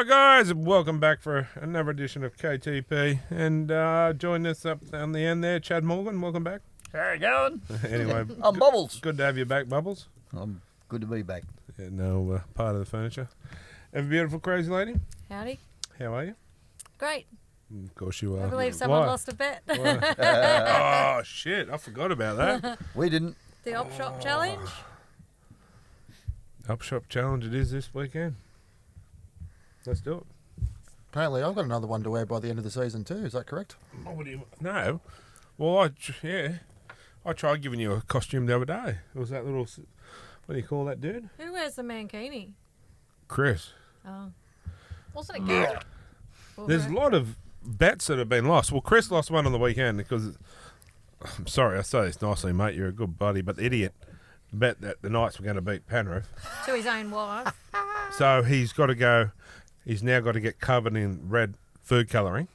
G'day guys, and welcome back for another edition of KTP. And join us up on the end there, Chad Morgan. Welcome back. How you going? Anyway, I'm Bubbles. good to have you back, Bubbles. I'm good to be back. Yeah, no part of the furniture. Have a beautiful, crazy lady. Howdy. How are you? Great. Of course you are. I believe someone Why? lost a bet. Oh shit! I forgot about that. We didn't. The op shop challenge. Up shop challenge it is this weekend. Let's do it. Apparently, I've got another one to wear by the end of the season too. Is that correct? Oh, what do you? No. Well, I tried giving you a costume the other day. It was that little. What do you call that dude? Who wears the mankini? Chris. Oh. Wasn't it good? There's a lot of bets that have been lost. Well, Chris lost one on the weekend because, I'm sorry, I say this nicely, mate, you're a good buddy, but the idiot bet that the Knights were going to beat Penrith. To his own wife. So he's now got to get covered in red food colouring.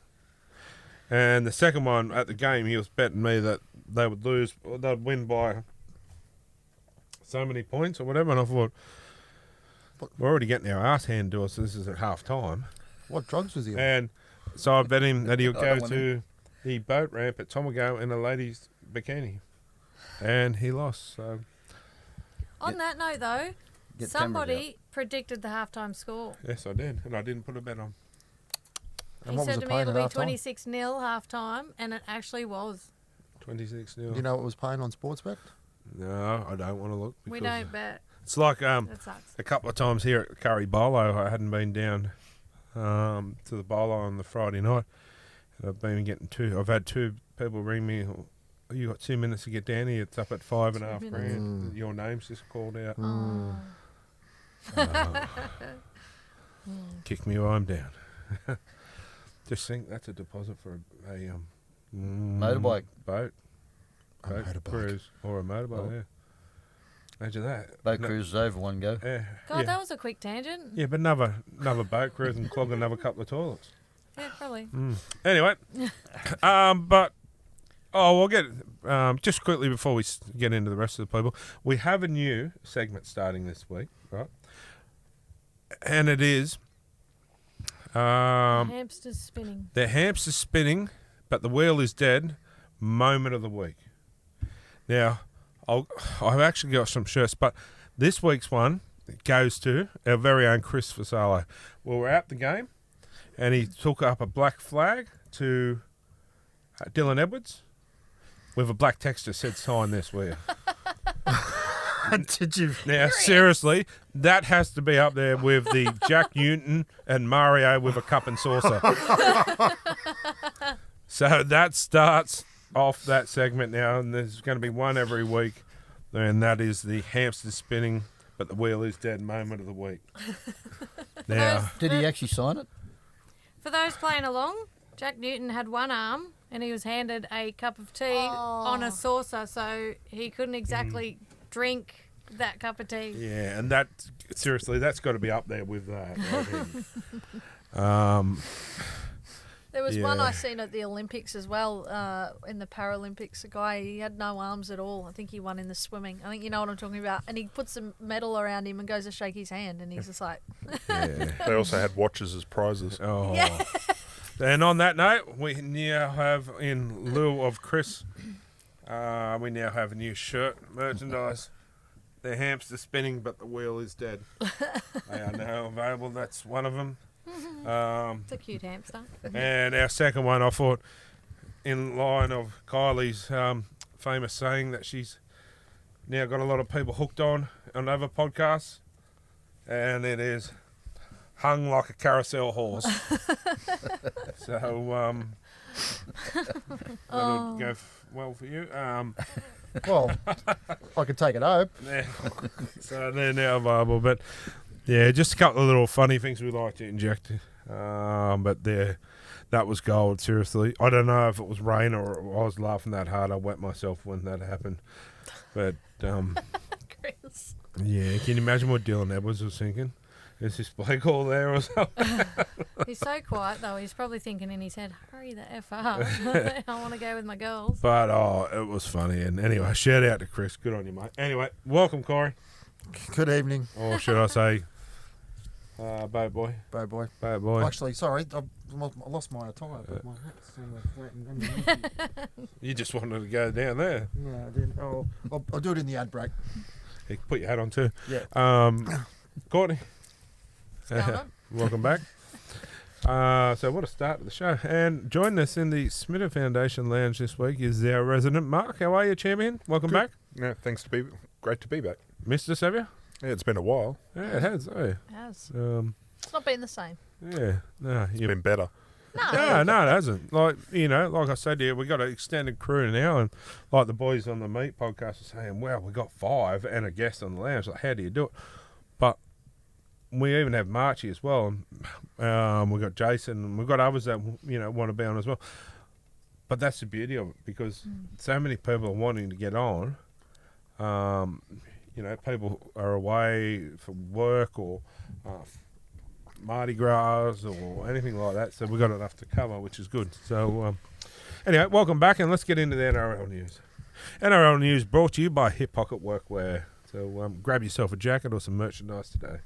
And the second one at the game, he was betting me that they would lose, or they'd win by so many points or whatever. And I thought, we're already getting our ass handed to us. So this is at half time. What drugs was he on? And so I bet him that he'll I go don't want to the boat ramp at Tomago in a lady's bikini. And he lost. So On that note, though, Get somebody predicted the halftime score. yes, I did. And I didn't put a bet on. And He what was said it to me paying it'll at be half-time? 26-0 halftime, and it actually was. 26 0. Do you know what was paying on Sportsbet? No, I don't want to look. We because don't bet. It's like That sucks. a couple of times here at Curry Bolo, I hadn't been down to the Bolo on the Friday night. And I've had two people ring me. Oh, you got 2 minutes to get down here. It's up at 5.5 2 grand. Your name's just called out. Oh. Kick me while I'm down. Just think that's a deposit for a Motorbike. boat motorbike. cruise or a motorbike. Oh. Yeah. Imagine that. Boat No- cruise is over one go. Yeah. God, yeah. that was a quick tangent. Yeah, but another boat cruise and clog another couple of toilets. Yeah, probably. Anyway, we'll get just quickly before we get into the rest of the people. We have a new segment starting this week, right? And it is Hamsters spinning. the hamster's spinning, but the wheel is dead. Moment of the week. Now, I've actually got some shirts, but this week's one goes to our very own Chris Vassallo. Well, we're at the game, and he took up a black flag to Dylan Edwards with a black text that said, "Sign this, will you?" Did you? Now, seriously, that has to be up there with the Jack Newton and Mario with a cup and saucer. So that starts off that segment now, and there's going to be one every week, and that is the hamster spinning, but the wheel is dead moment of the week. Now, Did he actually sign it? For those playing along, Jack Newton had one arm and he was handed a cup of tea on a saucer, so he couldn't exactly drink that cup of tea. yeah, and that, seriously, that's got to be up there with that. Right. There was one Yeah. I seen at the Olympics as well, in the Paralympics. A guy, he had no arms at all. I think he won in the swimming. I think you know what I'm talking about. And he puts a medal around him and goes to shake his hand, and he's just like, Yeah. They also had watches as prizes. Oh. Yeah. And on that note, we now have, in lieu of Chris, we now have a new shirt merchandise. The hamster spinning, but the wheel is dead. They are now available. That's one of them. It's a cute hamster. And our second one, I thought, in line of Kylie's famous saying that she's now got a lot of people hooked on other podcasts, and it is hung like a carousel horse. So that'll go well for you. Well, I could take it home. Yeah. So they're now available, but yeah, just a couple of little funny things we like to inject. But that was gold, seriously. I don't know if it was rain or I was laughing that hard. I wet myself when that happened. But Chris. yeah, can you imagine what Dylan Edwards was thinking? Is this bloke all there or something? He's so quiet, though. He's probably thinking in his head, hurry the F up. I want to go with my girls. But it was funny. And anyway, shout out to Chris. Good on you, mate. Anyway, welcome, Corey. Good evening. Or should I say, Boat boy. Bow boy. Boat boy. Actually, sorry, I lost my attire, but my hat's somewhere flat and underneath. You just wanted to go down there. No, I didn't. I'll do it in the ad break. You can put your hat on too. Yeah. Courtney. What's going on? Welcome back. So what a start to the show. And joining us in the Smitter Foundation Lounge this week is our resident Mark. How are you, champion? Welcome back. Yeah, great to be back. Missed us, have you? Yeah, it's been a while. Yeah, it has. Oh, It has. It's It's not been the same. yeah. No, It's you been better. No, it hasn't. Like like I said to you, we got an extended crew now, and like the boys on the Meat podcast are saying, "Wow, we got 5 and a guest on the lounge. Like, how do you do it?" But we even have Marchie as well. We've got Jason, and we've got others that want to be on as well. But that's the beauty of it, because so many people are wanting to get on. People are away for work or Mardi Gras or anything like that, so we've got enough to cover, which is good. So anyway, welcome back, and let's get into the NRL news. NRL news brought to you by Hip Pocket Workwear. So grab yourself a jacket or some merchandise today.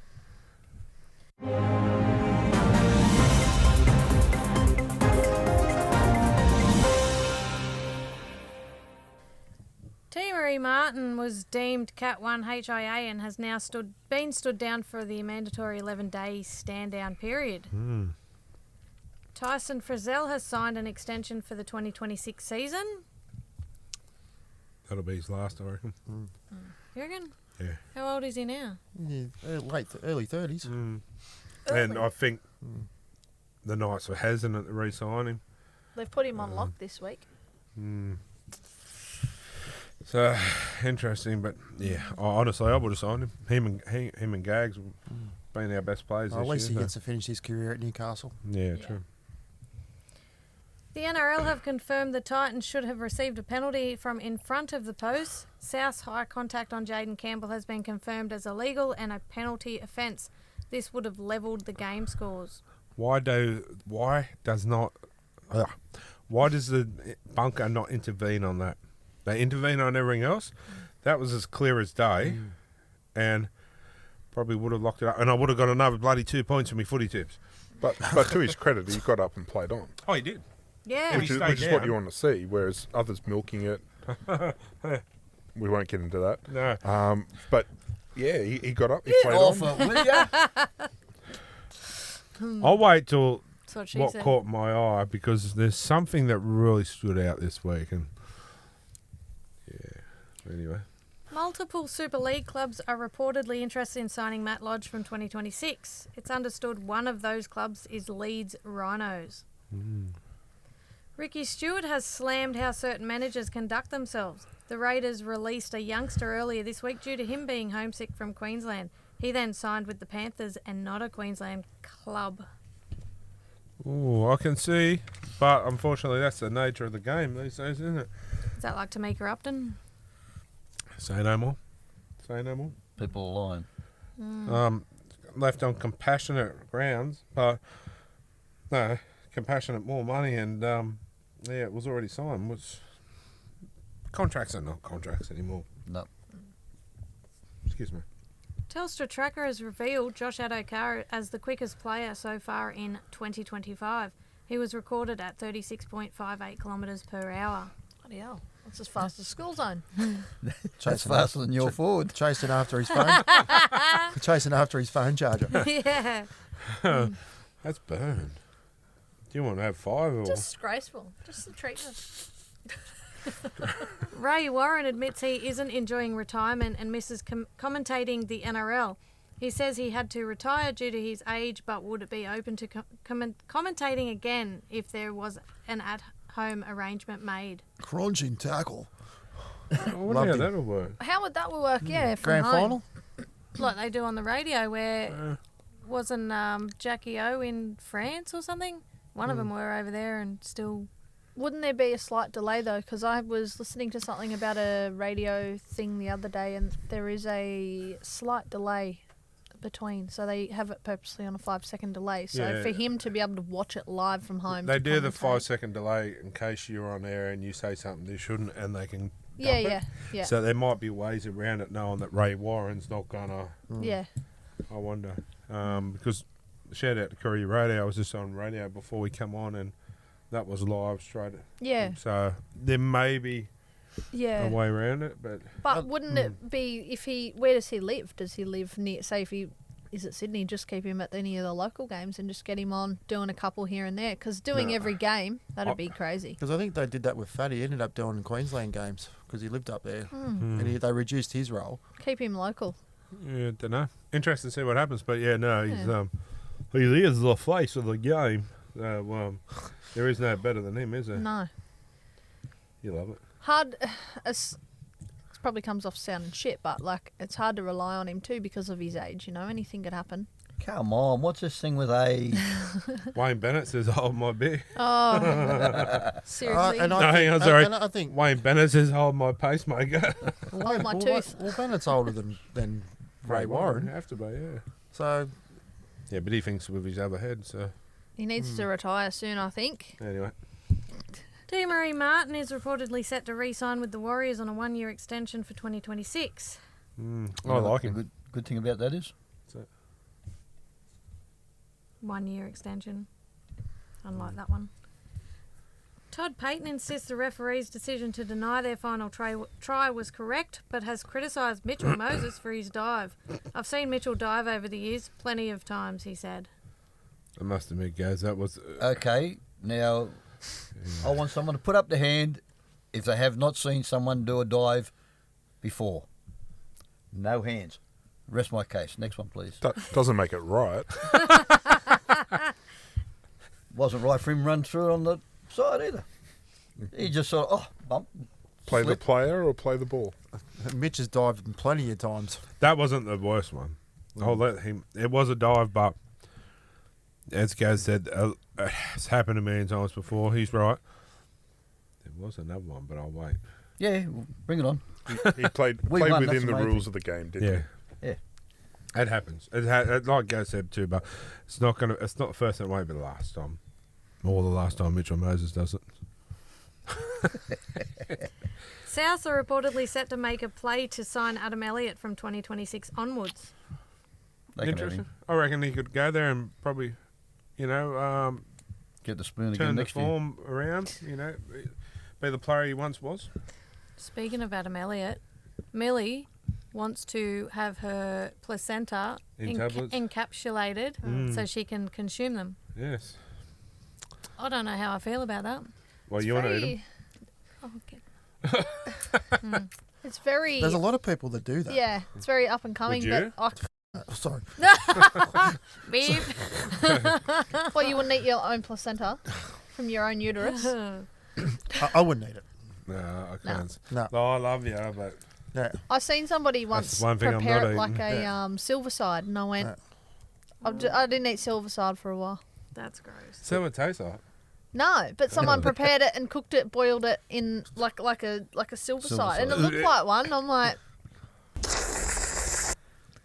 T. Marie Martin was deemed Cat 1 HIA and has now been stood down for the mandatory 11-day stand-down period. Tyson Frizzell has signed an extension for the 2026 season. That'll be his last, I reckon. You reckon? Yeah. How old is he now? Yeah, early 30s. And I think the Knights were hesitant to re-sign him. They've put him on lock this week. So interesting, but yeah, honestly, I would have signed him. Him and Gags have been our best players At this least he year. gets to finish his career at Newcastle. Yeah, true. The NRL have confirmed the Titans should have received a penalty from in front of the post. South's high contact on Jaden Campbell has been confirmed as illegal and a penalty offence. This would have levelled the game scores. Why does the bunker not intervene on that? They intervene on everything else. That was as clear as day, and probably would have locked it up. And I would have got another bloody 2 points from my footy tips. But to his credit, he got up and played on, Oh, he did. Yeah. which is what you want to see, whereas others milking it. We won't get into that. No. But yeah, he got up, he Get played off on. it, will ya? I'll wait till That's what she what said. caught my eye, because there's something that really stood out this week, and yeah. Anyway. Multiple Super League clubs are reportedly interested in signing Matt Lodge from 2026. It's understood one of those clubs is Leeds Rhinos. Ricky Stewart has slammed how certain managers conduct themselves. The Raiders released a youngster earlier this week due to him being homesick from Queensland. He then signed with the Panthers and not a Queensland club. Oh, I can see, but unfortunately, that's the nature of the game these days, isn't it? Is that like Tamika Upton? Say no more. Say no more. People are lying. Left on compassionate grounds, but no, compassionate more money, and yeah, it was already signed. Which contracts are not contracts anymore. No. Excuse me. Telstra Tracker has revealed Josh Adokar as the quickest player so far in 2025. He was recorded at 36.58 kilometres per hour. Bloody hell. That's as fast as school zone. That's faster than your forward. Chasing after his phone. Chasing after his phone charger. Yeah. That's burned. Do you want to have 5 or? Disgraceful. Just the treatment. Ray Warren admits he isn't enjoying retirement and misses commentating the NRL. He says he had to retire due to his age, but would be open to commentating again if there was an at-home arrangement made. Crunching tackle. I wonder Loved how him. that'll work. How would that work? Yeah, from Grand home. final? Like they do on the radio where wasn't Jackie O in France or something? One of them were over there and still... Wouldn't there be a slight delay though? Because I was listening to something about a radio thing the other day, and there is a slight delay between. So they have it purposely on a 5-second delay. So Yeah. for him to be able to watch it live from home, They to do the commentate- 5-second delay in case you're on air and you say something you shouldn't, and they can. Yeah, dump it. yeah. So there might be ways around it, knowing that Ray Warren's not gonna. Yeah. I wonder. Because shout out to Courier Radio. I was just on radio before we come on, and that was live straight. Yeah. So there may be Yeah. a way around it, but But wouldn't it be if he? Where does he live? Does he live near? Say if he is at Sydney, just keep him at any of the local games and just get him on doing a couple here and there. Because doing No. every game, that'd be crazy. Because I think they did that with Fatty. He ended up doing Queensland games because he lived up there. Hmm. And they reduced his role. Keep him local. yeah, don't know. Interesting to see what happens. But yeah, no, he's Yeah. he is the face of the game. There is no better than him, is there? No. You love it. Hard. It probably comes off sounding shit, but like it's hard to rely on him too because of his age. You know, anything could happen. Come on, what's this thing with age? Wayne Bennett says, "Hold my beer." Oh, seriously. And I No, think, hang on, sorry. And I think Wayne Bennett says, "Hold my pacemaker." Hold my tooth. Well, Bennett's older than Ray Warren. have to be, yeah. So Yeah, but he thinks with his other head. So He needs to retire soon, I think. anyway, Marie Martin is reportedly set to re-sign with the Warriors on a 1-year extension for 2026. I You know like what him. the good thing about that is? 1-year extension. Unlike that one. Todd Payton insists the referee's decision to deny their final try was correct, but has criticised Mitchell Moses for his dive. I've seen Mitchell dive over the years, plenty of times, he said. I must admit, guys, that was Okay, now I want someone to put up the hand if they have not seen someone do a dive before. No hands. Rest my case. Next one, please. That doesn't make it right. Wasn't right for him to run through it on the side either. He just sort of, bump. Play the slip. player or play the ball. Mitch has dived plenty of times. that wasn't the worst one. I'll let him. It was a dive, but as Gaz said, it's happened a million times before. He's right. There was another one, but I'll wait. Yeah, bring it on. He played We won, within that's the the main rules thing. of the game, didn't Yeah. It happens. Like Gaz said too, but it's not gonna. It's not the first time. It won't be the last time, or the last time Mitchell Moses does it. South are reportedly set to make a play to sign Adam Elliott from 2026 onwards. They can have Interesting. him. I reckon he could go there and probably, Get the spoon again turn the next year. form around. Be the player he once was. Speaking of Adam Elliott, Millie wants to have her placenta In tablets? encapsulated so she can consume them. Yes. I don't know how I feel about that. Well, you want to eat him? Oh, okay. It's very. There's a lot of people that do that. Yeah, it's very up and coming. Would you? But Oh, sorry. Beep. well, you wouldn't eat your own placenta from your own uterus. I wouldn't eat it. No, I can't. No. No, I love you, but Yeah. I seen somebody once one thing I'm prepare not it like eating. a silver side, and I went. Yeah. I didn't eat silver side for a while. That's gross. so it tastes like. No, but someone prepared it and cooked it, boiled it in like a silver Silver side, and it side. looked like one. I'm like,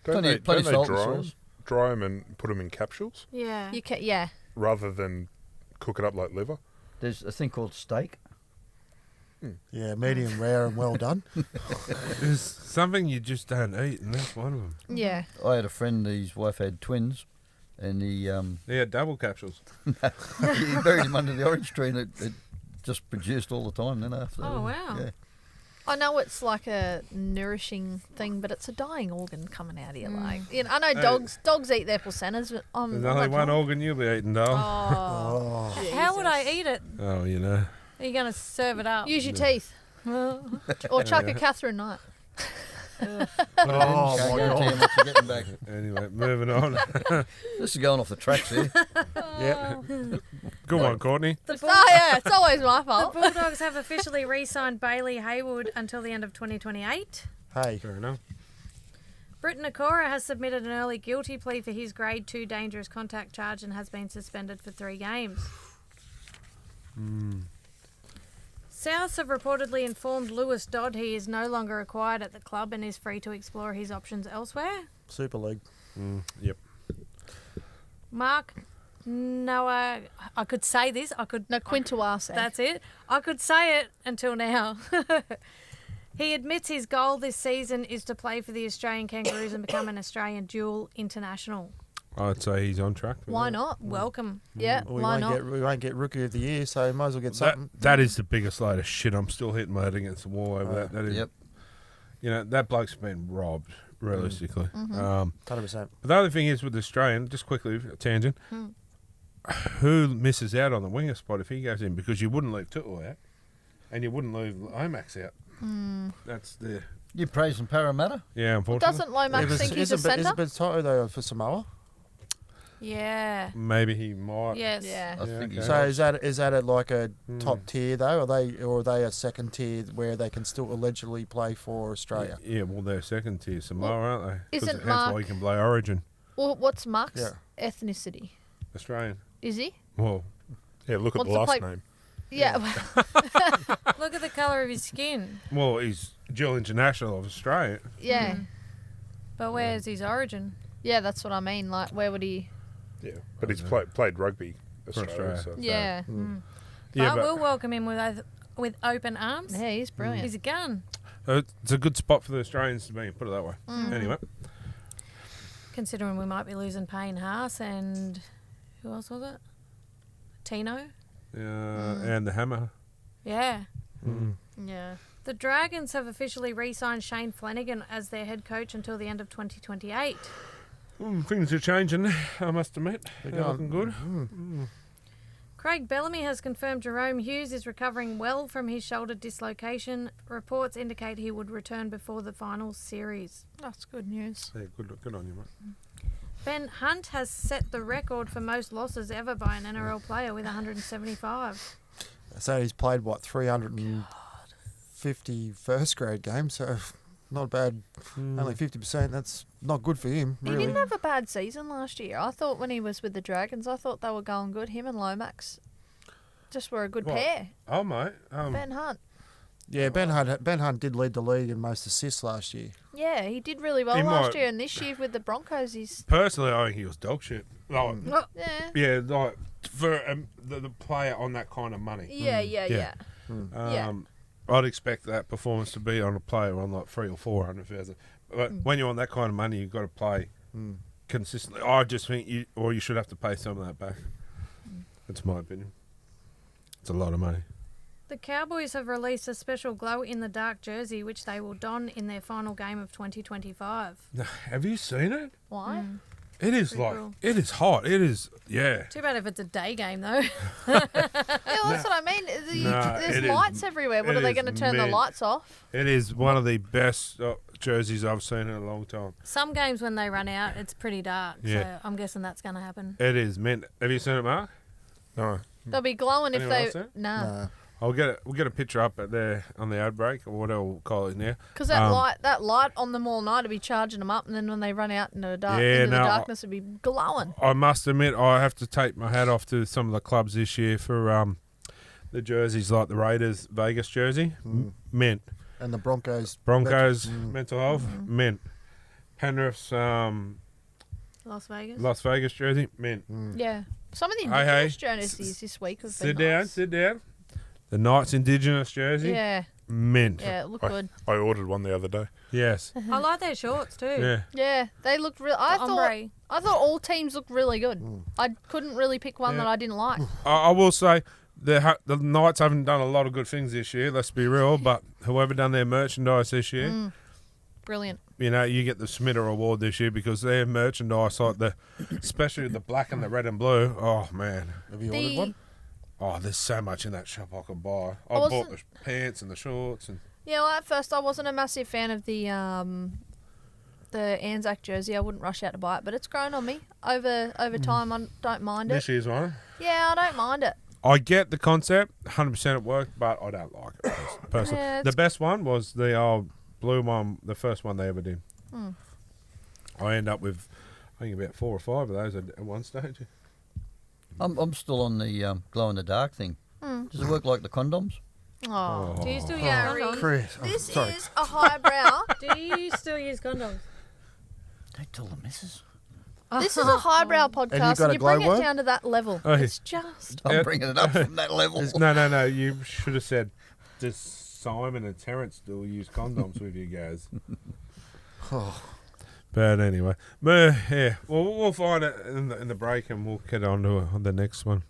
Don't Plenty- they, plenty don't they salt and dry 'em? sauce. Dry them and put them in capsules Yeah. you can, yeah. rather than cook it up like liver? There's a thing called steak. Yeah, medium rare and well done. There's something you just don't eat, and that's one of them. Yeah. I had a friend, his wife had twins, and he Yeah, double capsules. he buried him under the orange tree, and it just produced all the time then after. Oh, wow. Yeah. I know it's like a nourishing thing, but it's a dying organ coming out of you. Like, I know dogs eat their placentas, but I'm There's only one not organ you'll be eating, doll. Oh. How would I eat it? Oh, Are you going to serve it up? Use your teeth, or chuck a Catherine Knight. Oh, Can't my guarantee God. how much you're getting back. Anyway, moving on. This is going off the tracks here. Yeah. Good one, Courtney. Oh yeah, it's always my The fault. Bulldogs have officially re-signed Bailey Haywood until the end of 2028. Hey, Fair enough. Britton Okora has submitted an early guilty plea for his Grade 2 dangerous contact charge and has been suspended for 3 games. Souths have reportedly informed Lewis Dodd he is no longer required at the club and is free to explore his options elsewhere. Super League. Yep. Mark Noah, I could say this. No, Quintuase. That's it. I could say it until now. He admits his goal this season is to play for the Australian Kangaroos and become an Australian dual international. I'd say he's on track. For Why that. not? Welcome. Yeah, We why won't not? get we won't get Rookie of the Year, so might as well get something. That is the biggest load of shit. I'm still hitting my head against the wall over that. That is, Yep. you know, that bloke's been robbed, realistically. 100%. But the other thing is with the Australian, just quickly, a tangent, who misses out on the winger spot if he goes in? Because you wouldn't leave Tutu out, and you wouldn't leave Lomax out. That's the... You praising Parramatta? Yeah, unfortunately. Doesn't Lomax think he's a Is it centre? Beto though for Samoa? Yeah. Maybe he might. Yes. Yeah. I think okay. he's So is that at like a top tier though? Are they a second tier where they can still allegedly play for Australia? Yeah, well, they're second tier Samoa, aren't they? 'Cause isn't hence why Mark- he can play Origin. Well, what's Mark's Yeah. ethnicity? Australian. Is he? Well, Yeah, look at What's the the last play- name. Yeah. Look at the colour of his skin. well, he's dual international of Australia. Yeah. But where's his origin? Yeah, that's what I mean. Like, where would he? Yeah, but he's played rugby Australia. Australia. So. Yeah. Yeah, But we'll welcome him with open arms. Yeah, he's brilliant. He's a gun. It's a good spot for the Australians to be, put it that way. Anyway, Considering we might be losing Payne Haas and who else was it? Tino? and the Hammer. Yeah. Yeah. The Dragons have officially re-signed Shane Flanagan as their head coach until the end of 2028. Things are changing, I must admit. They're going- looking good. Craig Bellamy has confirmed Jerome Hughes is recovering well from his shoulder dislocation. Reports indicate he would return before the finals series. That's good news. Yeah, good on you, mate. Ben Hunt has set the record for most losses ever by an NRL player with 175. So he's played 350 first grade games, so not bad. Only 50%. That's not good for him, He really. didn't have a bad season last year. I thought when he was with the Dragons, I thought they were going good. Him and Lomax just were a good What? pair. Oh, mate. Ben Hunt. Yeah, Ben Hunt did lead the league in most assists last year. Yeah, he did really well He last might- year, and this year with the Broncos, he's Personally, I think he was dog shit. Like, yeah, yeah, like for the player on that kind of money. yeah, yeah, Yeah. yeah. Yeah. I'd expect that performance to be on a player on like 300,000 or 400,000. But when you're on that kind of money, you've got to play consistently. I just think you should have to pay some of that back. That's my opinion. It's a lot of money. The Cowboys have released a special glow-in-the-dark jersey which they will don in their final game of 2025. Have you seen it? Why? It is Pretty like cool. it is hot. It is Too bad if it's a day game, though. Yeah, that's what I mean. There's it is- lights everywhere. What it are they is going to turn the mint. lights off? It is one of the best jerseys I've seen in a long time. Some games when they run out, it's pretty dark. Yeah. So I'm guessing that's going to happen. It is mint. Have you seen it, Mark? No. They'll be glowing if Anyone they. else there? Nah, We'll get a picture up at there on the ad break or whatever we'll call it now. because that light on them all night will be charging them up, and then when they run out into the Yeah, no, darkness, it'll be glowing. I must admit, I have to take my hat off to some of the clubs this year for the jerseys, like the Raiders Vegas jersey, mint. And the Broncos. Broncos mental health, mint. Penrith's Las Vegas. Las Vegas jersey, mint. Yeah, some of the Hey, hey. Indigenous jerseys this week have Sit been down, nice. sit down. The Knights Indigenous jersey, Yeah, mint. yeah, it looked I, good. I ordered one the other day. Yes. I like their shorts too. Yeah. Yeah, they looked real. The I ombre. thought all teams looked really good. I couldn't really pick one Yeah. that I didn't like. I will say the Knights haven't done a lot of good things this year. Let's be real, but whoever done their merchandise this year, Brilliant. you know, you get the Smitter Award this year because their merchandise, like especially the black and the red and blue. Oh man, Have you ordered one? oh, there's so much in that shop I could buy. I I bought wasn't- the pants and the shorts and Yeah, well, at first I wasn't a massive fan of the Anzac jersey. I wouldn't rush out to buy it, but it's grown on me over time. I don't mind this it. year's one. Yeah, I don't mind it. I get the concept, 100% it worked, but I don't like it personally. Yeah, The it's- best one was the old blue one, the first one they ever did. I end up with, I think, about 4 or 5 of those at one stage. I'm still on the glow-in-the-dark thing. Does it work like the condoms? Oh, Do you still use Gary. condoms? Chris. this sorry. is a highbrow. Do you still use condoms? Don't tell the missus. This is a highbrow podcast, got and a you bring glow it worm? down to that level. Oh, It's just. I'm Yeah. bringing it up from that level. No, you should have said this Simon and Terence still use condoms with you guys. Oh, But anyway, yeah, we'll find it in the break and we'll get on to the next one.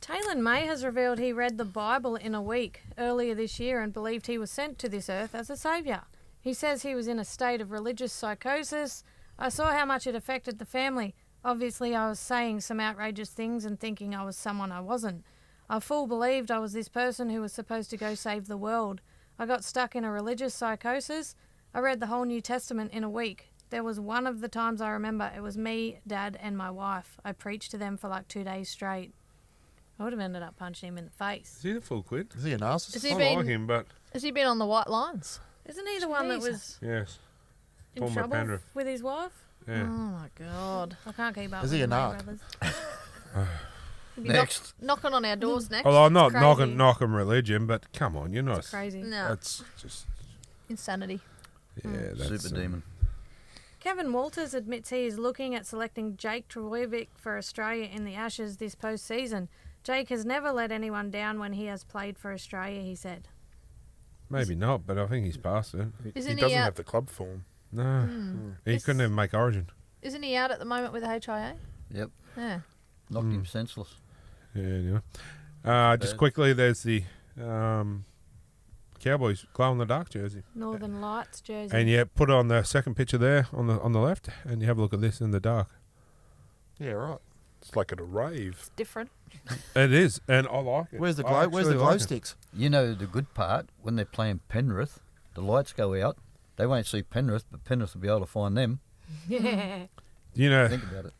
Taylor May has revealed he read the Bible in a week earlier this year and believed he was sent to this earth as a saviour. He says he was in a state of religious psychosis. I saw how much it affected the family. Obviously, I was saying some outrageous things and thinking I was someone I wasn't. I full believed I was this person who was supposed to go save the world. I got stuck in a religious psychosis. I read the whole New Testament in a week. There was one of the times I remember it was me, Dad, and my wife. I preached to them for like 2 days straight. I would have ended up punching him in the face. Is he the full quid? is he a narcissist? Has he I been? like him, but Has he been on the white lines? Isn't he the one that was yes. in Former trouble Penrith. with his wife? Yeah. Oh my god! I can't keep up Is with he a the May narc? brothers. He'll be Next. knocking on our doors next. Although I'm not crazy. knocking religion, but come on, you're not. It's crazy. No, That's just insanity. yeah. That's Super demon. Kevin Walters admits he is looking at selecting Jake Trbojevic for Australia in the Ashes this postseason. Jake has never let anyone down when he has played for Australia, he said. Maybe not, but I think he's past it. Isn't He he doesn't out? have the club form. No, he Is- couldn't even make Origin. Isn't he out at the moment with the HIA? Yep. Yeah. Knocked him senseless. Yeah. Anyway, just Bad. quickly, there's the Cowboys glow in the dark jersey, Northern Lights jersey. and you put on the second picture there on the left, and you have a look at this in the dark. Yeah, right. It's like at a rave. It's different. It is, and I like it. Where's the I glow? Where's the actually glow like it. sticks? You know the good part, when they're playing Penrith, the lights go out. They won't see Penrith, but Penrith will be able to find them. Yeah. You know, Think about it.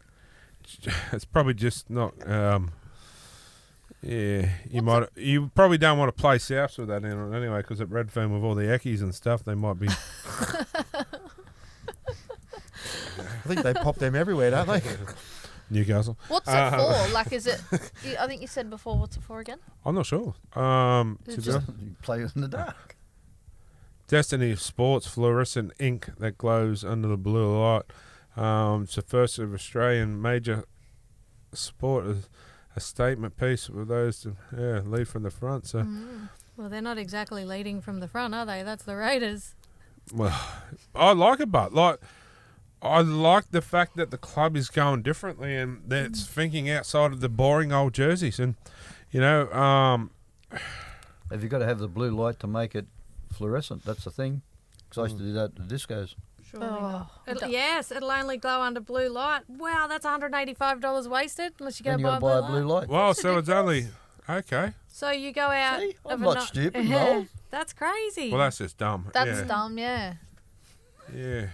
it's probably just not. Yeah, you probably don't want to play Souths with that in it anyway, because at Redfern with all the Eckies and stuff, they might be. I think they pop them everywhere, don't they? Newcastle. What's it for? Like, is it? I think you said before. What's it for again? I'm not sure. It's To be just- honest, You play in the dark. Destiny Sports fluorescent ink that glows under the blue light. It's the first of Australian major sport. A statement piece with those to lead from the front. So, Well, they're not exactly leading from the front, are they? That's the Raiders. well, I like it, but I like the fact that the club is going differently and that it's thinking outside of the boring old jerseys. And Have you got to have the blue light to make it fluorescent? That's the thing. Because I used to do that at the discos. Surely Oh, not. I don't- Yes, it'll only glow under blue light. Wow, that's $185 wasted unless you go Then you buy, got to buy a blue blue light. light. well, That's so it's only okay. So you go out. See? I'm of a not no- stupid, no. That's crazy. Well, that's just dumb. That's dumb. Yeah. Yeah.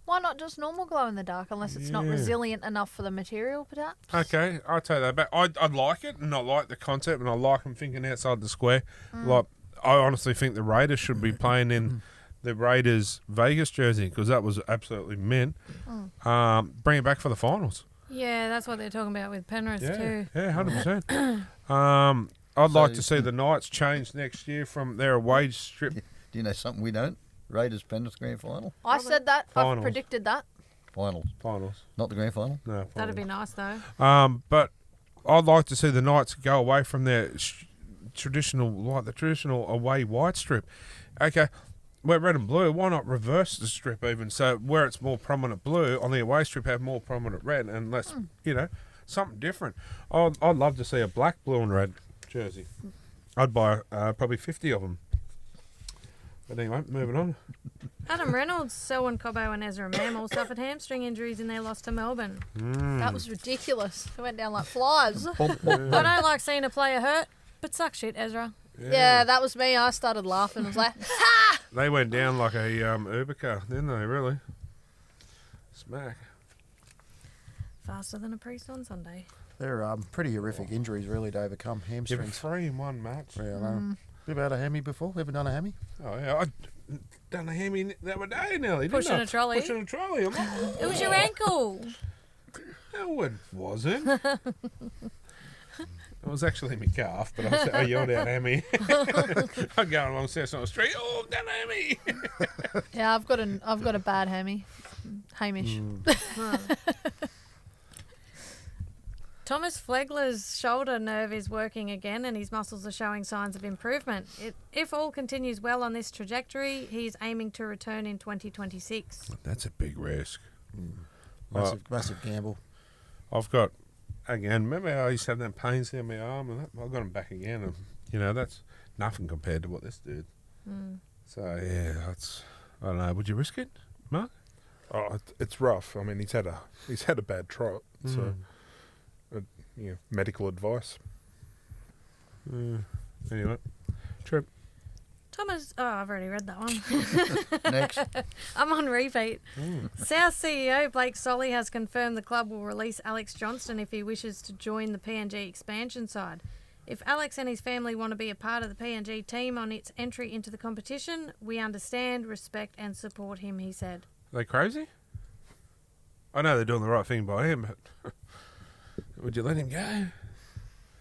Why not just normal glow in the dark unless it's not Yeah. resilient enough for the material, perhaps? Okay, I'll take that back. I like it, and I like the concept, and I like them thinking outside the square. Like, I honestly think the Raiders should be playing in the Raiders Vegas jersey because that was absolutely mint. Bring it back for the finals. Yeah, that's what they're talking about with Penrith too. Yeah, 100%. I'd like So- to see the Knights change next year from their away strip. Do you know something we don't? Raiders Penrith grand final. I said that. I've Finals. predicted that. Finals. Finals. Not the grand final. No, That'd be finals. nice though. But I'd like to see the Knights go away from their traditional away white strip. Okay, we're red and blue. Why not reverse the strip even? So where it's more prominent blue on the away strip, have more prominent red and less, something different. I'd love to see a black, blue, and red jersey. I'd buy probably 50 of them. But anyway, moving on. Adam Reynolds, Selwyn Cobbo, and Ezra Mam all suffered hamstring injuries in their loss to Melbourne. That was ridiculous. They went down like flies. I don't like seeing a player hurt, but suck shit, Ezra. Yeah, that was me. I started laughing. I was like, They went down like a Uber car, didn't they? Really? Smack. Faster than a priest on Sunday. They're pretty horrific injuries, really, to overcome. You're Hamstrings. 3 in 1 match. Yeah, I know. You ever had a hammy before? Ever done a hammy? Oh yeah, I done a hammy the other day, Nelly. didn't Pushing I? a trolley? Pushing a trolley. I'm like, It was your ankle. no, it wasn't. It was actually my calf, but I yelled out hammy. I'm going along South on the street. Oh, I've done a hammy. yeah, I've got a bad hammy. Hamish. Thomas Flegler's shoulder nerve is working again and his muscles are showing signs of improvement. If all continues well on this trajectory, he's aiming to return in 2026. That's a big risk. Massive gamble. I've got, again, remember how I used to have them pains down my arm? And I've got them back again. And, that's nothing compared to what this did. So, yeah, I don't know. Would you risk it, Mark? Oh, it's rough. I mean, he's had a bad trot. So, medical advice. Anyway, true. Thomas, I've already read that one. Next. I'm on repeat. South CEO Blake Solly has confirmed the club will release Alex Johnston if he wishes to join the PNG expansion side. If Alex and his family want to be a part of the PNG team on its entry into the competition, we understand, respect and support him, he said. Are they crazy? I know they're doing the right thing by him, but would you let him go?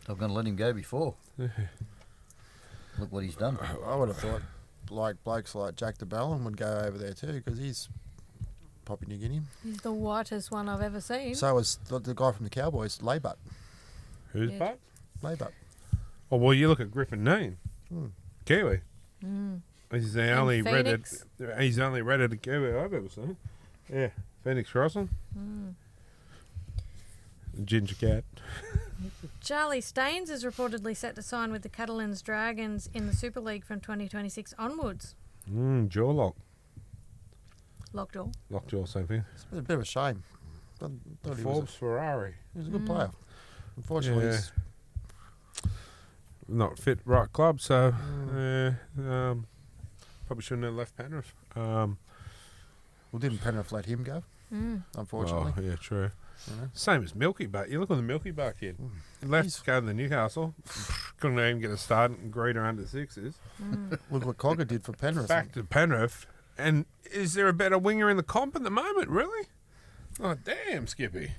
I'm going to let him go before. Look what he's done. I would have thought like blokes like Jack de Bellin would go over there too because he's Papua New Guinea. He's the whitest one I've ever seen. So was the guy from the Cowboys, Laybutt. Who's Yeah. butt? Laybutt. Oh, well, you look at Griffin Neen. Kiwi. He's the And only Phoenix. redheaded Kiwi I've ever seen. Yeah, Phoenix Crossing. Ginger Cat. Charlie Staines is reportedly set to sign with the Catalans Dragons in the Super League from 2026 onwards. Jaw lock. Lockjaw. Lockjaw, same thing. It's a bit of a shame. Thought he was Forbes Ferrari. he was a good player. Unfortunately, Yeah. Not fit right club, so probably shouldn't have left Penrith. didn't Penrith let him go? Unfortunately. Oh, yeah, true. You know? Same as Milky Butt. You look at the Milky Butt kid. He left to go to the Newcastle. Couldn't even get a start and greeter under sixes. Look what Cogger did for Penrith. Back to Penrith. And is there a better winger in the comp at the moment, really? Oh, damn, Skippy.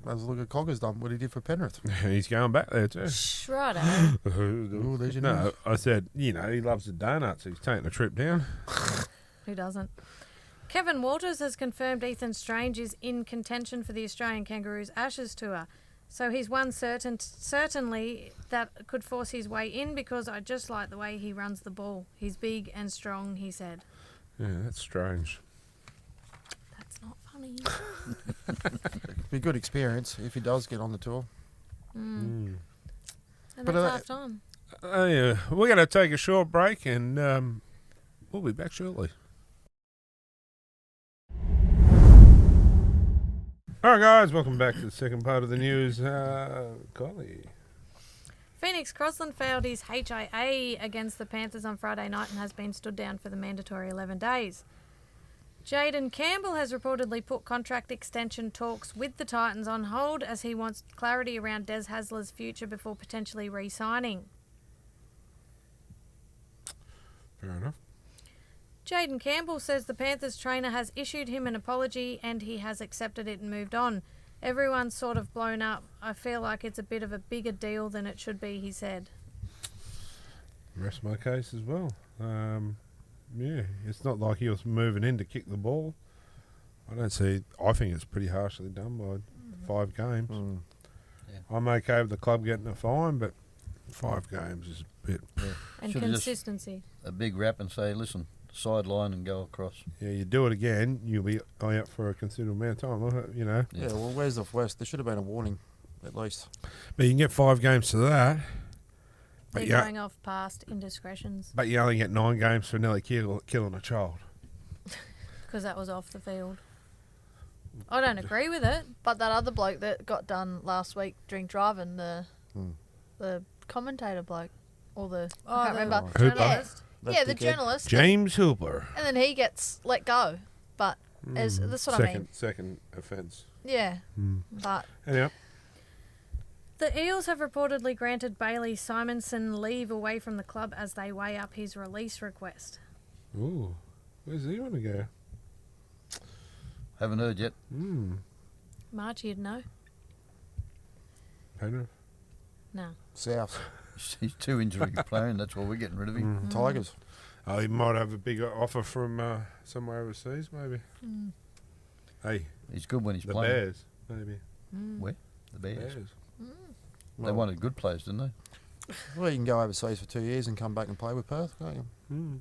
Let's look at Cogger's done what he did for Penrith. He's going back there, too. Righto. Ooh, there's your No, news. I said, he loves the donuts. He's taking a trip down. Who doesn't? Kevin Walters has confirmed Ethan Strange is in contention for the Australian Kangaroos Ashes Tour. So he's one certainly that could force his way in because I just like the way he runs the ball. He's big and strong, he said. Yeah, that's strange. That's not funny. Be a good experience if he does get on the tour. And But, that's half time. Yeah, we're going to take a short break and we'll be back shortly. All right, guys, welcome back to the second part of the news. Golly. Phoenix Crossland failed his HIA against the Panthers on Friday night and has been stood down for the mandatory 11 days. Jaden Campbell has reportedly put contract extension talks with the Titans on hold as he wants clarity around Des Hasler's future before potentially re-signing. Fair enough. Jaden Campbell says the Panthers trainer has issued him an apology and he has accepted it and moved on. Everyone's sort of blown up. I feel like it's a bit of a bigger deal than it should be, he said. Rest my case as well. Yeah, it's not like he was moving in to kick the ball. I think it's pretty harshly done by 5 games. Yeah. I'm okay with the club getting a fine, but 5 games is a bit... And Should've just- consistency. A big rap and say, listen, sideline and go across. Yeah, you do it again, you'll be out for a considerable amount of time, you know. Yeah, well, where's the West? There should have been a warning, at least. But you can get 5 games to that. They're But yeah, going off past indiscretions but you only get 9 games for nearly killing a child. because that was off the field. I don't agree with it. But that other bloke that got done last week drink driving, the commentator bloke, or the I can't remember. Hooper. Journalist. That Yeah, the dickhead. journalist. James Hooper. And then he gets let go. But as that's what I mean. Second offence. Yeah. But Anyway. The Eels have reportedly granted Bailey Simonson leave away from the club as they weigh up his release request. Ooh, where's he want to go? Haven't heard yet. March, you'd know? Penrith. No. South. He's too injury prone. That's why we're getting rid of him. Tigers. Oh, he might have a bigger offer from somewhere overseas, maybe. Hey, He's good when he's the playing. Bears, maybe. Where? The Bears. Bears. They wanted good players, didn't they? Well, you can go overseas for 2 years and come back and play with Perth, can't you?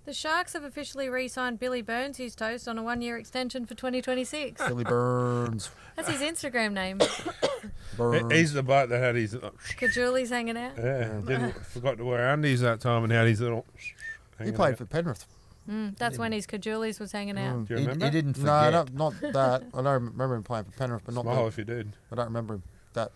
The Sharks have officially re-signed Billy Burns, who's toast, on a 1-year extension for 2026. Billy Burns. That's his Instagram name. Burns. He's the bloke that had his Kajuli's hanging out. forgot to wear undies that time and had his little. He played for Penrith. That's when his Kajuli's was hanging out. Do you remember? He didn't forget. No, not that. I don't remember him playing for Penrith, but not Smile that. if you did. I don't remember him. That.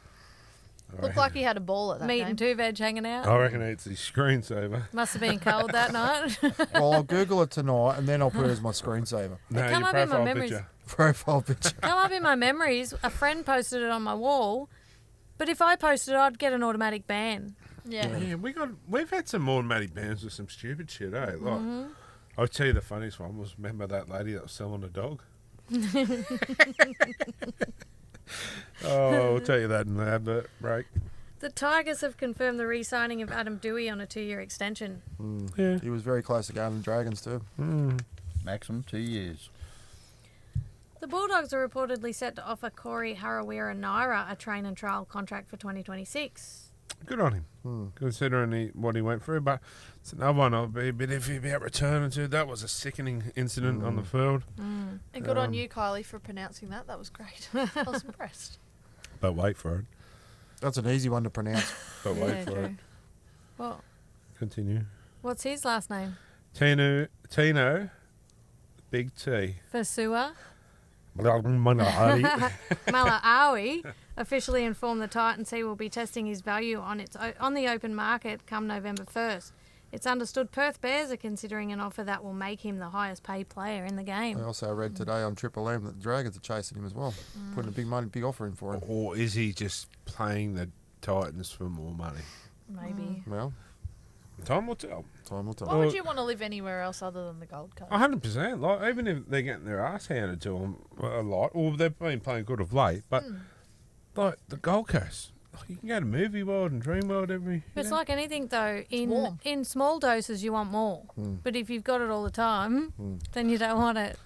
Looked like he had a ball at that Meat game. and two veg hanging out. I reckon it's his screensaver. Must have been cold that night. Well, I'll Google it tonight and then I'll put it as my screensaver. No, come your up in my profile memories. picture. Profile picture. Come up in my memories. A friend posted it on my wall, but if I posted it, I'd get an automatic ban. Yeah. Yeah, we've had some automatic bans with some stupid shit, eh? Like, I'll tell you the funniest one was, remember that lady that was selling a dog? I'll tell you that in the advert break. The Tigers have confirmed the re-signing of Adam Dewey on a 2-year extension. Yeah. He was very close to going to the Dragons too. Maximum 2 years. The Bulldogs are reportedly set to offer Corey Harawira Naira a train and trial contract for 2026. Good on him, considering what he went through. But it's another one I'll be a bit iffy about returning to. That was a sickening incident on the field. And good on you, Kylie, for pronouncing that. That was great. I was impressed. But wait for it. That's an easy one to pronounce. But Yeah, wait for true. it. Well, Continue. what's his last name? Tino, Big T. Fasua Malaawi. Malaawi officially informed the Titans he will be testing his value on the open market come November 1st. It's understood Perth Bears are considering an offer that will make him the highest paid player in the I game. also read today on Triple M that the Dragons are chasing him as well, putting a big offer in for him. Or is he just playing the Titans for more money? Maybe. Well, Time will tell. time will tell. Why would you want to live anywhere else other than the Gold Coast? 100%. Like, even if they're getting their ass handed to them a lot, or they've been playing good of late, but like the Gold Coast, like, you can go to Movie World and Dream World every. It's like anything though. warm. In small doses, you want more. But if you've got it all the time, then you don't want it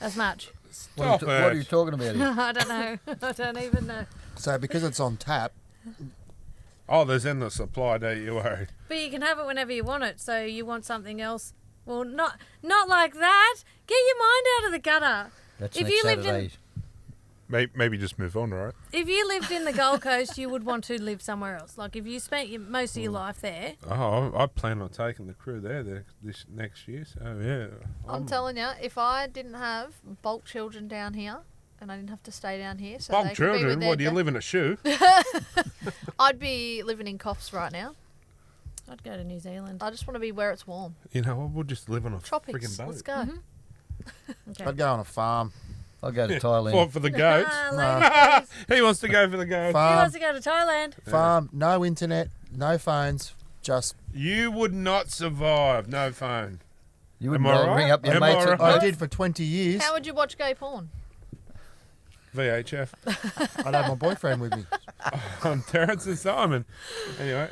as much. What are you talking about here? I don't know. I don't even know. So because it's on tap, Oh, there's endless supply, don't you worry. But you can have it whenever you want it. So you want something else. Well, not like that. Get your mind out of the gutter. That's If next you lived in- Saturday. Maybe just move on, right? If you lived in the Gold Coast, you would want to live somewhere else. Like if you spent most of your life there. Oh, I plan on taking the crew there this next year. So yeah, I'm telling you, if I didn't have bulk children down here, and I didn't have to stay down here, so Bulk they could be with children. their What do you live in a shoe? I'd be living in Coffs right now. I'd go to New Zealand. I just want to be where it's warm. You know, we'll just live on a Tropics. freaking boat. Let's go. Okay. I'd go on a farm. I'll go to Thailand. What, for the goats? Ladies. He wants to go for the goats. Who Farm, wants to go to Thailand? farm, no internet, no phones, just. You would not survive. No phone. You wouldn't Am I be able to ring right? up your Am I mates. right? I did for 20 years. How would you watch gay porn? VHF. I'd have my boyfriend with me. I'm Terrence and Simon. Anyway,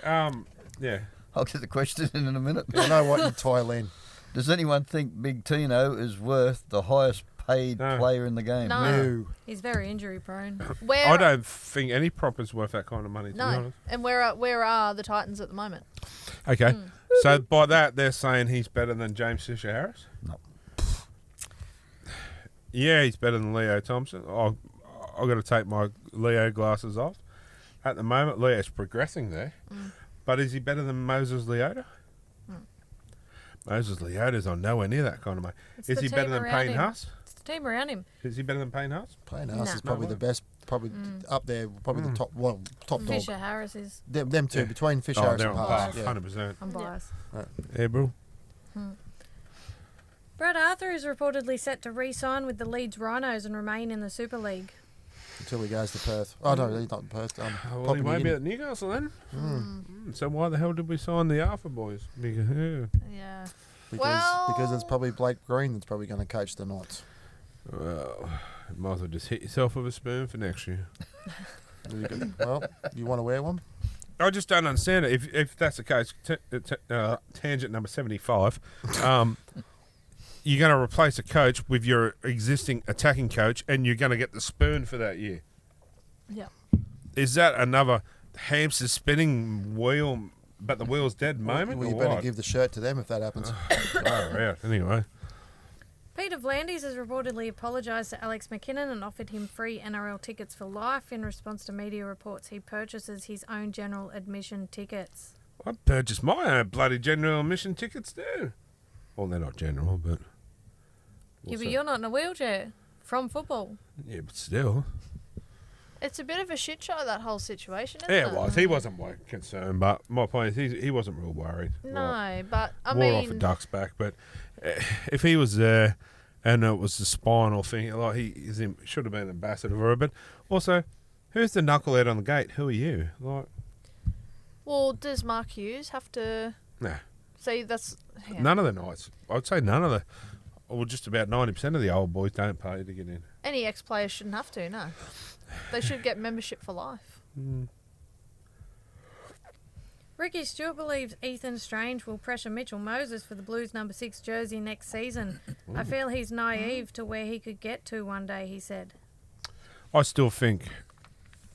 yeah. I'll get the question in a minute. I know what in Thailand. Does anyone think Big Tino is worth the highest paid No. player in the game? No. No. He's very injury prone. Where? I don't think any prop is worth that kind of money, to be No. honest. And where are the Titans at the moment? Okay. So by that, they're saying he's better than James Fisher Harris? No. Yeah, he's better than Leo Thompson. I've got to take my Leo glasses off. At the moment, Leo's progressing there. But is he better than Moses Leota? Moses Leota's on nowhere near that kind of money. It's Is the he better team than around Payne him. Huss? It's the team around him. Is he better than Payne Huss? Payne House No. is probably No. the best, probably up there, probably the top dog. Fisher Harris is. Them two, Yeah. between Fisher Harris they're and on Pass. par, Yeah. 100%. I'm biased. Yeah, bro. Brad Arthur is reportedly set to re-sign with the Leeds Rhinos and remain in the Super League. Until he goes to Perth. Oh, no, he's not in Perth. Well, he Papua might New be Guinea. at Newcastle then. So why the hell did we sign the Alpha boys? Because, Yeah. Because it's probably Blake Green that's probably going to coach the Knights. well, you might as well just hit yourself with a spoon for next year. Well, you want to wear one? I just don't understand it. If that's the case, tangent number 75, you're going to replace a coach with your existing attacking coach, and you're going to get the spoon for that year. Yep. Is that another hamster spinning wheel, but the wheel's dead moment? Well, you or better what? give the shirt to them if that happens. Far out. Anyway. Peter Vlandis has reportedly apologised to Alex McKinnon and offered him free NRL tickets for life in response to media reports he purchases his own general admission tickets. I purchased my own bloody general admission tickets too. Well, they're not general, but... Yeah, but you're not in a wheelchair from football. Yeah, but still. It's a bit of a shit show, that whole situation, isn't Yeah, it? it was. He wasn't concerned, but my point is he wasn't real worried. No, but I More off a mean, duck's back, but if he was there and it was the spinal thing, like should have been an ambassador for it. But also, who's the knucklehead on the gate? Who are you? Like, well, does Mark Hughes have to nah, see that's yeah. none of the Knights. I'd say none of the. Well, just about 90% of the old boys don't pay to get in. Any ex-players shouldn't have to, no. They should get membership for life. Ricky Stewart believes Ethan Strange will pressure Mitchell Moses for the Blues number 6 jersey next season. I feel he's naive to where he could get to one day, he said. I still think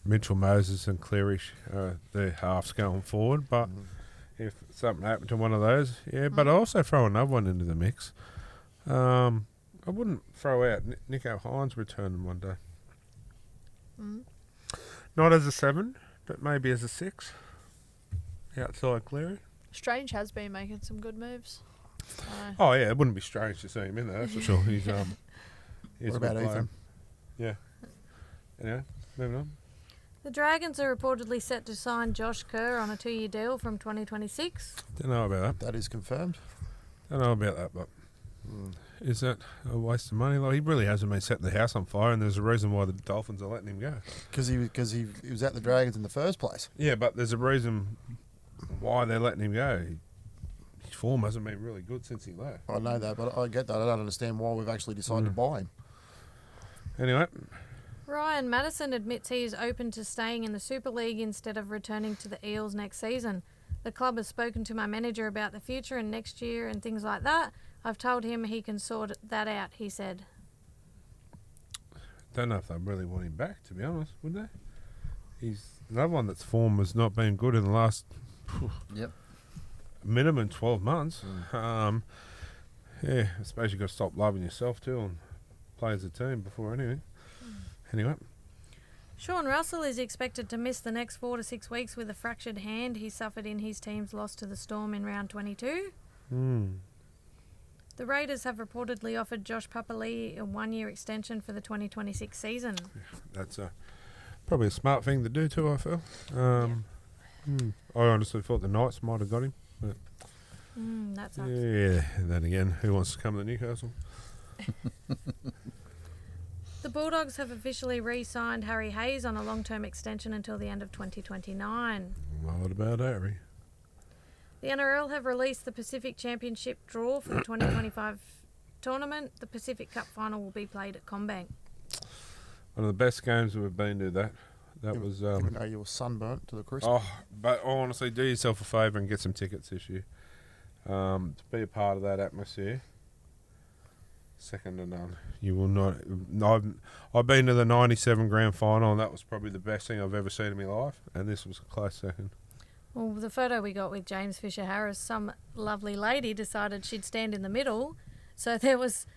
Mitchell Moses and Cleary are the halves going forward, but if something happened to one of those, yeah. But I also throw another one into the mix. I wouldn't throw out Nico Hines returning one day. Not as a 7, but maybe as a 6. Outside Cleary. Strange has been making some good moves. So, Oh yeah, it wouldn't be strange to see him in there. That's for sure. He's What a good about player. Ethan? Yeah. Anyway, moving on. The Dragons are reportedly set to sign Josh Kerr on a 2-year deal from 2026. Don't know about That is confirmed. that. Don't know about that, but is that a waste of money? Like, he really hasn't been setting the house on fire, and there's a reason why the Dolphins are letting him go. Because he was at the Dragons in the first place. Yeah, but there's a reason why they're letting him go. His form hasn't been really good since he left. I know that, but I get that. I don't understand why we've actually decided to buy him. Anyway, Ryan Madison admits he is open to staying in the Super League instead of returning to the Eels next season. The club has spoken to my manager about the future and next year and things like that. I've told him he can sort that out, he said. don't know if they really want him back, to be honest, would they? He's another one that's form has not been good in the last Yep. minimum 12 months. Yeah, I suppose you've got to stop loving yourself too and play as a team before anything. Anyway, Sean Russell is expected to miss the next 4 to 6 weeks with a fractured hand he suffered in his team's loss to the Storm in round 22. The Raiders have reportedly offered Josh Papali'i a 1-year extension for the 2026 season. that's probably a smart thing to do too, I feel. I honestly thought the Knights might have got him. But That sucks. yeah, and then again, who wants to come to Newcastle? The Bulldogs have officially re-signed Harry Hayes on a long-term extension until the end of 2029. What about Harry? The NRL have released the Pacific Championship draw for the 2025 tournament. The Pacific Cup final will be played at Combank. One of the best games we've been to. That was. Even though you were sunburnt to the crisp. Oh, but honestly, do yourself a favour and get some tickets this year. To be a part of that atmosphere. Second to none. You will not. I've been to the '97 grand final, and that was probably the best thing I've ever seen in my life. And this was a close second. Well, the photo we got with James Fisher Harris, some lovely lady decided she'd stand in the middle. So there was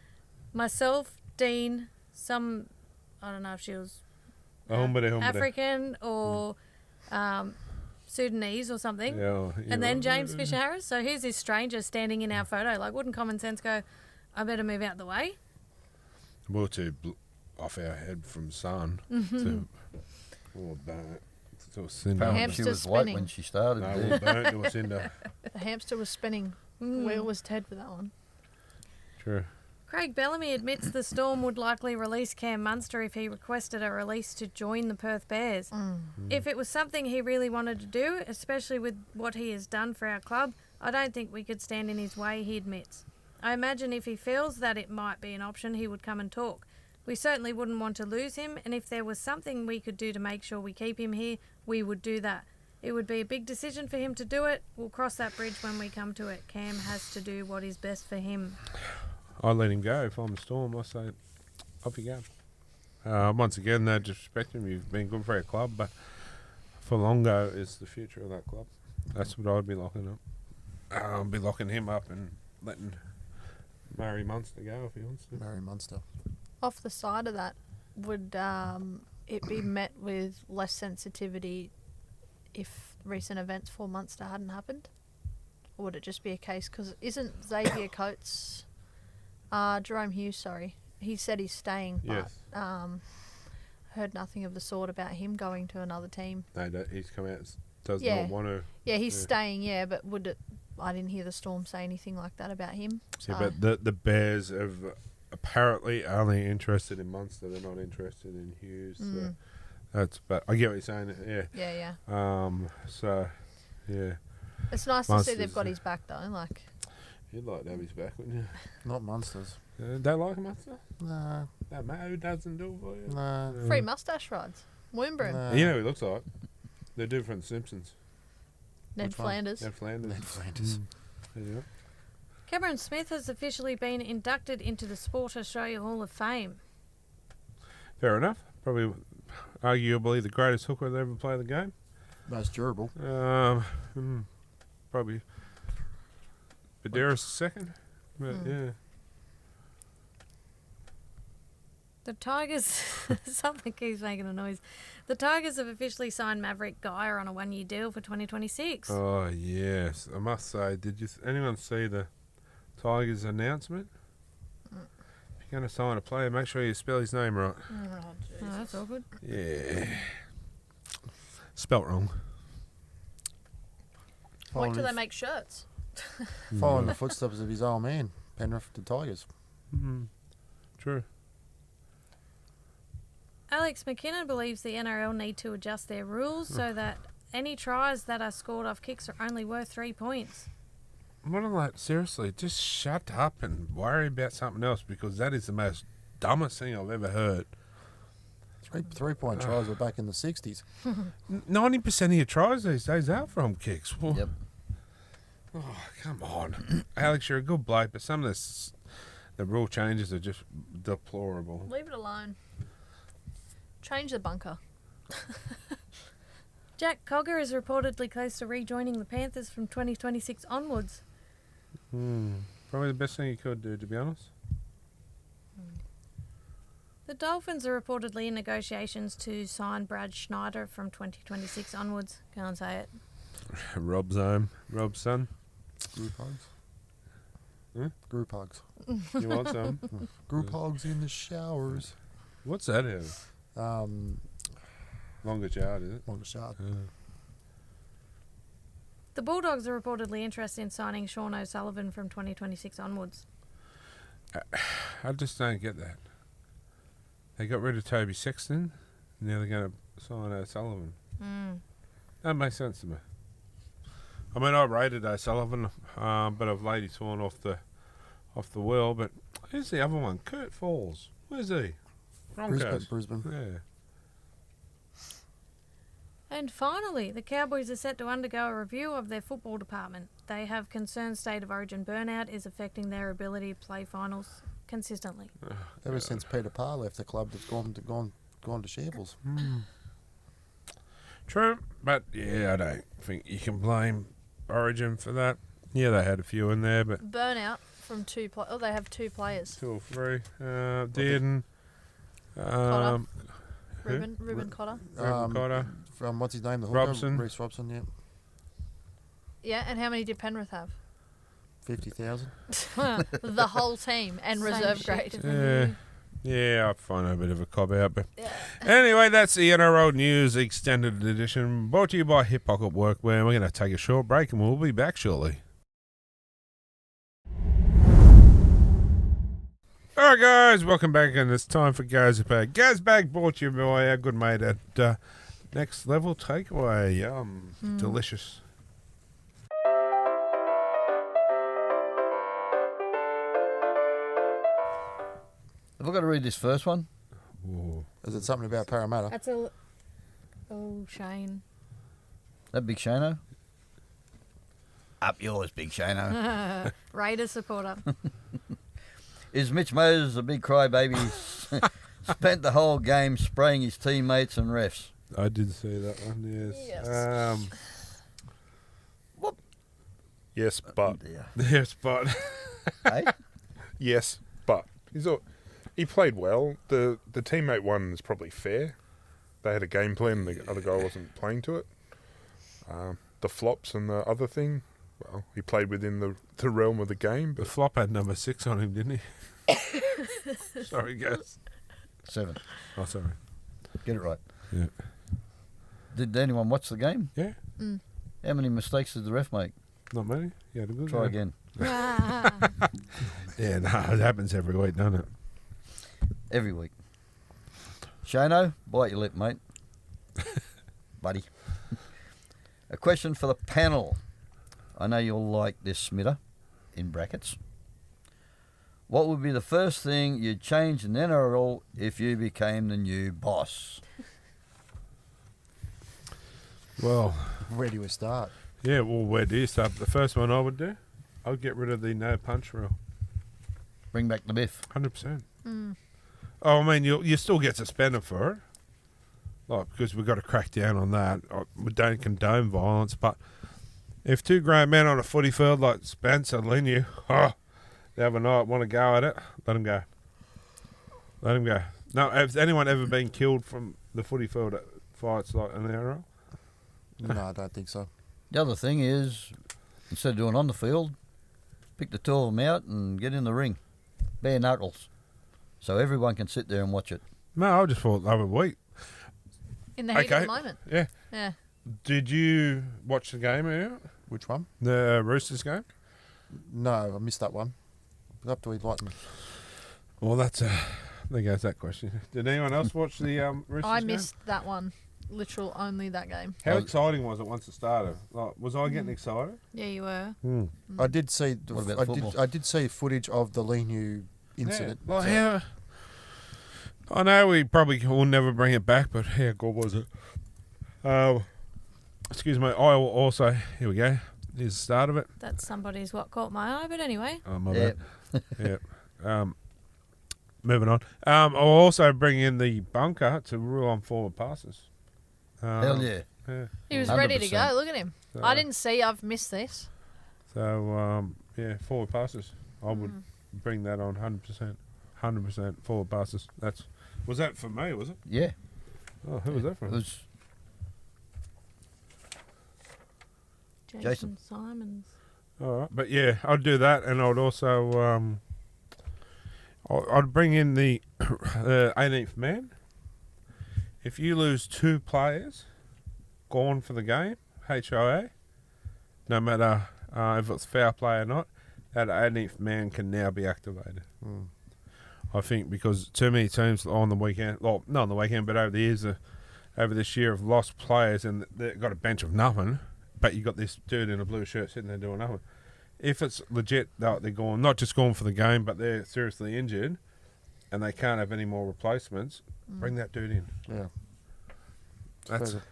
myself, Dean, I don't know if she was African or Sudanese or something. Yeah, And then James Fisher Harris. So here's this stranger standing in our photo. Like, wouldn't common sense go, I better move out the way? We're too off our head from sun to a cinder. Apparently Hamster she was spinning. late when she started. No, there. we'll burn to a cinder. the hamster was spinning. Wheel was Ted with that one. True. Craig Bellamy admits the Storm would likely release Cam Munster if he requested a release to join the Perth Bears. If it was something he really wanted to do, especially with what he has done for our club, I don't think we could stand in his way, he admits. I imagine if he feels that it might be an option, he would come and talk. We certainly wouldn't want to lose him, and if there was something we could do to make sure we keep him here, we would do that. It would be a big decision for him to do it. We'll cross that bridge when we come to it. Cam has to do what is best for him. I let him go if I'm the Storm. I say, off you go. Once again, no disrespect him. You've been good for our club, but Fulongo is the future of that club. That's what I'd be locking up. I'll be locking him up and letting Murray Munster go if he wants to. Murray Munster. Off the side of that, would it be met with less sensitivity if recent events for Munster hadn't happened? Or would it just be a case, because isn't Xavier Coates, Jerome Hughes, sorry, he said he's staying, but Yes. heard nothing of the sort about him going to another team. No, he's come out and does Yeah. not want to. Yeah, he's staying, but would it, I didn't hear the Storm say anything like that about him. Yeah, but the Bears have apparently only interested in Munster. They're not interested in Hughes. So that's. But I get what you're saying. Yeah. Yeah. So, yeah. It's nice to see they've Munster's, got his back though. Like, You'd like to have his back, wouldn't you? Not Munsters. Don't like Munster? Nah. Don't matter who doesn't do it for you. Nah. free mustache rides. Moonbroom. Nah. You know who he looks like? They're different Simpsons. Ned Which one? Flanders. Ned Flanders. Ned Flanders. There you go. Cameron Smith has officially been inducted into the Sport Australia Hall of Fame. Fair enough. Probably, arguably, the greatest hooker that ever played the game. Most durable. Probably Badera's second. But yeah. The Tigers, something keeps making a noise. The Tigers have officially signed Maverick Geyer on a 1-year deal for 2026. Oh yes, I must say. Did anyone see the Tigers announcement? If you're going to sign a player, make sure you spell his name right. Oh, that's awkward. Yeah, spelt wrong. Wait till they make shirts. Following the footsteps of his old man, Penrith to Tigers. True. Alex McKinnon believes the NRL need to adjust their rules so that any tries that are scored off kicks are only worth 3 points. What am I, seriously, just shut up and worry about something else, because that is the most dumbest thing I've ever heard. 3-point tries were back in the 60s. 90% of your tries these days are from kicks. Well, Yep. oh, come on. Alex, you're a good bloke, but some of the rule changes are just deplorable. Leave it alone. Change the bunker. Jack Cogger is reportedly close to rejoining the Panthers from 2026 onwards. Probably the best thing you could do, to be honest. The Dolphins are reportedly in negotiations to sign Brad Schneider from 2026 onwards. Can't say it. Rob's home. Rob's son. Group hugs. Huh? Group hugs. You want some? Group hugs in the showers. What's that have? Longest yard, is it? Longest shot. The Bulldogs are reportedly interested in signing Sean O'Sullivan from 2026 onwards. I just don't get that. They got rid of Toby Sexton. Now they're going to sign O'Sullivan. That makes sense to me. I mean, I rated O'Sullivan, but of late he's torn off the wheel. But who's the other one? Kurt Falls. Where's he? Broncos. Brisbane. Yeah. And finally, the Cowboys are set to undergo a review of their football department. They have concerns State of Origin burnout is affecting their ability to play finals consistently. Ever since Peter Parr left the club, they've gone to shambles. True, but yeah, I don't think you can blame Origin for that. Yeah, they had a few in there, but Burnout from two players. Oh, they have two players. 2 or 3. Dearden. Cotter. Who? Ruben Cotter. Ruben Cotter. From what's his name? The hooker? Robson. Reece Robson, yeah. Yeah, and how many did Penrith have? 50,000. The whole team and Same reserve shit, grade. different Yeah, I find it a bit of a cop out, but anyway, that's the NRL News Extended Edition, brought to you by Hip Pocket Workwear. We're going to take a short break, and we'll be back shortly. All right, guys, welcome back, and it's time for Gazbag. Gazbag brought to you by our good mate at Next Level Takeaway. Yum, delicious. Have I got to read this first one? Ooh. Is it something about Parramatta? That's a... Oh, Shane. That Big Shano? Up yours, Big Shano. Raiders supporter. Is Mitch Moses a big crybaby spent the whole game spraying his teammates and refs. I did see that one. Yes. Yes. Yes, but Yes, but Hey? yes, but he played well. The teammate one is probably fair. They had a game plan, and the other guy wasn't playing to it. The flops and the other thing, well, he played within the realm of the game. the But flop had number 6 on him, didn't he? Sorry, guys. 7. Oh, sorry. Get it right. Yeah. Did anyone watch the game? Yeah, How many mistakes did the ref make? not many. Yeah, had a good Try game. again. Yeah, no, it happens every week, doesn't it? Every week. Shano, bite your lip, mate. Buddy. A question for the panel. I know you'll like this, Smitter, in brackets. What would be the first thing you'd change in NRL if you became the new boss? Well, Where do we start? yeah, well, where do you start? The first one I would do, I would get rid of the no punch rule. Bring back the biff. 100%. Oh, I mean, you still get suspended for it. Like, because we've got to crack down on that. We don't condone violence, but if 2 grown men on a footy field like Spencer Linu, the other night want to go at it, let them go. Let them go. No, has anyone ever been killed from the footy field at fights like an NRL? No, I don't think so. The other thing is, instead of doing on the field, pick the 2 of them out and get in the ring. Bare knuckles. So everyone can sit there and watch it. No, I just thought they were weak. In the heat of Okay. the moment. Yeah. Yeah. Did you watch the game earlier? Which one? The Roosters game? No, I missed that one. You'll have to enlighten me. Well, that's there goes that question. Did anyone else watch the Roosters I game? missed that one. Literal only that game. How exciting was it once it started? Like, was I getting excited? Yeah, you were. I did see. What about football? I did see footage of the Linu incident. Yeah. Well, So- yeah. I know we probably will never bring it back, but how good was it? Excuse me. I will also. Here we go. Here's the start of it. That's somebody's what caught my eye, but anyway. Oh, my Yeah. bad. Yeah. Moving on. I'll also bring in the bunker to rule on forward passes. Hell yeah. Yeah. He was ready to 100%. go. Look at him. So, I didn't see. I've missed this. So, yeah, forward passes. I would bring that on 100%. 100% forward passes. Was that for me, was it? Yeah. Oh, who was that It from? was Jason Jason. Simons. All right. But yeah, I'd do that, and I'd also I'd bring in the 18th man. If you lose 2 players gone for the game, HIA, no matter if it's foul play or not, that 18th man can now be activated. I think because too many teams on the weekend, well, not on the weekend, but over the years, over this year, have lost players and they've got a bench of nothing, but you got this dude in a blue shirt sitting there doing nothing. If it's legit that they're going, not just going for the game, but they're seriously injured and they can't have any more replacements, bring that dude in. Yeah. That's Fair.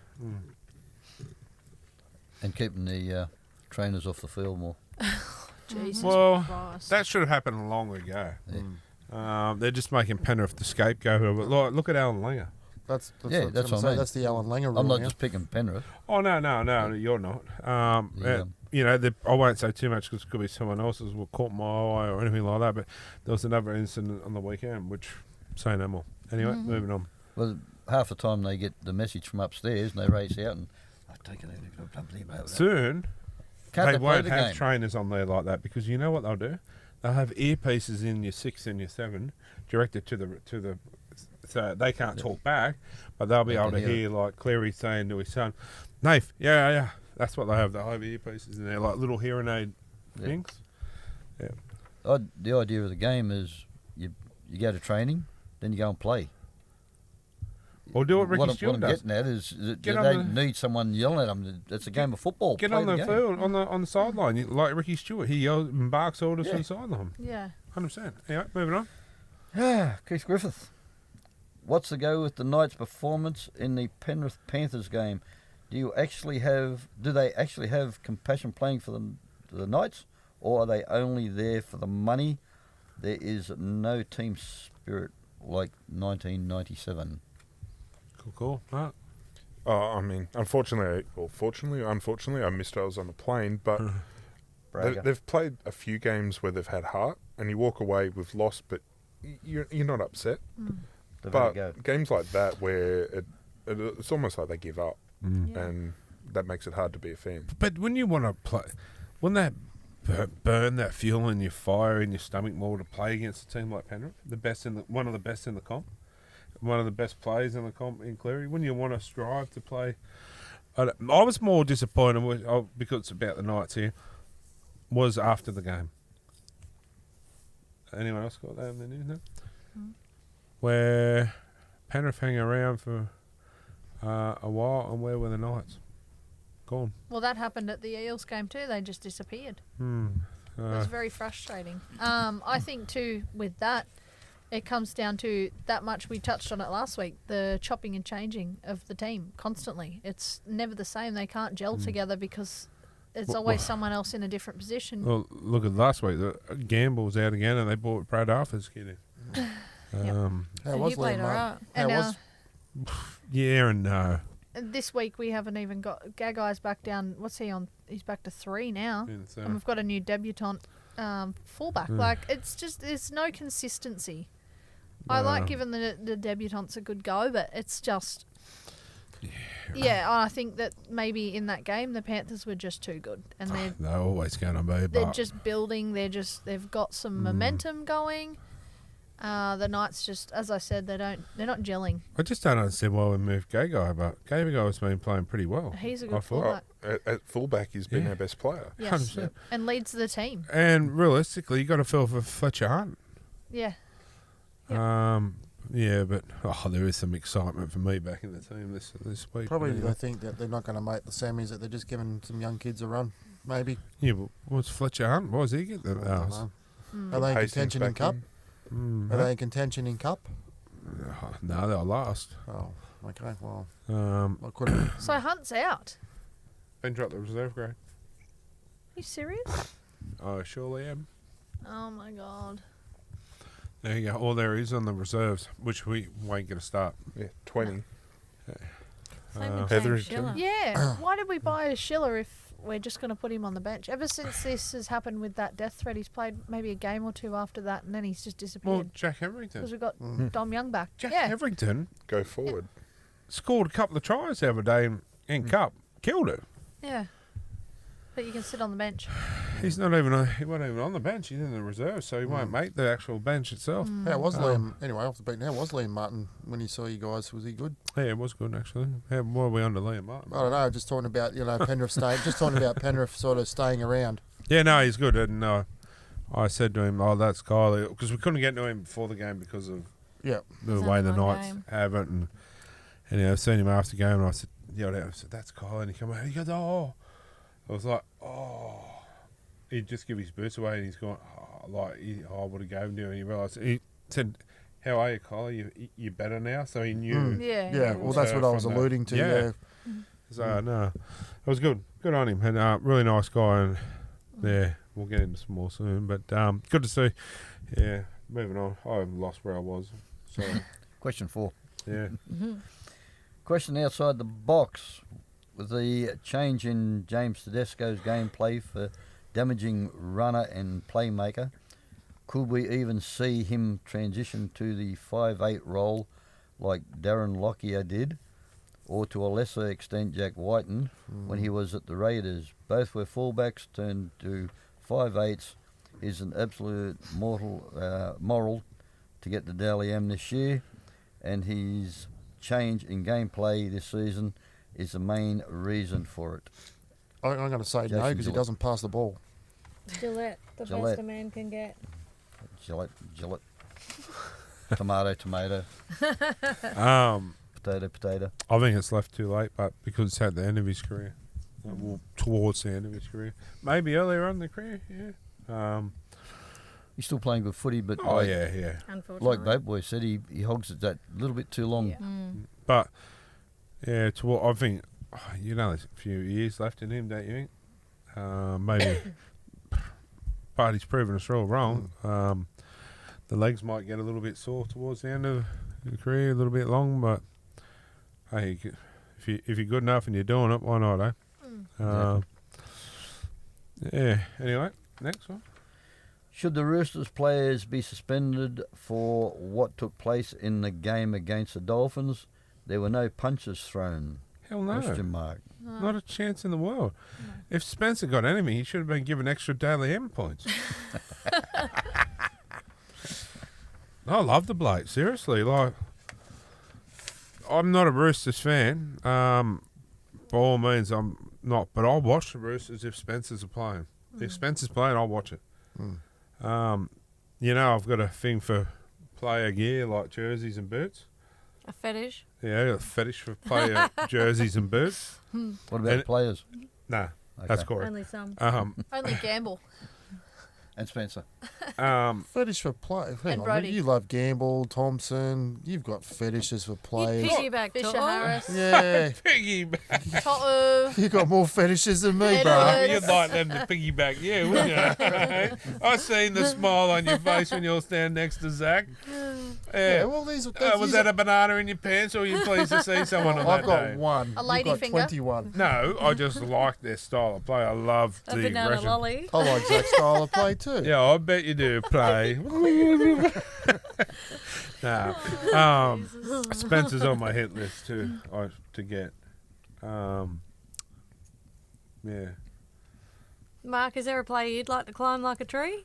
and keeping the trainers off the field more. Jesus Well, Christ. that should have happened long ago. Yeah. They're just making Penrith the scapegoat. But look at Alan Langer. That's Yeah, what that's I what was I gonna say. mean. That's the Alan Langer rule. I'm not now. just picking Penrith. Oh no, you're not. Yeah. You know, I won't say too much because it could be someone else's will caught my eye or anything like that. But there was another incident on the weekend, which say no more. Anyway, moving on. Well, half the time they get the message from upstairs and they race out and I've taken it. Soon Can't they play won't the have game? trainers on there like that because you know what they'll do? They'll have earpieces in your 6 and your 7 directed to the so they can't talk back, but they'll be They able can to hear hear like Cleary saying to his son, "Nath, yeah, that's what they have. They'll have earpieces in there, like little hearing aid Yeah. things." The idea of the game is you go to training, then you go and play. Or do what Ricky what Stewart I'm does. getting at is that Get they on need someone yelling at them. It's a game of football. Get Play on the game. field, on the sideline, like Ricky Stewart. He yells and barks orders from the sideline. Yeah. 100%. Anyway, moving on. Keith Griffith. What's the go with the Knights' performance in the Penrith Panthers game? Do they actually have compassion playing for the Knights, or are they only there for the money? There is no team spirit like 1997. Cool. Right. I mean, unfortunately, I missed. I was on the plane, but Bragger. they've played a few games where they've had heart, and you walk away with loss, but you're not upset. They've had a But go. games like that where it's almost like they give up, Yeah. and that makes it hard to be a fan. But when you want to play, wouldn't that burn that fuel in your fire in your stomach more to play against a team like Penrith, one of the best in the comp, one of the best players in the comp in Cleary? Wouldn't you want to strive to play? I was more disappointed because it's about the Knights here. Was after the game. Anyone else got that in the news? No? Where Penrith hang around for a while, and where were the Knights? Gone. Well, that happened at the Eels game too. They just disappeared. Hmm. It was very frustrating. I think too with that, it comes down to that much. We touched on it last week. The chopping and changing of the team constantly. It's never the same. They can't gel together because it's always someone else in a different position. Well, look at last week. The Gamble was out again, and they brought Brad Arthur's kid in. How And was he played Liam all Martin? right. How And was? Yeah and no. this week we haven't even got Gagai's back down. What's he on? He's back to 3 now, and we've got a new debutant fullback. Like it's just there's no consistency. I like giving the debutants a good go, but it's just. Yeah, I think that maybe in that game the Panthers were just too good, and They're always going to be. they're But just building. They've got some momentum going. The Knights just, as I said, they're not gelling. I just don't understand why we moved Gagai, but Gagai has been playing pretty well. He's a I good thought. fullback. At fullback, he's been Yeah. our best player. Yes, 100%. and leads the team. And realistically, you got to feel for Fletcher Hunt. Yeah, Yeah, but there is some excitement for me back in the team this week. Probably Anyway. they think that they're not going to make the semis, that they're just giving some young kids a run, maybe. Yeah, but what's Fletcher Hunt? Why does he get the I don't hours? know. Mm. Are they in Hastings contention in back Cup? in. Are they in contention in Cup? No, they'll last. Oh, okay, well, Um, I couldn't. so Hunt's out. been dropped the reserve grade. You serious? I surely am. Oh my god. There you go. All there is on the reserves, which we won't get a start. Yeah, 20. Same with Heather James is Schiller. Yeah. Why did we buy a Schiller if we're just going to put him on the bench? Ever since this has happened with that death threat, he's played maybe a game or two after that, and then he's just Well, disappeared. Jack Because Hetherington. we've got Dom Young back. Jack yeah. Hetherington Go forward. scored a couple of tries the other day in Cup. Killed it. Yeah. But you can sit on the bench. He wasn't even on the bench. He's in the reserve, so he won't make the actual bench itself. How was Liam? Anyway, off the beat. How was Liam Martin when he saw you guys? Was he good? Yeah, it was good actually. Why are we on to Liam Martin? I don't know. Just talking about Penrith staying. Just talking about Penrith sort of staying around. Yeah, no, he's good. And I said to him, "Oh, that's Kylie," because we couldn't get to him before the game because of Yeah. the It's way only the one Knights game. have it. And I've seen him after the game, and I said, I said, "That's Kylie," and he come out. He goes, "Oh," I was like, "Oh." He'd just give his boots away, and he's gone, I would have gave him to him. And he realised, he said, "How are you, Kylie? You better now?" So he knew. Yeah. Yeah. Well, that's what I was From that. alluding to. Yeah. Yeah. So no, it was good. Good on him, and really nice guy. And yeah, we'll get into some more soon. But good to see. Yeah, moving on. I lost where I was. So Question 4. yeah, Question outside the box. With the change in James Tedesco's gameplay for damaging runner and playmaker, could we even see him transition to the 5'8" role like Darren Lockyer did, or to a lesser extent Jack Whiten when he was at the Raiders? Both were fullbacks turned to 5'8s. Is an absolute moral to get the Dally M this year, and his change in gameplay this season is the main reason for it. I'm going to say no Jason because he Gillett. doesn't pass the ball. Gillette, the Gillette. best a man can get. Gillette. Tomato. Potato. I think it's left too late, but because it's at the end of his career, well, towards the end of his career, maybe earlier on in the career. Yeah. He's still playing good footy, but Oh like, yeah. Unfortunately. like Boat Boy said, he hogs it that little bit too long. Yeah. But yeah, to what I think, there's a few years left in him, don't you think? Maybe, but he's proven us all wrong. the legs might get a little bit sore towards the end of your career, a little bit long, but hey, if you're good enough and you're doing it, why not, eh? Yeah. Anyway, next one. Should the Roosters players be suspended for what took place in the game against the Dolphins? There were no punches thrown. Hell no. Question mark. Not a chance in the world. If Spencer got enemy, he should have been given extra daily M points. I love the bloke, seriously. Like, I'm not a Roosters fan. By all means, I'm not. But I'll watch the Roosters if Spencer's playing. If Spencer's playing, I'll watch it. You know, I've got a thing for player gear like jerseys and boots. A fetish. Yeah, I got a fetish for player jerseys and boots. What about players? Nah, that's correct. Only some. Only Gamble. And Spencer. Fetish for play. Hang And on, Brody. you love Gamble, Thompson. You've got fetishes for players. Piggyback Fisher to Harris. Yeah, Piggyback. Toto. you got more fetishes than me, bro. Edwards. You'd like them to piggyback you, wouldn't you? I seen the smile on your face when you're standing next to Zach. Yeah, well, these. Was that a banana in your pants, or were you pleased to see someone on I've that got day? one. A You've lady got finger? 21. No, I just like their style of play. I love A the banana aggression. lolly. I like Zach's style of play too. Yeah, I bet you do play. No, Spencer's on my hit list too. To get. Yeah. Mark, is there a player you'd like to climb like a tree?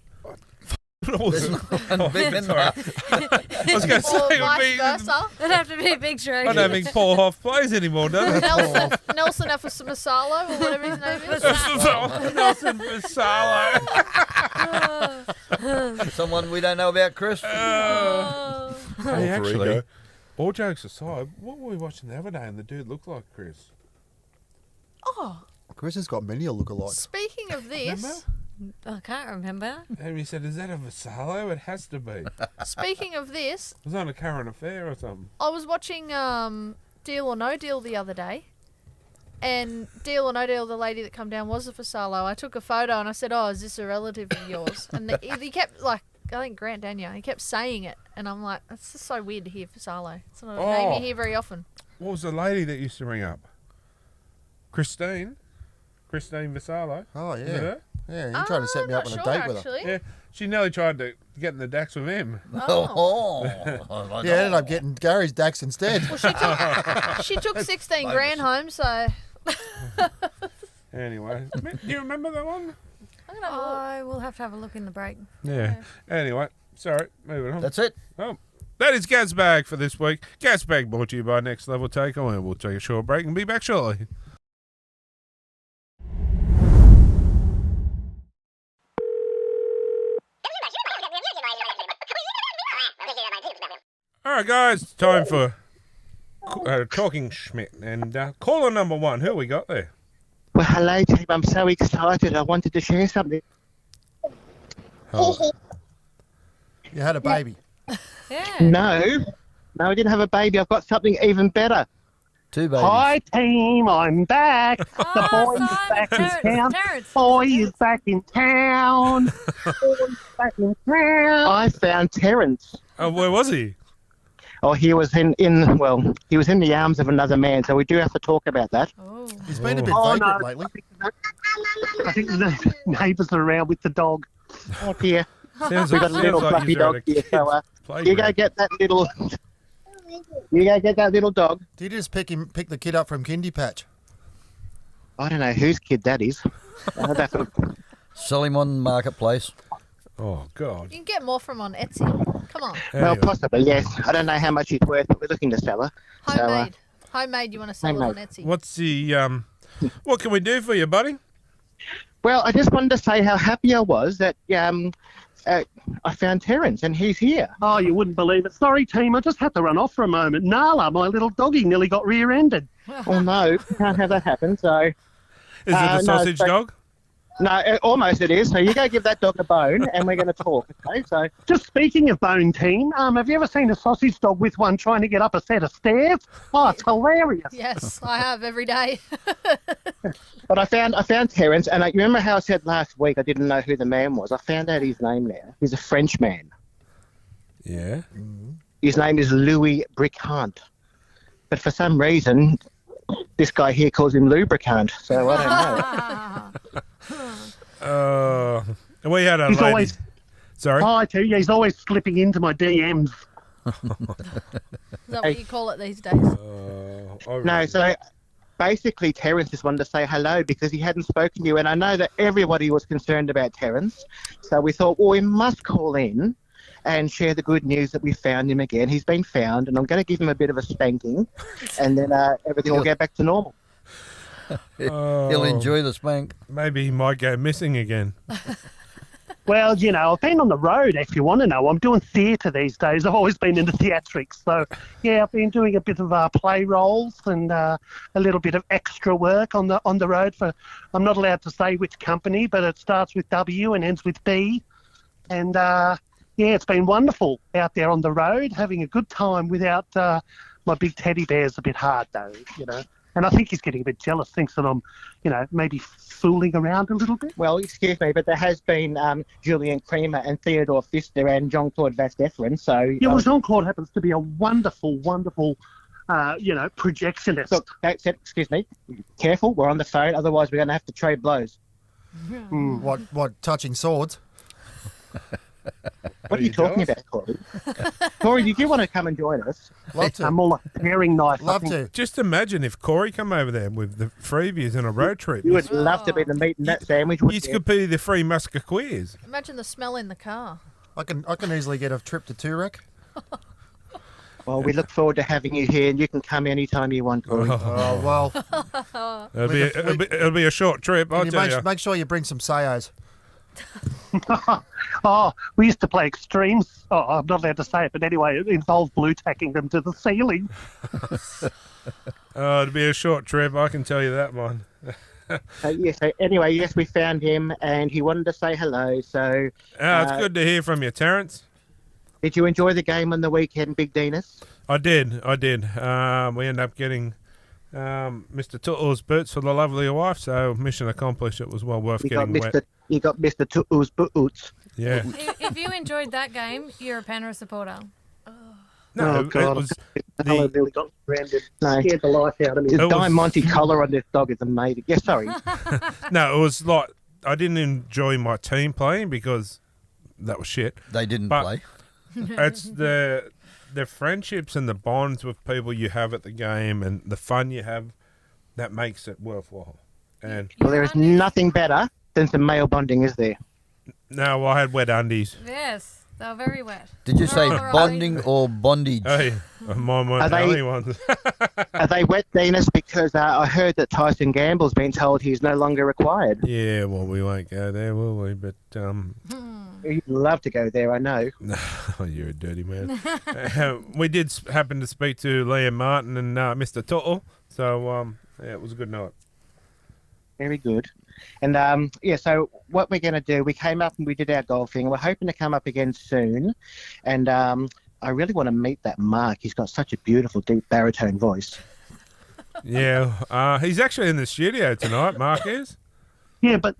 I was And big men, going to Or say it would vice be. versa. It'd have to be a big tree. I don't think Paul Hoff plays anymore, does he? Nelson Masalo or whatever his name is. Nelson Vassallo. Someone we don't know about, Chris. Oh. Hey, Alter actually, ego. all jokes aside, what were we watching the other day and the dude looked like Chris? Oh, Chris has got many a lookalike. speaking of this, Remember? I can't remember. And he said, is that a Vassallo? It has to be. It speaking of this, was on a current affair or something. I was watching Deal or No Deal the other day, and Deal or No Deal, the lady that come down was a Fasalo. I took a photo and I said, "Oh, is this a relative of yours?" And he kept I think Grant Daniel, he kept saying it, and I'm like, that's just so weird to hear Fasalo. It's not a name you hear very often. What was the lady that used to ring up? Christine Vassallo. Oh, Is it yeah. her? Yeah, you tried to set me up on a date with her. actually. Yeah, she nearly tried to get in the dax with him. Oh. Yeah, ended up getting Gary's Dax instead. Well, she took 16 grand home, so Anyway, do you remember that one? I'm gonna have a look. I will have to have a look in the break. Yeah. Anyway, sorry, moving on. That's it. Oh, that is Gaz Bag for this week. Gaz Bag brought to you by Next Level Takeaway, and we'll take a short break and be back shortly. All right, guys, time for Talking Schmidt. And caller number one, who we got there? Well, hello, team. I'm so excited. I wanted to share something. Oh, You had a baby. Yeah. No, I didn't have a baby. I've got something even better. 2 babies. Hi, team. I'm back. The boy's back in town. Terrence. Boy is back in town. Boy's back in town. I found Terrence. oh, where was he? Oh, he was he was in the arms of another man, so we do have to talk about that. Oh. He's been a bit Oh, vagrant no. lately. I think the neighbours are around with the dog. Oh, dear. Sounds We've got a little like fluffy you're at dog a here, kid's so you go playground. get that little... You go get that little dog. Did you just pick the kid up from Kindy Patch? I don't know whose kid that is. That's Sell him on Marketplace. Oh, God. You can get more from on Etsy. Come on, Well, Anyway. possibly, yes. I don't know how much she's worth, but we're looking to sell her. So, homemade. Homemade. You want to sell it on homemade. Etsy? What's the, what can we do for you, buddy? well, I just wanted to say how happy I was that I found Terrence and he's here. Oh, you wouldn't believe it. Sorry, team. I just had to run off for a moment. Nala, my little doggy, nearly got rear-ended. Oh, no, can't have that happen. So, Is it the no, sausage so- dog? no, almost it is. So you go give that dog a bone and we're going to talk, okay? So, Just speaking of bone, team, have you ever seen a sausage dog with one trying to get up a set of stairs? Oh, it's hilarious. Yes, I have every day. but I found Terrence, and you remember how I said last week I didn't know who the man was? I found out his name now. He's a French man. Yeah. His name is Louis Bricant. But for some reason, this guy here calls him lubricant. So I don't know. We had a He's lady. always- Sorry. Oh, I tell you, he's always slipping into my DMs. Is that what you call it these days? No, so basically Terence just wanted to say hello because he hadn't spoken to you. And I know that everybody was concerned about Terence. So we thought, well, we must call in and share the good news that we found him again. He's been found, and I'm going to give him a bit of a spanking, and then everything will get back to normal. He'll enjoy the spank. Maybe he might go missing again. Well, you know, I've been on the road, if you want to know. I'm doing theatre these days. I've always been into theatrics. So, yeah, I've been doing a bit of play roles and a little bit of extra work on the road for, I'm not allowed to say which company, but it starts with W and ends with B. And, yeah, it's been wonderful out there on the road, having a good time without my big teddy bear's a bit hard, though, you know. And I think he's getting a bit jealous, thinks that I'm, you know, maybe fooling around a little bit. Well, excuse me, but there has been Julian Creamer and Theodore Pfister and Jean-Claude Vastefren, so... Yeah, well, Jean-Claude happens to be a wonderful, wonderful, you know, projectionist. Look, that's it. Excuse me. Careful, we're on the phone, otherwise we're going to have to trade blows. What, touching swords? What are you talking about, Corey? Corey, did you want to come and join us? Love to. I'm more like a paring knife. I Love think. to. Just imagine if Corey come over there with the freebies and a road trip. You would love to be the meat in that sandwich, wouldn't You you? could be the free musketeers. Imagine the smell in the car. I can easily get a trip to Turek. Well, we look forward to having you here, and you can come anytime you want, Corey. Oh, well. It'll be a short trip, I'll You tell you. make sure you bring some sayos. Oh, we used to play extremes. Oh, I'm not allowed to say it, but anyway, it involved blue tacking them to the ceiling. It'll be a short trip, I can tell you that one. Anyway, yes, we found him, and he wanted to say hello. So, It's good to hear from you, Terence. did you enjoy the game on the weekend, Big Denis? I did. We ended up getting Mr. Tuttle's boots for the lovely wife, so mission accomplished. It was well worth getting wet. You got Mr. Tutu's boots. Yeah. If you enjoyed that game, you're a Penrith supporter. No, Oh, God. it was Hello, the, Billy got stranded. No. Scared the life out of me. The It was- Diamante collar on this dog is amazing. Yeah, sorry. no, it was like I didn't enjoy my team playing because that was shit. They didn't But- play. It's the friendships and the bonds with people you have at the game and the fun you have that makes it worthwhile. And Well, there is nothing better than some male bonding, is there? no, I had wet undies. Yes, they were very wet. Did you say All right. bonding or bondage? Hey, mine weren't Are the they- only ones. Are they wet, Denis? Because I heard that Tyson Gamble's been told he's no longer required. Yeah, well, we won't go there, will we? But You'd love to go there, I know. oh, you're a dirty man. We did happen to speak to Liam Martin and Mr. Tuttle, so yeah, it was a good night. Very good. And so what we're going to do, we came up and we did our golfing. We're hoping to come up again soon. And I really want to meet that Mark. He's got such a beautiful, deep baritone voice. Yeah, he's actually in the studio tonight. Mark is. Yeah, but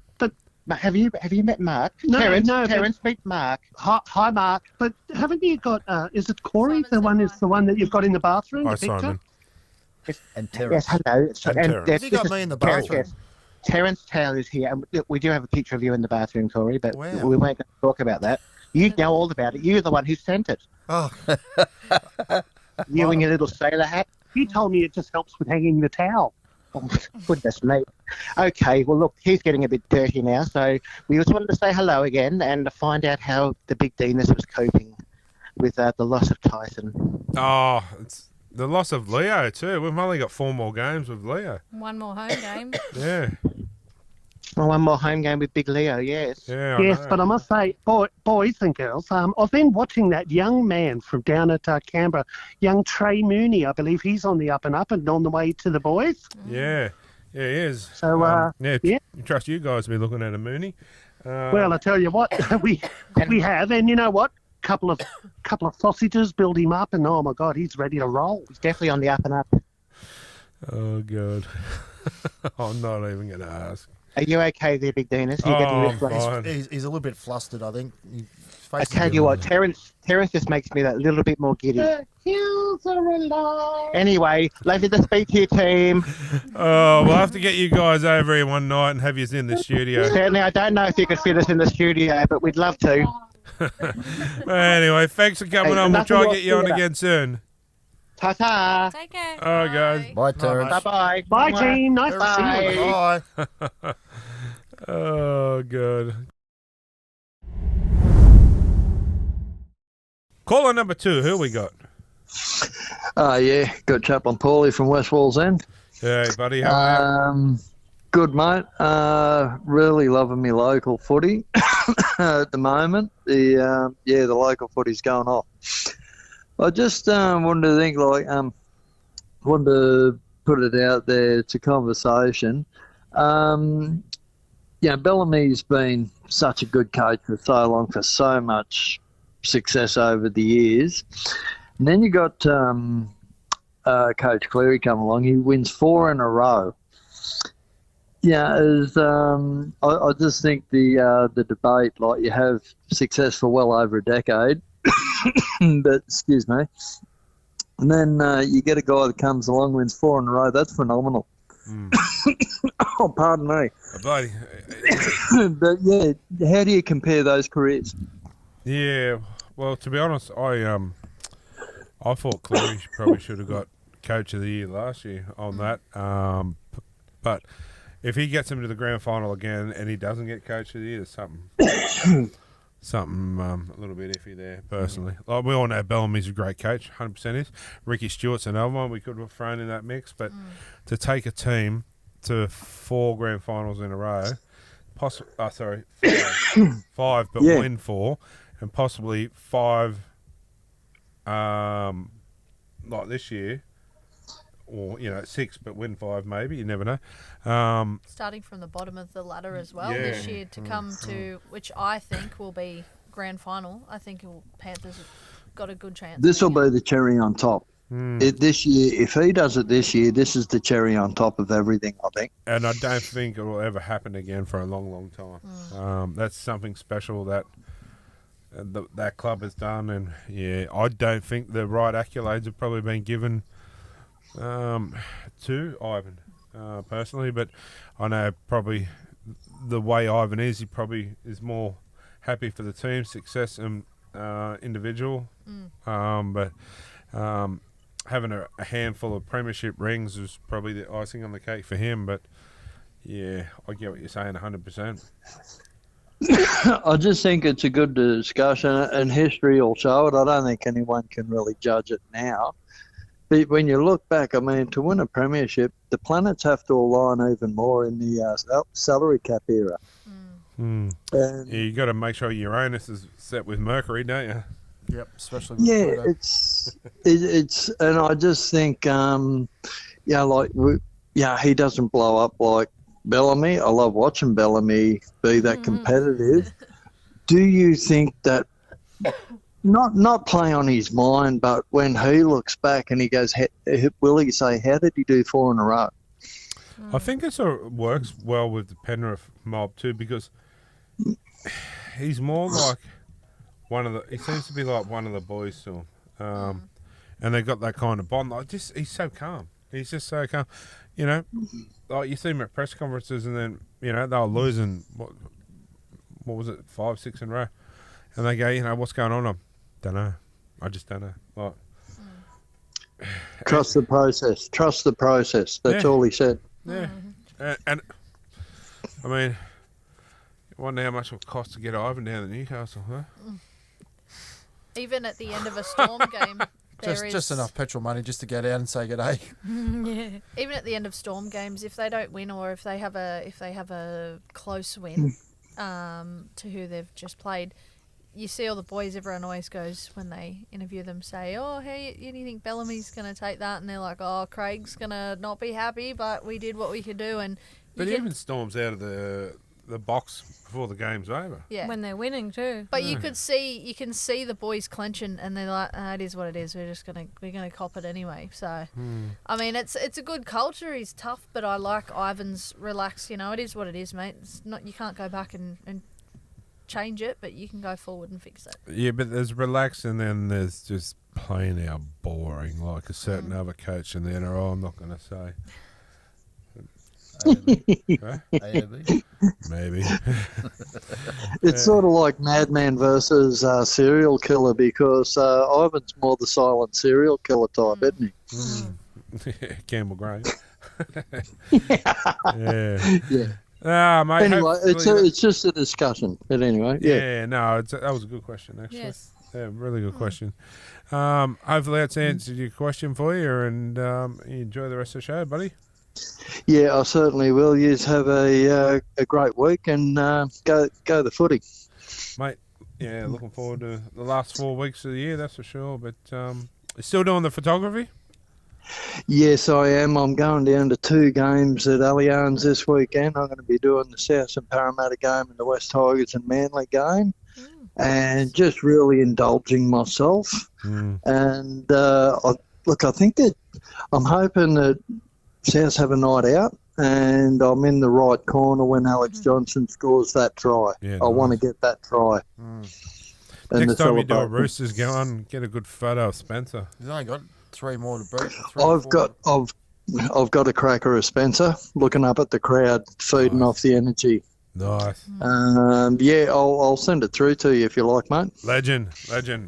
Have you met Mark? No, Terence, no, but- Terence, meet Mark. hi, Mark. But haven't you got? Is it Corey? Simon's The one that you've got in the bathroom. Hi, the picture? Simon. And Terence. Yes, hello. So, And Terence. yes, You got this me is in the Terence, bathroom. yes. Terence Taylor is here. And look, we do have a picture of you in the bathroom, Corey, but Wow. we won't talk about that. You know all about it. You're the one who sent it. Oh, You and your little sailor hat. He told me it just helps with hanging the towel. Oh, goodness me. Okay, well, look, he's getting a bit dirty now, so we just wanted to say hello again and to find out how the Big Denis was coping with the loss of Tyson. Oh, it's the loss of Leo too. We've only got 4 more games with Leo. One more home game. Yeah, Well, one more home game with Big Leo, yes. yeah. I Yes, know. but I must say, boys and girls, I've been watching that young man from down at Canberra, young Trey Mooney. I believe he's on the up and up and on the way to the boys. Yeah, he is. So, yeah, yeah. trust you guys to be looking at a Mooney. Well, I tell you what, we have, and you know what? Couple of sausages, build him up, and oh my God, he's ready to roll. He's definitely on the up and up. Oh God, I'm not even going to ask. Are you okay there, Big Denis? Are you getting Oh, a I'm bit flushed? fine. he's a little bit flustered, I think. He face I is tell good. you what, Terence just makes me that little bit more giddy. Anyway, lovely to speak to you, team. Oh, we'll have to get you guys over here one night and have you in the studio. Certainly, I don't know if you could fit us in the studio, but we'd love to. Anyway, thanks for coming on. We'll try and get you on again soon. Ta-ta. Take care. All right, guys. Bye, Terence. Bye-bye. Bye, team. Nice to see you. Bye. Oh, God. Caller number 2, who we got? Yeah, good chap on Paulie from West Walls End. Hey, buddy, how are you? Good, mate. Really loving me local footy at the moment. The local footy's going off. I just wanted to think, wanted to put it out there to conversation. Bellamy's been such a good coach for so long, for so much success over the years. And then you got Coach Cleary come along. He wins 4 in a row. Yeah, I just think the debate, like, you have success for well over a decade, but excuse me, and then you get a guy that comes along, wins 4 in a row. That's phenomenal. Oh, pardon me. Buddy. But yeah, how do you compare those careers? Yeah, well, to be honest, I thought Cleary probably should have got Coach of the Year last year on that. But if he gets him to the grand final again and he doesn't get Coach of the Year, there's something a little bit iffy there, personally. Like, we all know Bellamy's a great coach, 100% is. Ricky Stewart's another one we could have thrown in that mix, but to take a team to 4 grand finals in a row, five, but win 4, and possibly 5 like this year, or 6 but win 5 maybe, you never know. Starting from the bottom of the ladder as well this year to come to, which I think will be grand final. I think Panthers have got a good chance. This will be the cherry on top. This year, if he does it this year, this is the cherry on top of everything, I think. And I don't think it will ever happen again for a long, long time. That's something special that that club has done, and I don't think the right accolades have probably been given to Ivan personally, but I know probably the way Ivan is, he probably is more happy for the team success and individual, but having a handful of premiership rings was probably the icing on the cake for him. But I get what you're saying 100%. I just think it's a good discussion, and history will show it. I don't think anyone can really judge it now. But when you look back, I mean, to win a premiership, the planets have to align even more in the salary cap era. And You got to make sure Uranus is set with Mercury, don't you? Yep, especially with Pluto. it's, and I just think, he doesn't blow up like Bellamy. I love watching Bellamy be that competitive. Do you think that, not play on his mind, but when he looks back and he goes, will he say, how did he do 4 in a row? I think it sort of works well with the Penrith mob too, because he's more like he seems to be like one of the boys to him. And they got that kind of bond. He's so calm. He's just so calm. Like you see him at press conferences, and then they were losing. What was it, 5, 6 in a row? And they go, what's going on? I don't know. I just don't know. Like, trust the process. Trust the process. That's all he said. Yeah, and I mean, I wonder how much it will cost to get Ivan down to Newcastle, huh? Even at the end of a Storm game, just enough petrol money just to get out and say good day. Even at the end of Storm games, if they don't win, or if they have a close win to who they've just played, you see all the boys, everyone always goes, when they interview them, say, oh, hey, you think Bellamy's going to take that? And they're like, oh, Craig's going to not be happy, but we did what we could do. But even Storm's out of the box before the game's over. Yeah. When they're winning too. But you can see the boys clenching, and they're like, it is what it is. We're gonna cop it anyway. So, I mean, it's a good culture. He's tough, but I like Ivan's relaxed. It is what it is, mate. It's not, you can't go back and change it, but you can go forward and fix it. Yeah, but there's relaxed and then there's just plain out boring, like a certain other coach in the NRL. I'm not going to say. Huh? AOB. Maybe. It's sort of like Madman versus serial killer because Ivan's more the silent serial killer type, isn't he? Campbell Gray. Yeah. Yeah. Ah, mate. Anyway, hopefully it's just a discussion. But anyway, yeah. Yeah, no, that was a good question, actually. Yes. Yeah, really good question. Hopefully that's answered your question for you, and you enjoy the rest of the show, buddy. Yeah, I certainly will. You have a great week and go the footy. Mate, yeah, looking forward to the last 4 weeks of the year, that's for sure. But you're still doing the photography? Yes, I am. I'm going down to 2 games at Allianz this weekend. I'm going to be doing the South and Parramatta game and the West Tigers and Manly game, and just really indulging myself. And I think that I'm hoping that South have a night out, and I'm in the right corner when Alex Johnson scores that try. Yeah, I want to get that try. And Next the time you do a celebration. Roosters, go on, get a good photo of Spencer. He's only got 3 more to beat. I've got a cracker of Spencer looking up at the crowd, feeding off the energy. Nice. Yeah, I'll send it through to you if you like, mate. Legend.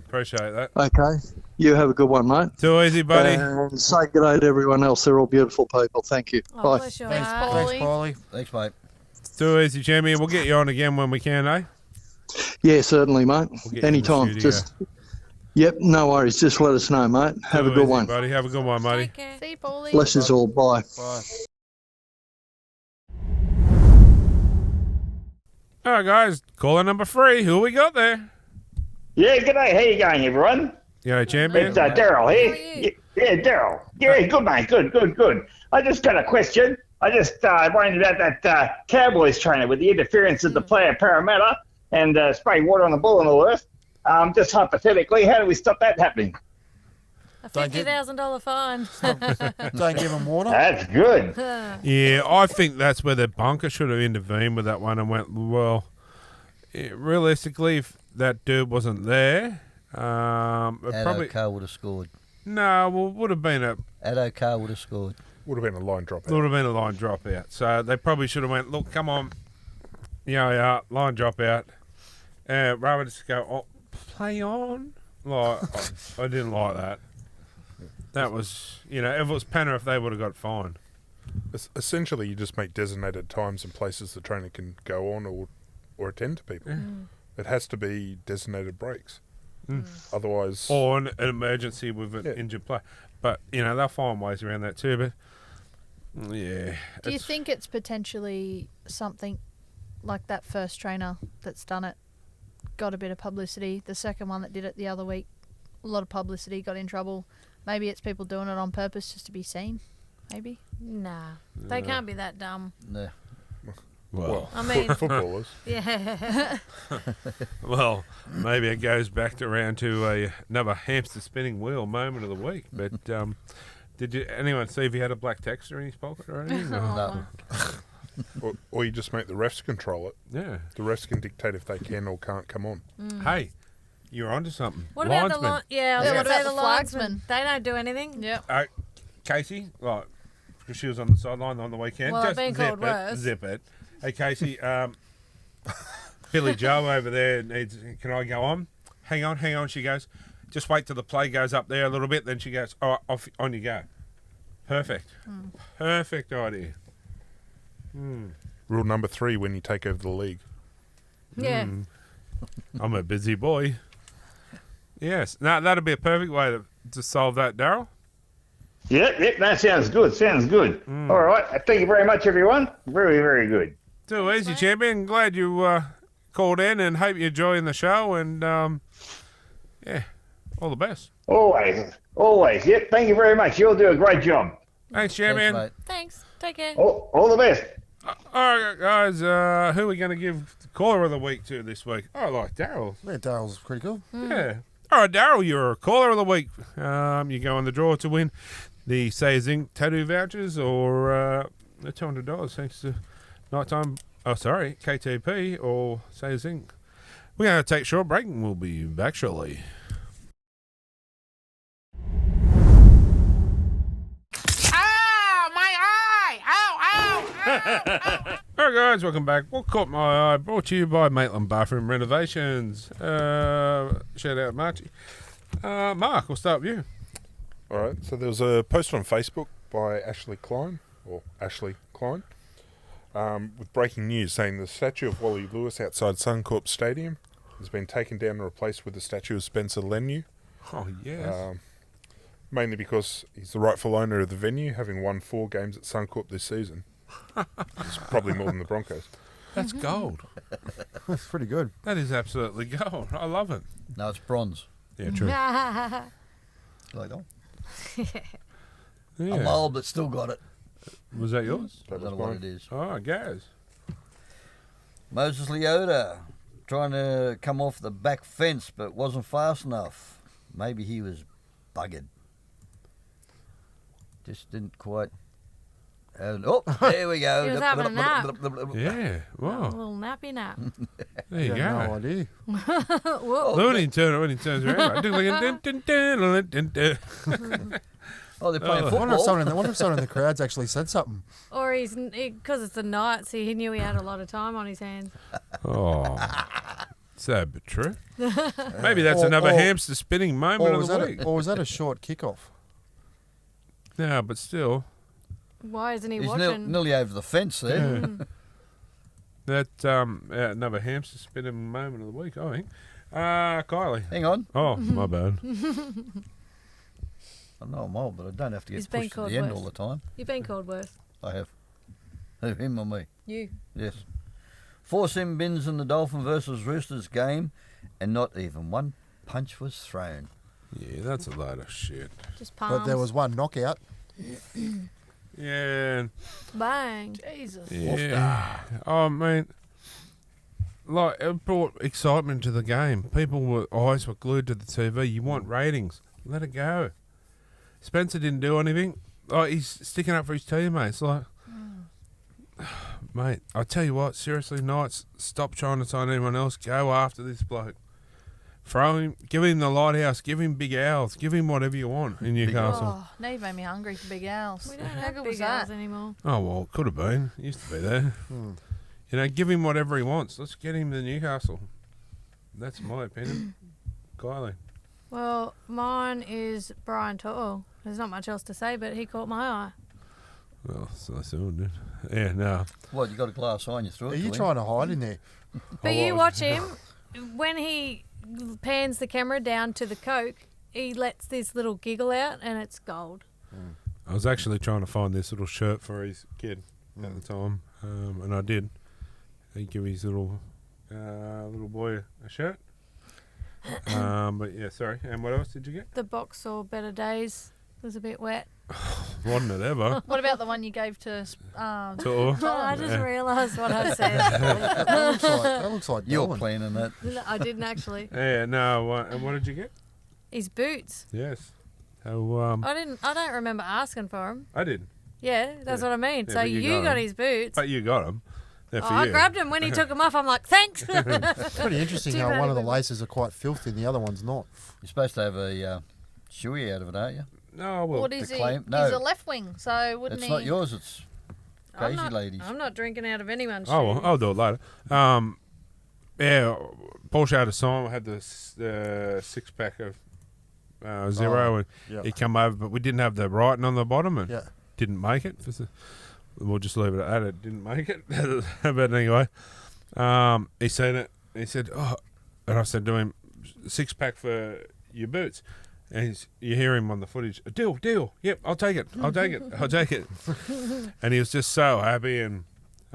Appreciate that. Okay. You have a good one, mate. Too easy, buddy. And say good day to everyone else. They're all beautiful people. Thank you. Oh, Bye. bless your Thanks, heart. Paulie. Thanks, mate. Too easy, champion. We'll get you on again when we can, eh? Yeah, certainly, mate. We'll get you in the Anytime. studio. Just yep, no worries. Just let us know, mate. Have Too a good easy, one. buddy. Have a good one, buddy. Take care. See you, Paulie. Bless us all. Bye. Bye. All right, guys. Caller number 3. Who we got there? Yeah, good day. How you going, everyone? You know, champion? It's Daryl How are here. you? Yeah, Daryl. Yeah, good, mate. Good. I just got a question. I just wondered about that Cowboys trainer with the interference of the player Parramatta and spraying water on the ball and all this. Just hypothetically, how do we stop that happening? A Don't get- $50,000 fine. Don't give him water. That's good. Yeah, I think that's where the bunker should have intervened with that one and went, well, realistically, if that dude wasn't there, it probably... Addo would have scored. No, well, would have been a Addo would have scored. Would have been a line drop. would have been a line drop out. So they probably should have went, look, come on, yeah, line drop out. Rather just go, oh, play on. Like, I didn't like that. That was, if it was Penrith, they would have got fined. Essentially, you just make designated times and places the trainer can go on or attend to people. It has to be designated breaks. Otherwise... Or an emergency with an injured player. But, they'll find ways around that too. But, yeah. Do you think it's potentially something like that first trainer that's done it got a bit of publicity? The second one that did it the other week, a lot of publicity, got in trouble. Maybe it's people doing it on purpose just to be seen. Maybe. Nah, they can't be that dumb. No. Well, I mean, footballers. yeah. well, maybe it goes back around to another hamster spinning wheel moment of the week. But did anyone see if he had a black texture in his pocket or anything? No. Or you just make the refs control it. Yeah. The refs can dictate if they can or can't come on. Hey, you're onto something. What about the Linesman. Yeah, I was Yeah, going what to say about the the linesmen. flagsman? They don't do anything. Yep. Casey, like, because she was on the sideline on the weekend. Well, I've just been zip called it, worse. Zip it. Hey, Casey, Billy Joe over there needs. Can I go on? Hang on. She goes, just wait till the play goes up there a little bit. Then she goes, all right, off on you go. Perfect. Perfect idea. Rule number 3 when you take over the league. Yeah. I'm a busy boy. Yes. Now that'd be a perfect way to solve that, Daryl. Yep, that sounds good. All right. Thank you very much, everyone. Very, very good. Too easy, champion. Glad you called in and hope you're enjoying the show. And yeah, all the best. Always. Yep, thank you very much. You'll do a great job. Thanks, champion. Thanks, mate. Thanks. Take care. All the best. All right, guys. Who are we going to give the caller of the week to this week? I like Daryl. Yeah, Daryl's pretty cool. Yeah. All right, Daryl, you're a caller of the week. You go in the draw to win the Say Zinc tattoo vouchers or the $200 thanks to KTP or Say Zinc. We're going to take a short break and we'll be back shortly. Alright guys, welcome back. What caught my eye? Brought to you by Maitland Bathroom Renovations. Shout out Marchie. Mark, we'll start with you. Alright, so there was a post on Facebook by Ashley Klein, with breaking news saying the statue of Wally Lewis outside Suncorp Stadium has been taken down and replaced with the statue of Spencer Leniu. Oh, yes. Mainly because he's the rightful owner of the venue, having won 4 games at Suncorp this season. It's probably more than the Broncos. That's gold. That's pretty good. That is absolutely gold. I love it. No, it's bronze. Yeah, true. Like that. Yeah. I'm old, but still got it. Was that yours? I don't know what it is. Oh, Gaz. Moses Leota trying to come off the back fence, but wasn't fast enough. Maybe he was buggered. Just didn't quite. And, oh, there we go. He was having a nap. Yeah. A Wow. little nappy nap. There you Yeah, go. no idea. Whoa. When he turns around. Oh, they're playing I wonder football. if someone in the crowd's actually said something. Or because it's the night, so he knew he had a lot of time on his hands. Oh. Sad but true. Maybe that's Or- another or- hamster spinning moment of the week. Or was that a short kickoff? No, but still. Why isn't he He's watching? nearly over the fence there. That another hamster spinning moment of the week, I think. Kylie. Hang on. Oh, my bad. I know I'm old, but I don't have to He's get been pushed to called the end worse. all the time. You've been called worse. I have. Who, him or me? You. Yes. 4 sin bins in the Dolphin versus Roosters game, and not even one punch was thrown. Yeah, that's a load of shit. Just palms. But there was one knockout. Yeah. Bang. Jesus. Yeah. Oh, man. Like, it brought excitement to the game. Eyes were glued to the TV. You want ratings. Let it go. Spencer didn't do anything. Oh, he's sticking up for his teammates. Like, mate, I tell you what, seriously, Knights, stop trying to sign anyone else. Go after this bloke. Throw him, give him the lighthouse, give him big owls, give him whatever you want in Newcastle. Oh, now you've made me hungry for big owls. We don't How have good big was that? owls anymore. Oh, well, it could have been. It used to be there. You know, give him whatever he wants. Let's get him to Newcastle. That's my opinion. Kylie. Well, mine is Brian To'o. There's not much else to say, but he caught my eye. Well, so I soon did. Yeah, no. What, you got a glass eye and you threw it Are to you him? trying to hide in there? But you watch him, when he pans the camera down to the Coke, he lets this little giggle out and it's gold. I was actually trying to find this little shirt for his kid at the time, and I did. He gave his little boy a shirt. But yeah, sorry. And what else did you get? The box saw better days. It was a bit wet. Wasn't it ever? What about the one you gave to Tour. Oh, I just Yeah. realised what I said. That looks like You're Darwin. planning that. No, I didn't actually. Yeah, no. And what did you get? His boots. Yes. So I don't remember asking for him. I did, Yeah, that's Yeah. what I mean. Yeah, So but you you got got 'em. his boots. but you got them. They're for I you. grabbed him when he took them off. I'm like, thanks. It's pretty interesting Too how bad one he of the went- laces are quite filthy and the other one's not. You're supposed to have a shoey out of it, aren't you? No, well, what is the he? claim- He's no. a left wing, so wouldn't It's he? not yours, it's I'm crazy not, ladies. I'm not drinking out of anyone's oh, well, shoes. I'll do it later. Yeah, Paul showed us time. I had the 6-pack of Zero, and Yeah. he come over, but we didn't have the writing on the bottom, and Yeah. didn't make it. We'll just leave it at that. It didn't make it. But anyway, he seen it. He said, "Oh," and I said to him, "6-pack for your boots." And you hear him on the footage. Deal. Yep, I'll take it. I'll take it. And he was just so happy. And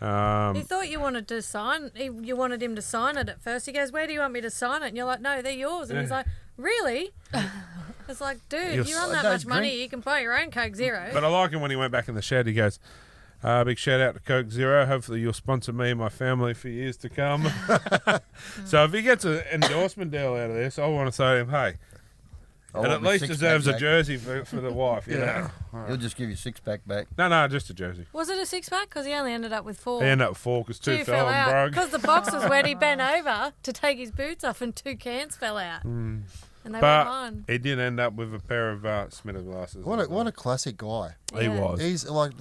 He thought you wanted to sign. You wanted him to sign it at first. He goes, "Where do you want me to sign it?" And you're like, "No, they're yours." And he's Yeah. like, "Really?" It's like, dude, He was- you earn I that don't much money, drink. you can buy your own Coke Zero. but I like him when he went back in the shed. He goes, "Big shout out to Coke Zero. Hopefully you'll sponsor me and my family for years to come." So if he gets an endorsement deal out of this, I want to say to him, "Hey, I And want at my least six-pack deserves a back. jersey for the wife, you know. He'll just give you 6-pack back. No, just a jersey. Was it a 6-pack? Because he only ended up with 4. He ended up with 4 because 2 fell and out. broke. Because the box was when he bent over to take his boots off and 2 cans fell out. And they went But on. he did end up with a pair of Smithers glasses. What a classic guy. He Yeah. was. He's like,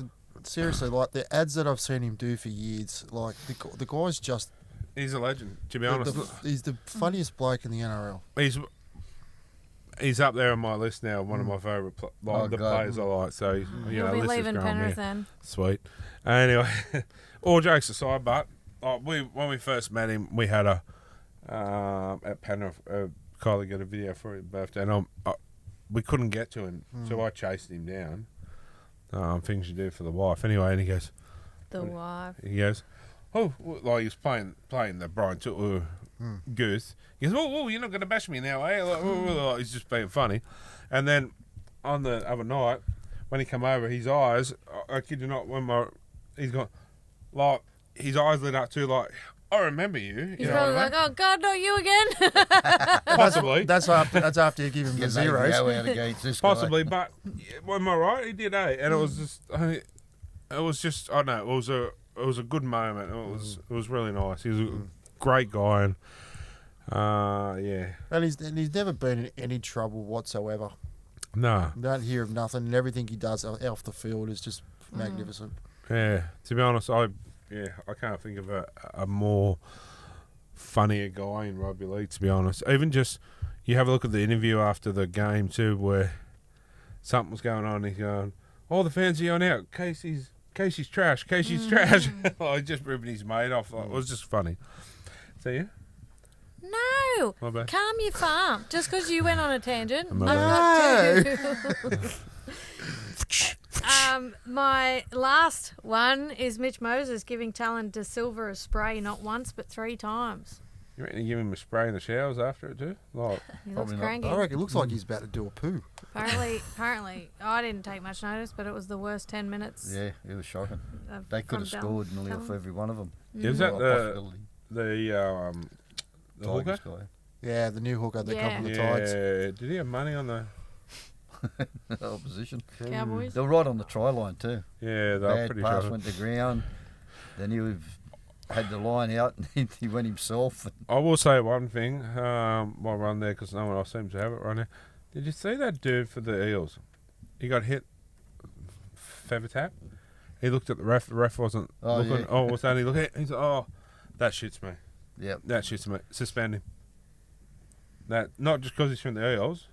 seriously, like the ads that I've seen him do for years, like the guy's just, He's a legend, to be honest. he's the funniest bloke in the NRL. He's up there on my list now. One of my favourite God. players I like. So he's, He'll be list is leaving growing Penrith there. then. Sweet. Anyway, all jokes aside, but when we first met him, we had at Penrith. Kylie got a video for his birthday, and we couldn't get to him, so I chased him down. Things you do for the wife. Anyway, and he goes, The wife. he goes, oh, like he was playing the Brian Tutu goose. He goes, oh, you're not going to bash me now, eh? Like, he's just being funny. And then on the other night, when he come over, his eyes, I kid you not, he's got, like, his eyes lit up too, like, I remember you. He's know probably what I like, mean? oh, God, not you again. Possibly. That's after you give him the Get zeros. Go out against this guy. Possibly, but am I right? He did, eh? And it was just, I don't know, it was a good moment. It was really nice. He was a great guy, and yeah. And he's never been in any trouble whatsoever. No. You don't hear of nothing, and everything he does off the field is just magnificent. Yeah. To be honest, I can't think of a more funnier guy in rugby league, to be honest. Even just, you have a look at the interview after the game too, where something was going on, and he's going, all the fans are yelling out, Casey's trash, Casey's trash. Like, just ripping his mate off. Like, it was just funny. So, yeah. No. My bad. Calm your farm. Just because you went on a tangent, I've My got to. My last one is Mitch Moses giving Talon De Silva a spray not once but 3 times. You reckon you give him a spray in the showers after it too? Like, He looks Probably not. cranky. I reckon it looks like he's about to do a poo. Apparently, I didn't take much notice, but it was the worst 10 minutes. Yeah, it was shocking. of- They could have from scored nearly Talon. off every one of them. is that Or a the possibility. hooker? Tigers guy. Yeah, the new hooker that come from the Yeah. Tides. Did he have money on the? Opposition. Cowboys. They were right on the try line too. Yeah, they were Bad pretty pass sure. went to ground. Then he had the line out and he went himself. I will say one thing while we're on there, because no one else seems to have it right now. Did you see that dude for the Eels? He got hit, feather tap. He looked at the ref. The ref wasn't looking. Yeah. Oh, what's that? He looked at. He's like, oh, that shits me. Yep. That shits me. Suspend him. That not just because he's from the Eels.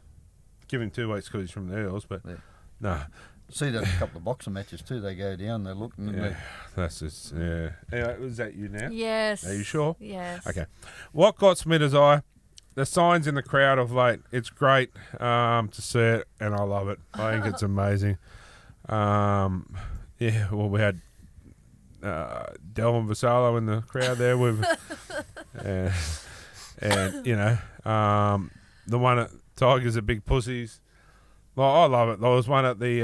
Give him 2 weeks because he's from the Eels, but Yeah. no. See that in a couple of boxing matches too. They go down, they look, and Yeah, that's just Anyway, was that you now? Yes. Are you sure? Yes. Okay. What got Smithers' eye? The signs in the crowd of late. It's great to see it, and I love it. I think it's amazing. Yeah, well, we had Delvin Vassallo in the crowd there with, and you know, the one at Tigers are big pussies. Well, I love it. There was one at the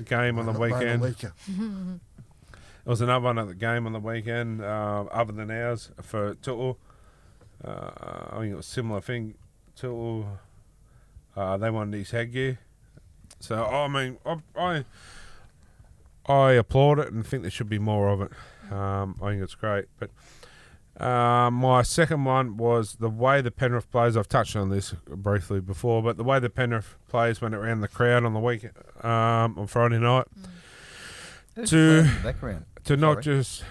game on the weekend. There was another one at the game on the weekend, other than ours, for Tutu. I think it was a similar thing. Tutu, they wanted his headgear. So, I mean, I applaud it and think there should be more of it. I think it's great. But my second one was the way the Penrith plays. I've touched on this briefly before, but the way the Penrith plays when it ran the crowd on the weekend, on Friday night. background. To not just,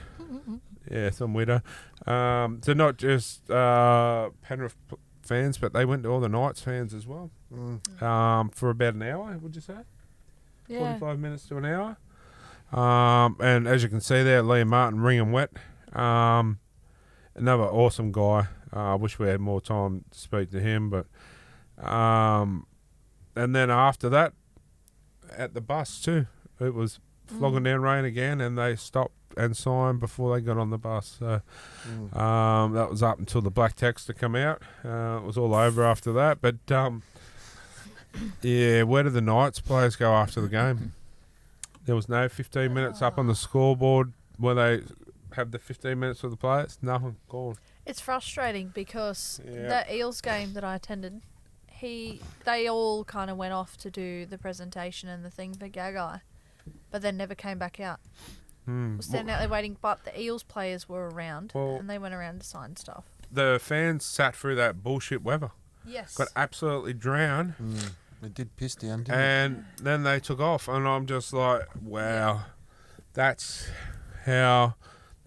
some widow, to not just Penrith fans, but they went to all the Knights fans as well. For about an hour, would you say? Yeah. 45 minutes to an hour. And as you can see there, Liam Martin, ring and wet. Another awesome guy. I wish we had more time to speak to him, but and then after that, at the bus too, it was flogging down rain again, and they stopped and signed before they got on the bus. So that was up until the black text to come out. It was all over after that. But yeah, where did the Knights players go after the game? There was no 15 minutes up on the scoreboard where they have the 15 minutes with the players. Nothing, gone. It's frustrating because Yeah. that Eels game that I attended, they all kind of went off to do the presentation and the thing for Gagai, but then never came back out. Was standing out there waiting, but the Eels players were around, and they went around to sign stuff. The fans sat through that bullshit weather. Yes. Got absolutely drowned. It did piss down, didn't it? And then they took off, and I'm just like, wow, that's how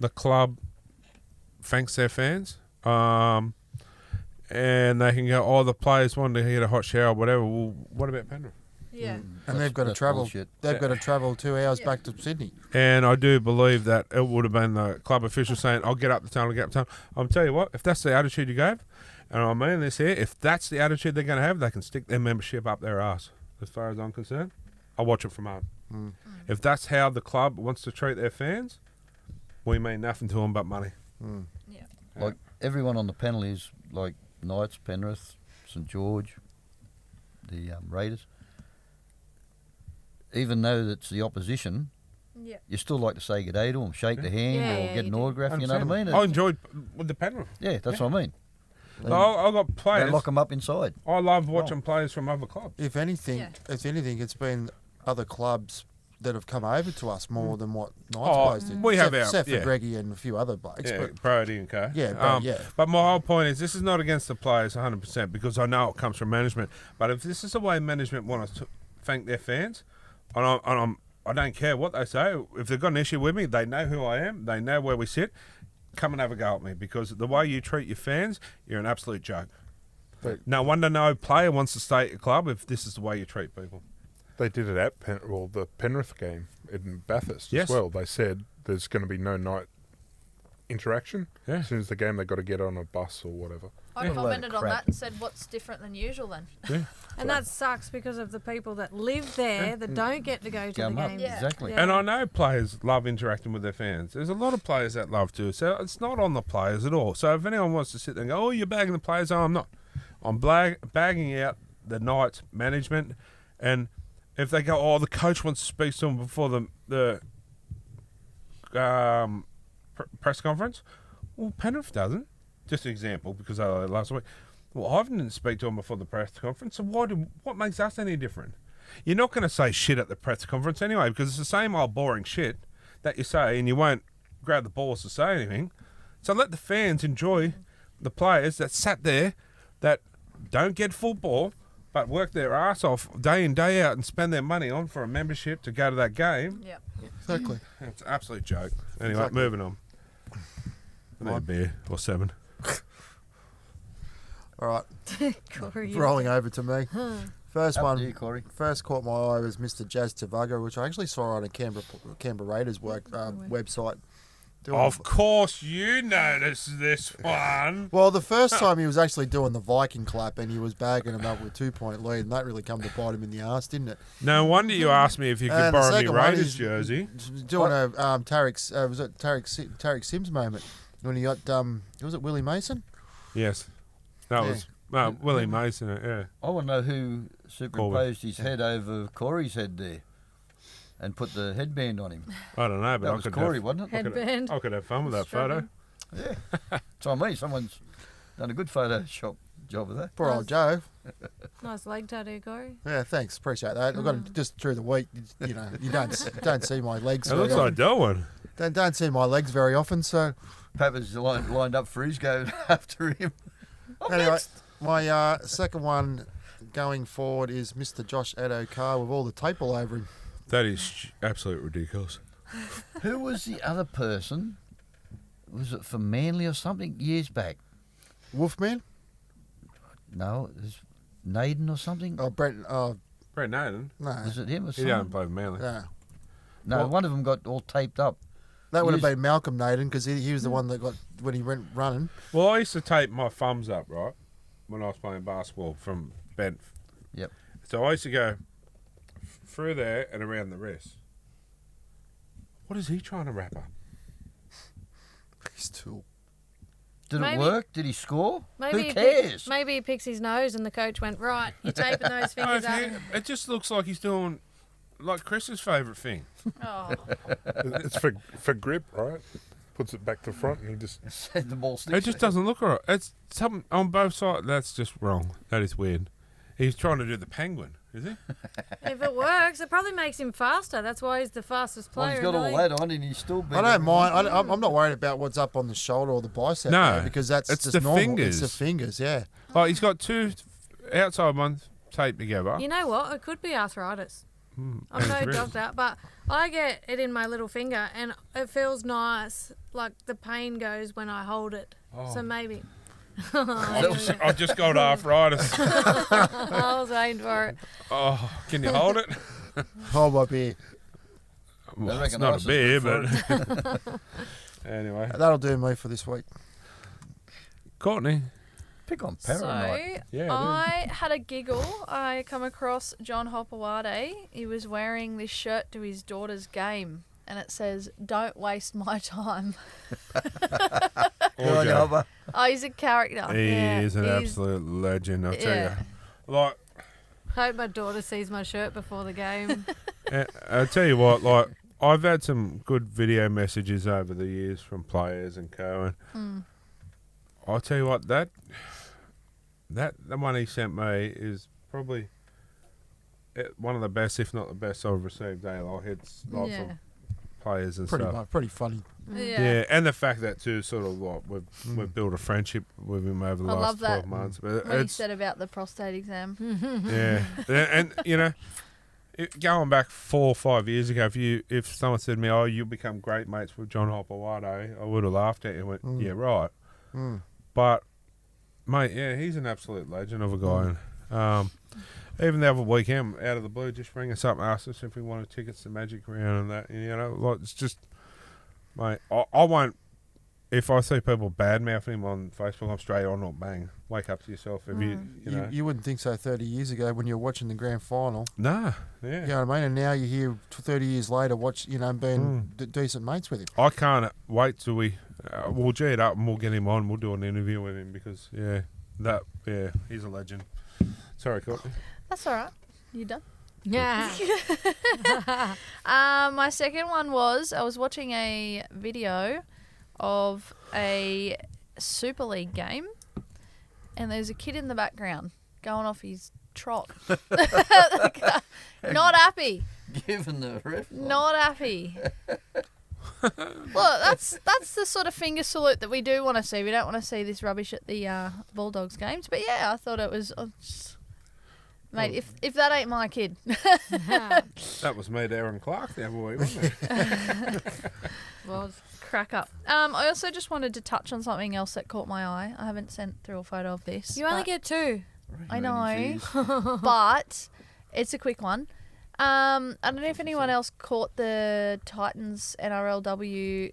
the club thanks their fans. And they can go, oh, the players wanted to get a hot shower or whatever. Well, what about Penrith? Yeah. And they've got to travel. bullshit. They've got to travel 2 hours back to Sydney. And I do believe that it would have been the club officials saying, I'll get up the tunnel, get up the tunnel. I'll tell you what, if that's the attitude you gave, and I mean this here, if that's the attitude they're going to have, they can stick their membership up their ass. As far as I'm concerned, I'll watch it from home. If that's how the club wants to treat their fans, we mean nothing to them but money. Yeah. Like everyone on the panel is like Knights, Penrith, St George, the Raiders. Even though it's the opposition, you still like to say good day to them, shake the hand, or get an autograph. You know what I mean? I enjoyed with the Penrith. Yeah, that's what I mean. I got players. They lock them up inside. I love watching players from other clubs. If anything, it's been other clubs that have come over to us more than what Knights players did. We have except our for Greggy and a few other blokes. Yeah, But Brody and co. Yeah, But my whole point is, this is not against the players 100% because I know it comes from management. But if this is the way management want us to thank their fans, I don't care what they say. If they've got an issue with me, they know who I am. They know where we sit. Come and have a go at me because the way you treat your fans, you're an absolute joke. But No wonder no player wants to stay at your club if this is the way you treat people. they did it at the Penrith game in Bathurst Yes. as well. They said there's going to be no night interaction. Yeah. As soon as the game, they got to get on a bus or whatever. I commented on that and said, what's different than usual then? And that sucks because of the people that live there that don't get to go to the Gum up, games. exactly. Yeah. And I know players love interacting with their fans. There's a lot of players that love to. So it's not on the players at all. So if anyone wants to sit there and go, oh, you're bagging the players, I'm not. I'm bagging out the Knights management. And if they go, oh, the coach wants to speak to them before the press conference, well, Penrith doesn't. Just an example, because last week. Well, I didn't speak to him before the press conference, so what makes us any different? You're not going to say shit at the press conference anyway, because it's the same old boring shit that you say, and you won't grab the balls to say anything. So let the fans enjoy the players that sat there that don't get football, but work their ass off day in, day out and spend their money on for a membership to go to that game. Yep. exactly. It's an absolute joke. Anyway, Exactly. moving on. I need a beer or 7. All right, Corey, rolling over to me. First Up one, to you, Corey. first caught my eye was Mr. Jazz Tavaga, which I actually saw on a Canberra Raiders website. doing Of the- course you noticed this one. Well, the first time he was actually doing the Viking clap and he was bagging him up with 2-point lead, and that really come to bite him in the arse, didn't it? No wonder you asked me if you could And the borrow me second one Raiders is jersey. doing a Tarek Sims moment when he got was it Willie Mason? Yes. That Yeah. was Willie Mason, yeah. I want to know who superimposed his head over Corey's head there and put the headband on him. I don't know, but That I was could Corey, have, wasn't it? Headband. I could have fun with that photo. Struggling. Yeah. It's on me. Someone's done a good Photoshop job of that. Poor old Joe. Nice leg tattoo, Corey. Yeah, thanks, appreciate that. I've got to, just through the week, you know, you don't see my legs. It very looks often. like Darwin. Don't see my legs very often. So Papa's lined up for his go after him. anyway, my second one going forward is Mr. Josh Addo-Carr with all the tape all over him. That is absolutely ridiculous. Who was the other person? Was it for Manly or something years back? Wolfman? No, it was Naden or something. Oh, Brent. Oh, Brett Naden. no. Was it him or He something? don't play for Manly. No. No, Well- one of them got all taped up. That would have Yes. been Malcolm Naden because he was the one that got when he went running. Well, I used to tape my thumbs up, right, when I was playing basketball from bent. Yep. So I used to go through there and around the wrist. What is he trying to wrap up? He's too. Did Maybe- it work? Did he score? Maybe Who he cares? maybe he picks his nose and the coach went, right, you're taping those Oh, fingers up. it just looks like he's doing like Chris's favourite thing. Oh, It's for grip, right? Puts it back to front and he just... Said the ball sticks. It just doesn't look right. It's something on both sides. That's just wrong. That is weird. He's trying to do the penguin, is he? If it works, it probably makes him faster. That's why he's the fastest player. Well, he's got in the all league. that on and he's still big. I don't mind. I'm not worried about what's up on the shoulder or the bicep. No, though, because that's it's just the normal. fingers. It's the fingers, yeah. Like he's got 2 outside ones taped together. You know what? It could be arthritis. I'm and no his ribs. doctor, but I get it in my little finger, and it feels nice. Like the pain goes when I hold it. So maybe. I've just got arthritis. I was waiting for it. Oh, can you hold it? Hold my beer. Well, I it's reckon not ice a is beer, good but anyway. That'll do me for this week. Courtney. Pick on So Paramount. Yeah, I had a giggle. I come across John Hopewade. He was wearing this shirt to his daughter's game, and it says, "Don't waste my time." Good on you, Hopper. Oh, he's a character. He Yeah, is an he's- absolute legend, I'll tell Yeah. you. Like, Hope my daughter sees my shirt before the game. I'll tell you what, like, I've had some good video messages over the years from players and co. And I'll tell you what, the one he sent me is probably one of the best, if not the best, I've received. Like, it's like Yeah. from players and stuff. Pretty funny. Yeah, and the fact that too, sort of like we've built a friendship with him over the I last love 12 that. months. But When he it's said about the prostate exam. yeah, and you know, going back 4 or 5 years ago, if someone said to me, "Oh, you'll become great mates with John Hopewade," I would have laughed at you and went, "Yeah, right." But mate, yeah, he's an absolute legend of a guy. And, even the other weekend, out of the blue, just rang us up and asked us if we wanted tickets to Magic Round and that. You know, like it's just, mate, I won't. If I see people bad mouthing him on Facebook, I'm straight on, not bang. Wake up to yourself. If you know. You wouldn't think so 30 years ago when you were watching the grand final. Nah, yeah. You know what I mean? And now you hear 30 years later, being decent mates with him. I can't wait till we'll G it up and we'll get him on. We'll do an interview with him because he's a legend. Sorry, Courtney. That's all right. You done? Yeah. My second one was I was watching a video of a Super League game, and there's a kid in the background going off his trot. Not happy. Given the ref. Not happy. Well, that's the sort of finger salute that we do want to see. We don't want to see this rubbish at the Bulldogs games. But yeah, I thought it was, mate. If that ain't my kid, That was me to Aaron Clark the other week, wasn't it? was crack up. I also just wanted to touch on something else that caught my eye. I haven't sent through a photo of this. You only but- get 2. I know, but it's a quick one. I don't know if anyone else caught the Titans NRLW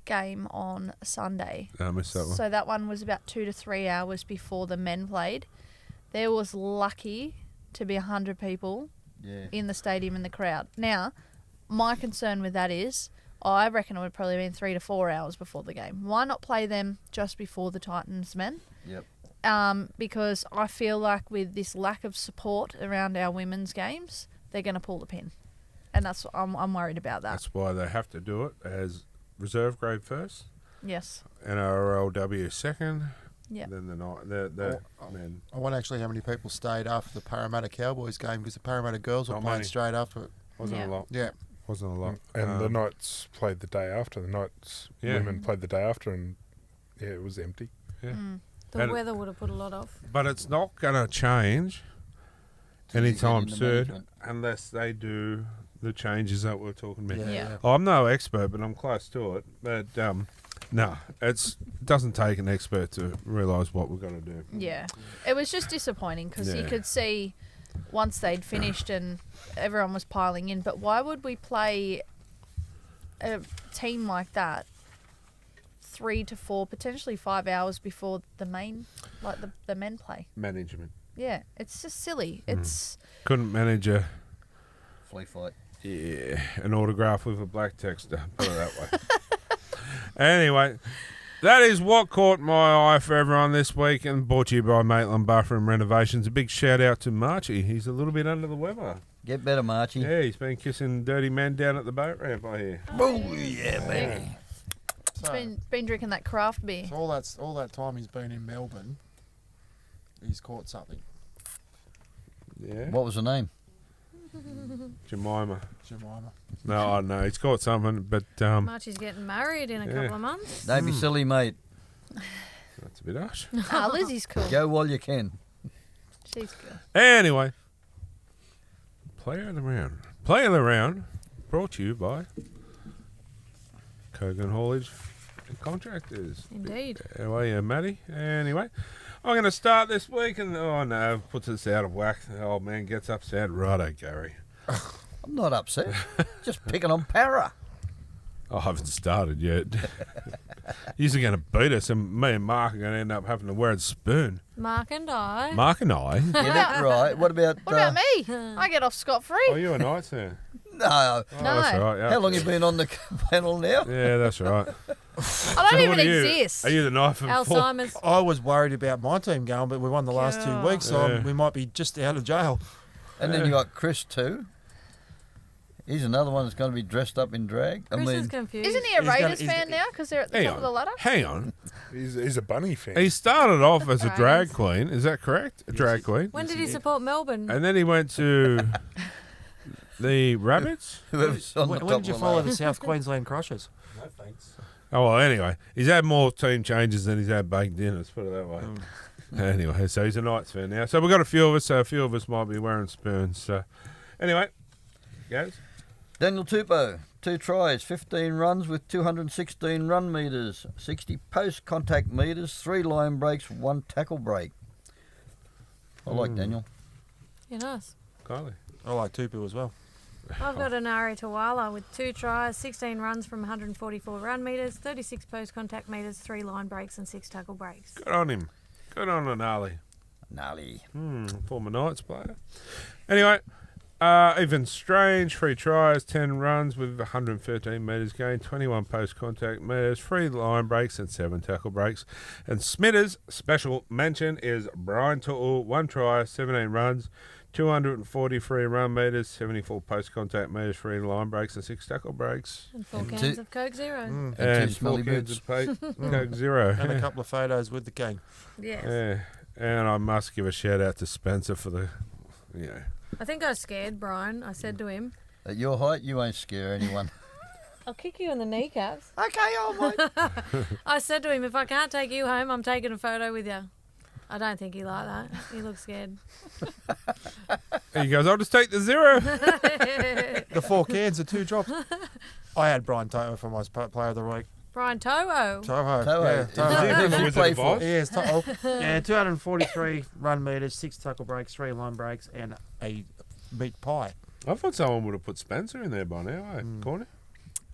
game on Sunday. I missed that one. So that one was about 2 to 3 hours before the men played. There was lucky to be 100 people in the stadium in the crowd. Now, my concern with that is I reckon it would probably been 3 to 4 hours before the game. Why not play them just before the Titans men? Yep. Because I feel like with this lack of support around our women's games, they're going to pull the pin. And that's I'm worried about that. That's why they have to do it as reserve grade first, Yes. NRLW second, Yep. then men. I wonder actually how many people stayed after the Parramatta Cowboys game because the Parramatta girls were Not playing many. straight after it. Wasn't Yeah. a lot. Yeah. Wasn't a lot. And the Knights played the day after. The Knights women played the day after, and it was empty. Yeah. The And- weather would have put a lot off. But it's not going to change Till you anytime get into soon management. unless they do the changes that we're talking about. Yeah. I'm no expert, but I'm close to it. But no, it doesn't take an expert to realise what we've got to do. Yeah. It was just disappointing because you Yeah. could see once they'd finished and everyone was piling in. But why would we play a team like that 3 to 4, potentially 5 hours before the main, like the men play? Management. Yeah, it's just silly. It's Couldn't manage Flea fight. an autograph with a black texter. Put it that way. Anyway, that is what caught my eye for everyone this week and brought to you by Maitland Bathroom Renovations. A big shout out to Marchie. He's a little bit under the weather. Get better, Marchie. Yeah, he's been kissing dirty men down at the boat ramp, I hear. Oh, yeah, baby. it's been drinking that craft beer. So all that time he's been in Melbourne, he's caught something. Yeah. What was the name? Jemima. Jemima. No, I don't know. He's got something, but Marchie's getting married in a couple of months. Don't be silly, mate. that's a bit harsh. Lizzie's cool. Go while you can. She's cool. Anyway, player of the round. Player of the round brought to you by Kogan Haulage and Contractors. Indeed. How are you, Matty? Anyway, I'm going to start this week, and oh no, puts us out of whack. The old man gets upset. Righto, Gary. I'm not upset. Just picking on Para. I haven't started yet. He's going to beat us, and me and Mark are going to end up having to wear a spoon. Mark and I. Mark and I. Yeah, that's right. What about... What about me? I get off scot-free. Oh, you a Knights fan? No. Oh, that's right. Yeah. How long you been on the panel now? Yeah, that's right. I don't even what are you? exist. Are you the knife and fork? Alzheimer's. I was worried about my team going, but we won the last 2 weeks, so Yeah. we might be just out of jail. And then you got Chris too. He's another one that's going to be dressed up in drag. Chris is confused. Isn't he a He's gonna- Raiders fan now because they're at the Hang top of the ladder? Hang on. He's a bunny fan. He started off as a Right. drag queen. Is that correct? A drag queen. When did he support Melbourne? And then he went to the Rabbits. Whoever's on the When top did you of the follow ladder. the South Queensland Crushers? Oh, well, anyway. He's had more team changes than he's had baked dinners, put it that way. Anyway, so he's a Knights fan now. So we've got a few of us, so a few of us might be wearing spoons. So anyway, goes. Daniel Tupou, 2 tries, 15 runs with 216 run metres, 60 post-contact metres, 3 line breaks, 1 tackle break. I like Daniel. Yeah, nice. Kylie. I like Tupu as well. I've got an Ari Tawala with 2 tries, 16 runs from 144 run metres, 36 post-contact metres, 3 line breaks and 6 tackle breaks. Good on him. Good on Anali. Gnarly. Former Knights player. Anyway, Even Strange, 3 tries, 10 runs with 113 metres gained, 21 post-contact metres, 3 line breaks and 7 tackle breaks. And Smitter's special mention is Brian To'o, 1 try, 17 runs, 243 run metres, 74 post-contact metres, 3 line breaks and 6 tackle breaks. And 4 And cans two- of Coke Zero. And 2 And 4 smelly cans boots. of Coke Zero. And yeah. a couple of photos with the king. Yes. Yeah. And I must give a shout out to Spencer for the, I think I scared Brian. I said to him, At your height, you won't scare anyone. I'll kick you in the kneecaps. Okay, all right. I said to him, if I can't take you home, I'm taking a photo with you. I don't think he liked that. He looked scared. he goes, I'll just take the 0. The 4 cans, the 2 drops. I had Brian Toto for my player of the week. Brian Toho. Toho. Toho. Yeah, Is Toho. he from the Wizard play of for? Oz? Yes, Toto. Yeah, 243 run metres, 6 tackle breaks, 3 line breaks, and a meat pie. I thought someone would have put Spencer in there by now, eh? Corner?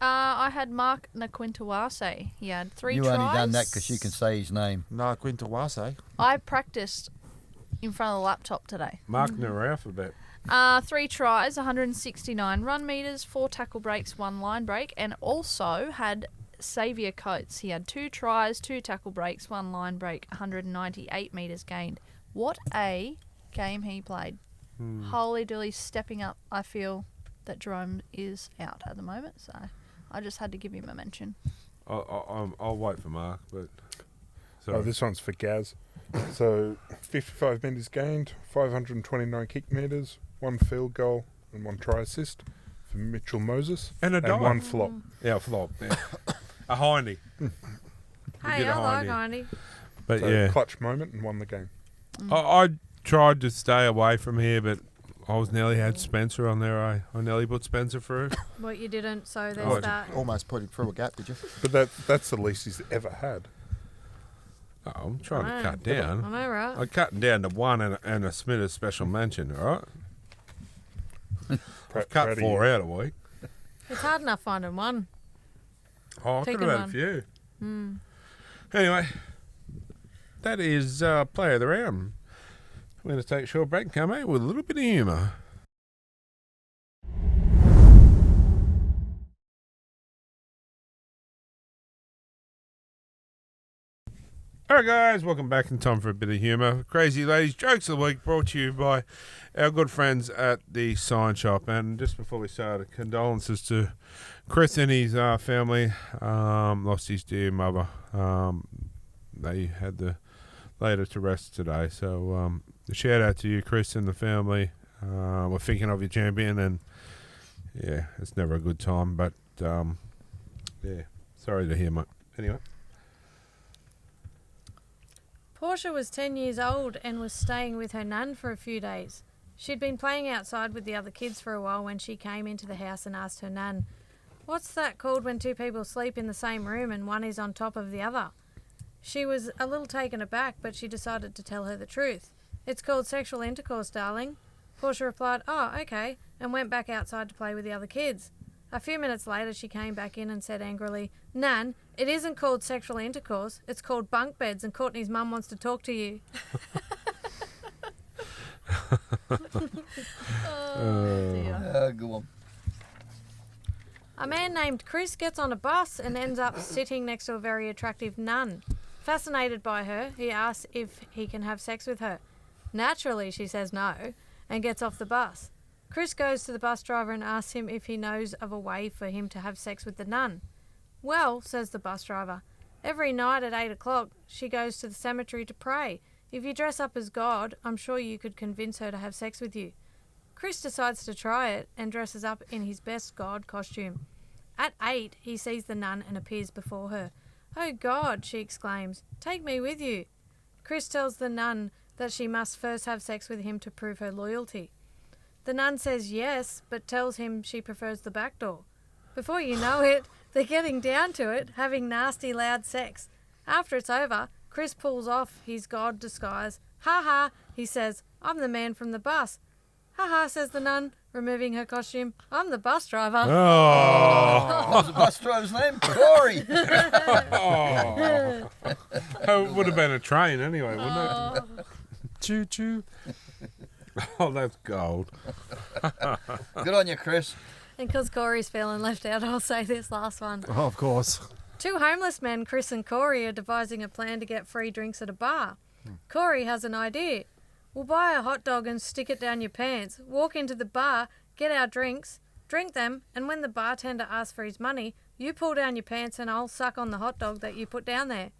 I had Mark Naquintawase. He had 3 You tries. only done that because you can say his name. No, Quintawase. I practiced in front of the laptop today. Mark Naraf a bit. 3 tries, 169 run metres, 4 tackle breaks, 1 line break, and also had Xavier Coates. He had 2 tries, 2 tackle breaks, 1 line break, 198 metres gained. What a game he played. Holy dooly, stepping up. I feel that Jerome is out at the moment, so I just had to give him a mention. I'll wait for Mark, but... Oh, this one's for Gaz. So, 55 metres gained, 529 kick metres, 1 field goal and 1 try assist for Mitchell Moses. And a dive. 1 flop. Yeah, flop. Yeah. A hindy. Hey, did a I like hindy. Hindy. But So, yeah, clutch moment and won the game. I tried to stay away from here, but I was nearly had Spencer on there. I nearly put Spencer through. What you didn't, so there's Oh, that. Almost put him through a gap, did you? But that's the least he's ever had. Oh, I'm trying I to know. cut down. I know, right? I'm cutting down to 1 and a Smithers special mention, all right? I've cut Proud of 4 you. out a week. It's hard enough finding one. Oh, I could Picking have had one. a few. Mm. Anyway, that is Player of the Round. We're going to take a short break and come out with a little bit of humour. Alright guys, welcome back in time for a bit of humour. Crazy Ladies Jokes of the Week brought to you by our good friends at the Sign Shop. And just before we start, condolences to Chris and his family. Lost his dear mother. They had the later to rest today. So a shout out to you, Chris, and the family. we're thinking of you, champion, and yeah, it's never a good time. But yeah, sorry to hear, mate. Anyway. Portia was 10 years old and was staying with her nan for a few days. She'd been playing outside with the other kids for a while when she came into the house and asked her nan, "What's that called when two people sleep in the same room and one is on top of the other?" She was a little taken aback, but she decided to tell her the truth. "It's called sexual intercourse, darling." Portia replied, "Oh, okay," and went back outside to play with the other kids. A few minutes later, she came back in and said angrily, "Nan, it isn't called sexual intercourse. It's called bunk beds, and Courtney's mum wants to talk to you." Good one. A man named Chris gets on a bus and ends up sitting next to a very attractive nun. Fascinated by her, he asks if he can have sex with her. Naturally, she says no and gets off the bus. Chris goes to the bus driver and asks him if he knows of a way for him to have sex with the nun. "Well," says the bus driver, "every night at 8 o'clock she goes to the cemetery to pray. If you dress up as God, I'm sure you could convince her to have sex with you." Chris decides to try it and dresses up in his best God costume. At 8, he sees the nun and appears before her. "Oh God," she exclaims, "take me with you." Chris tells the nun that she must first have sex with him to prove her loyalty. The nun says yes, but tells him she prefers the back door. Before you know it, they're getting down to it, having nasty loud sex. After it's over, Chris pulls off his God disguise. "Ha ha," he says, "I'm the man from the bus." "Ha ha," says the nun, removing her costume, "I'm the bus driver." Oh. What was the bus driver's name? Corey. Oh, it would have been a train anyway, wouldn't it? Choo choo. Oh, that's gold. Good on you, Chris. And because Corey's feeling left out, I'll say this last one. Oh, of course. Two homeless men, Chris and Corey, are devising a plan to get free drinks at a bar. Corey has an idea. "We'll buy a hot dog and stick it down your pants, walk into the bar, get our drinks, drink them, and when the bartender asks for his money, you pull down your pants and I'll suck on the hot dog that you put down there.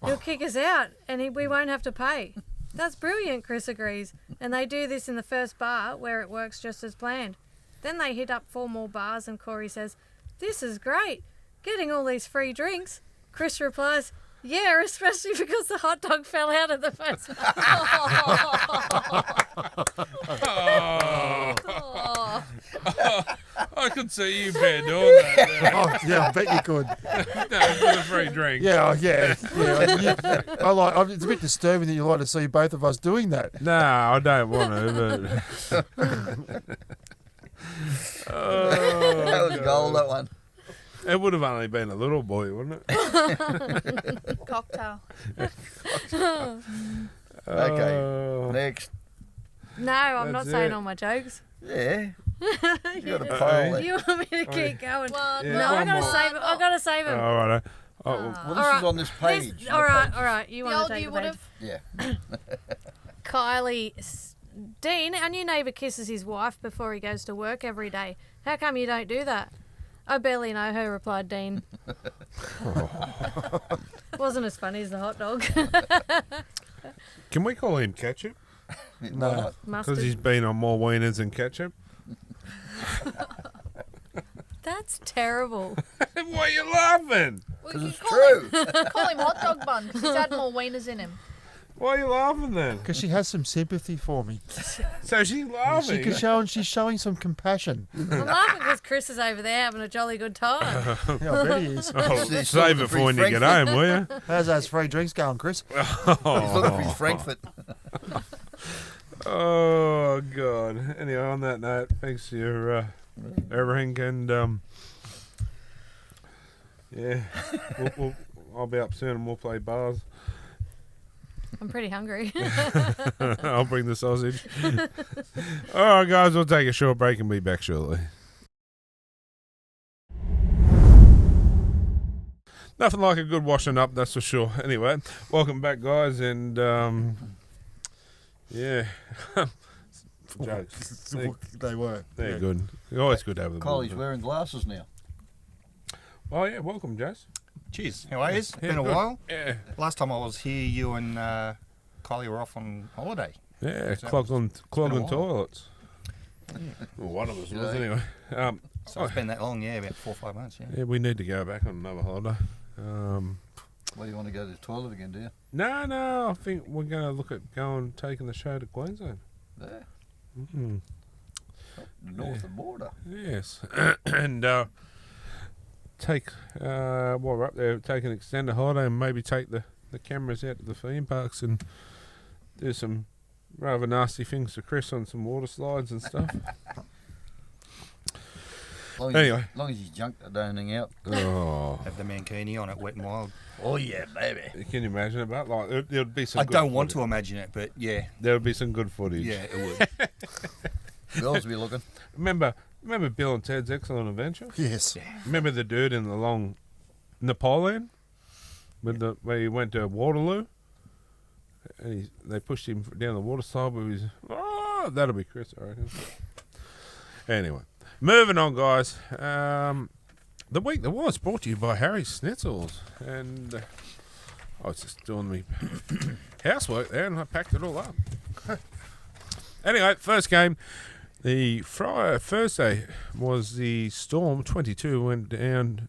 He'll kick us out and we won't have to pay." "That's brilliant," Chris agrees, and they do this in the first bar where it works just as planned. Then they hit up 4 more bars and Corey says, "This is great, getting all these free drinks." Chris replies, "Yeah, especially because the hot dog fell out of the first bar." I could see you, Ben, doing that. Oh, yeah, I bet you could. No, for the free drink. Yeah. It's a bit disturbing that you like to see both of us doing that. No, I don't want to, but... That was gold, that one. It would have only been a little boy, wouldn't it? Cocktail. Okay, next. No, I'm not That's saying it. all my jokes. Yeah. You got a Yeah. pile there. You want me to keep going? One, Yeah, No, I one gotta more. save it. I gotta save him. All right. Well, this All right. is on this page. This, all right. You The want old to take you the would page? have. Yeah. Kylie, Dean, our new neighbour kisses his wife before he goes to work every day. How come you don't do that? "I barely know her," replied Dean. Wasn't as funny as the hot dog. Can we call him Ketchup? No. Mustard. Because he's been on more wieners than Ketchup. That's terrible. Why are you laughing? Well, Because you it's call true. him, call him hot dog bun because he's had more wieners in him. Why are you laughing then? Because she has some sympathy for me. So she's laughing. She's showing some compassion. I'm laughing because Chris is over there having a jolly good time. Yeah, I bet he is. Oh, He's save looking it for for when his you get Frankfurt. home, will you? How's those free drinks going, Chris? He's looking for his Frankfurt. Oh, God. Anyway, on that note, thanks for your everything. And, yeah, I'll be up soon and we'll play bars. I'm pretty hungry. I'll bring the sausage. All right, guys, we'll take a short break and be back shortly. Nothing like a good washing up, that's for sure. Anyway, welcome back, guys, and yeah, jokes. They were. They're Yeah. good. Always good to have them. Kylie's wearing glasses now. Oh yeah, welcome, Jace. Cheers. How are you? It's Yeah, been a good. while. Yeah, Last time I was here, you and Kylie were off on holiday. yeah, Is that clogging while. toilets. Well, one of us You was know. anyway. So it's been that long, yeah, about 4 or 5 months, yeah. Yeah, we need to go back on another holiday. What do you want to go to the toilet again, do you? No, I think we're going to look at taking the show to Queensland. There, Mm-hmm. up the north of the border. Yes, and take while we're up there, take an extended holiday and maybe take the cameras out to the theme parks and do some rather nasty things to Chris on some water slides and stuff. Anyway. As long as you junk the darn thing out. Oh, Have the mankini on it, wet and wild. Oh, yeah, baby. can you imagine about like there would be some. I good don't want footage. to imagine it, but yeah. There would be some good footage. Yeah, it would. Girls be looking. Remember Bill and Ted's Excellent Adventure? Yes. Remember the dude in the long Napoleon, with where he went to Waterloo, and they pushed him down the water slide with his. Oh, that'll be Chris, I reckon. Anyway, moving on, guys. The week that was brought to you by Harry Schnitzels, and I was just doing my housework there, and I packed it all up. Anyway, first game. The Thursday was the Storm 22 went down.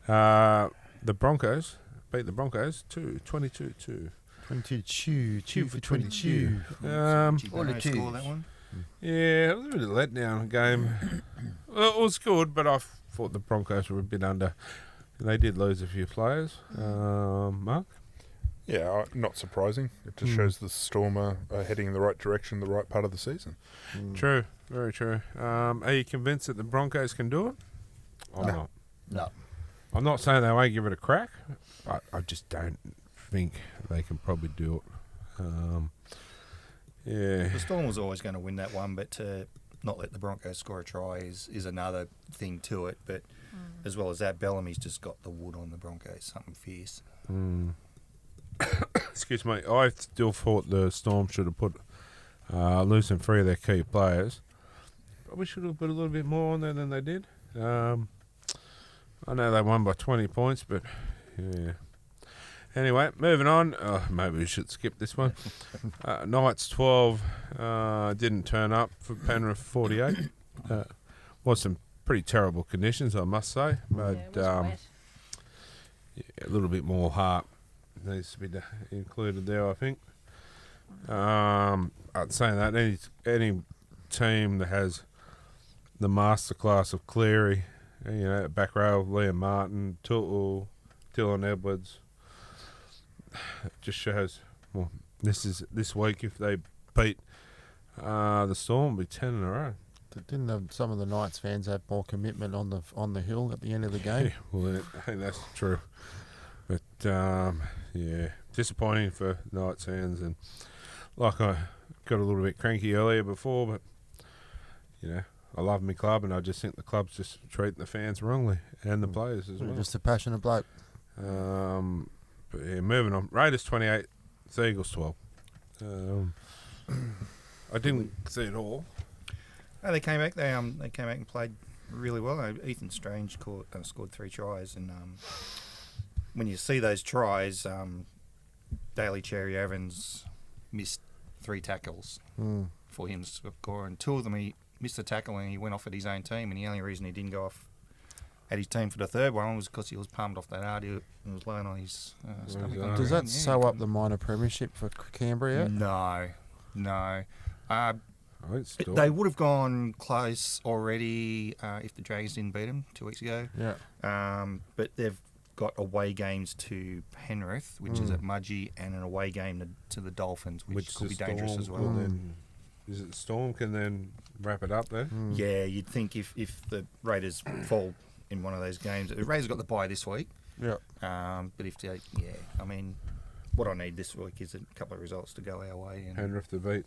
The Broncos beat the Broncos 22-2. 22 for 22. Only score that one. Yeah, it was a bit of a letdown game. Well, it was good, but I thought the Broncos were a bit under. They did lose a few players. Mark? Yeah, not surprising. It just shows the Storm are heading in the right direction, the right part of the season. True, very true. Are you convinced that the Broncos can do it? I'm not. No. I'm not saying they won't give it a crack. I just don't think they can probably do it. Yeah. The Storm was always going to win that one, but to not let the Broncos score a try is another thing to it. But as well as that, Bellamy's just got the wood on the Broncos, something fierce. Excuse me. I still thought the Storm should have put losing 3 of their key players. Probably should have put a little bit more on there than they did. I know they won by 20 points, but yeah. Anyway, moving on. Maybe we should skip this one. Knights 12 didn't turn up for Penrith 48. Was some pretty terrible conditions, I must say. But it was wet. yeah, a little bit more heart needs to be included there, I think. I'd say that any team that has the masterclass of Cleary, back row, Liam Martin, Tutul, Dylan Edwards, it just shows. Well, this week if they beat the Storm, will be 10 in a row. Didn't some of the Knights fans have more commitment on the hill at the end of the game? Yeah, well, I think that's true. But yeah, disappointing for Knights fans, and like I got a little bit cranky earlier before, but I love my club, and I just think the club's just treating the fans wrongly and the players as well. Just a passionate bloke. But yeah, moving on. Raiders 28, the Eagles 12. I didn't see it all. Oh, they came back. They came back and played really well. Ethan Strange scored 3 tries, and when you see those tries, Daly Cherry Evans missed 3 tackles for him to score, and 2 of them he missed a tackle and he went off at his own team, and the only reason he didn't go off at his team for the third one was because he was palmed off that hard and was laying on his stomach. Does that sew up the minor premiership for Canberra yet? No. Still. They would have gone close already if the Dragons didn't beat them 2 weeks ago. Yeah. But they've got away games to Penrith, which is at Mudgee, and an away game to the Dolphins, which could be dangerous as well. Is it the Storm can then wrap it up there? Yeah, you'd think if the Raiders fall in one of those games, the Raiders got the bye this week. Yeah. But if they, I mean, what I need this week is a couple of results to go our way. And Penrith to beat.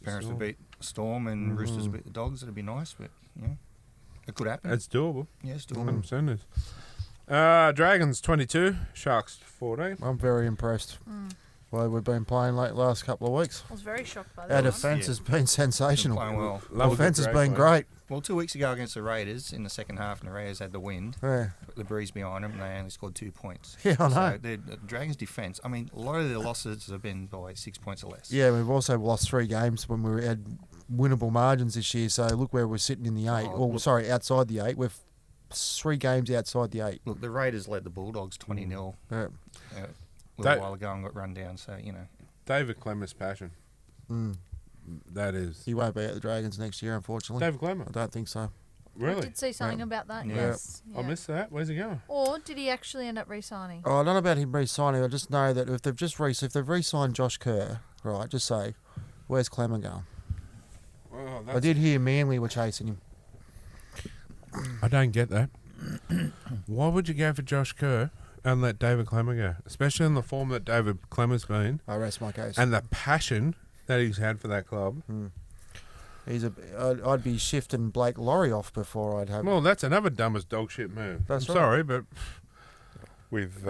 Penrith to beat Storm and Roosters to beat the Dogs. It'd be nice, but it could happen. It's doable. Yeah, it's doable. 100% is. Dragons 22, Sharks 14. I'm very impressed. Well, we've been playing last couple of weeks. I was very shocked by Our that. defence has been sensational. Been playing well. Love a good Offence has drag been play. great. Well, 2 weeks ago against the Raiders in the second half, and the Raiders had the wind. Yeah, The breeze behind them, and they only scored 2 points. Yeah, I know. So the Dragons' defence, I mean, a lot of their losses have been by 6 points or less. Yeah, we've also lost 3 games when we had winnable margins this year. So look where we're sitting in the 8. Outside the 8. We're 3 games outside the 8. Look, the Raiders led the Bulldogs 20-0 Yeah. a little while ago and got run down. So David Clemmer's passion. That is. He won't be at the Dragons next year, unfortunately. David Clemmer? I don't think so. Really? I did see something about that, Yeah. yes. I missed that. Where's he going? Or did he actually end up re-signing? Oh, I don't know about him re-signing. I just know that if they've re-signed Josh Kerr, right, just say, where's Clemmer going? Well, I did hear Manly were chasing him. I don't get that. Why would you go for Josh Kerr and let David Clemmer go? Especially in the form that David Clemmer's been. I rest my case. And the passion that he's had for that club. I'd be shifting Blake Laurie off before I'd have... Well, that's another dumbest dog shit move. That's I'm right. sorry, but... With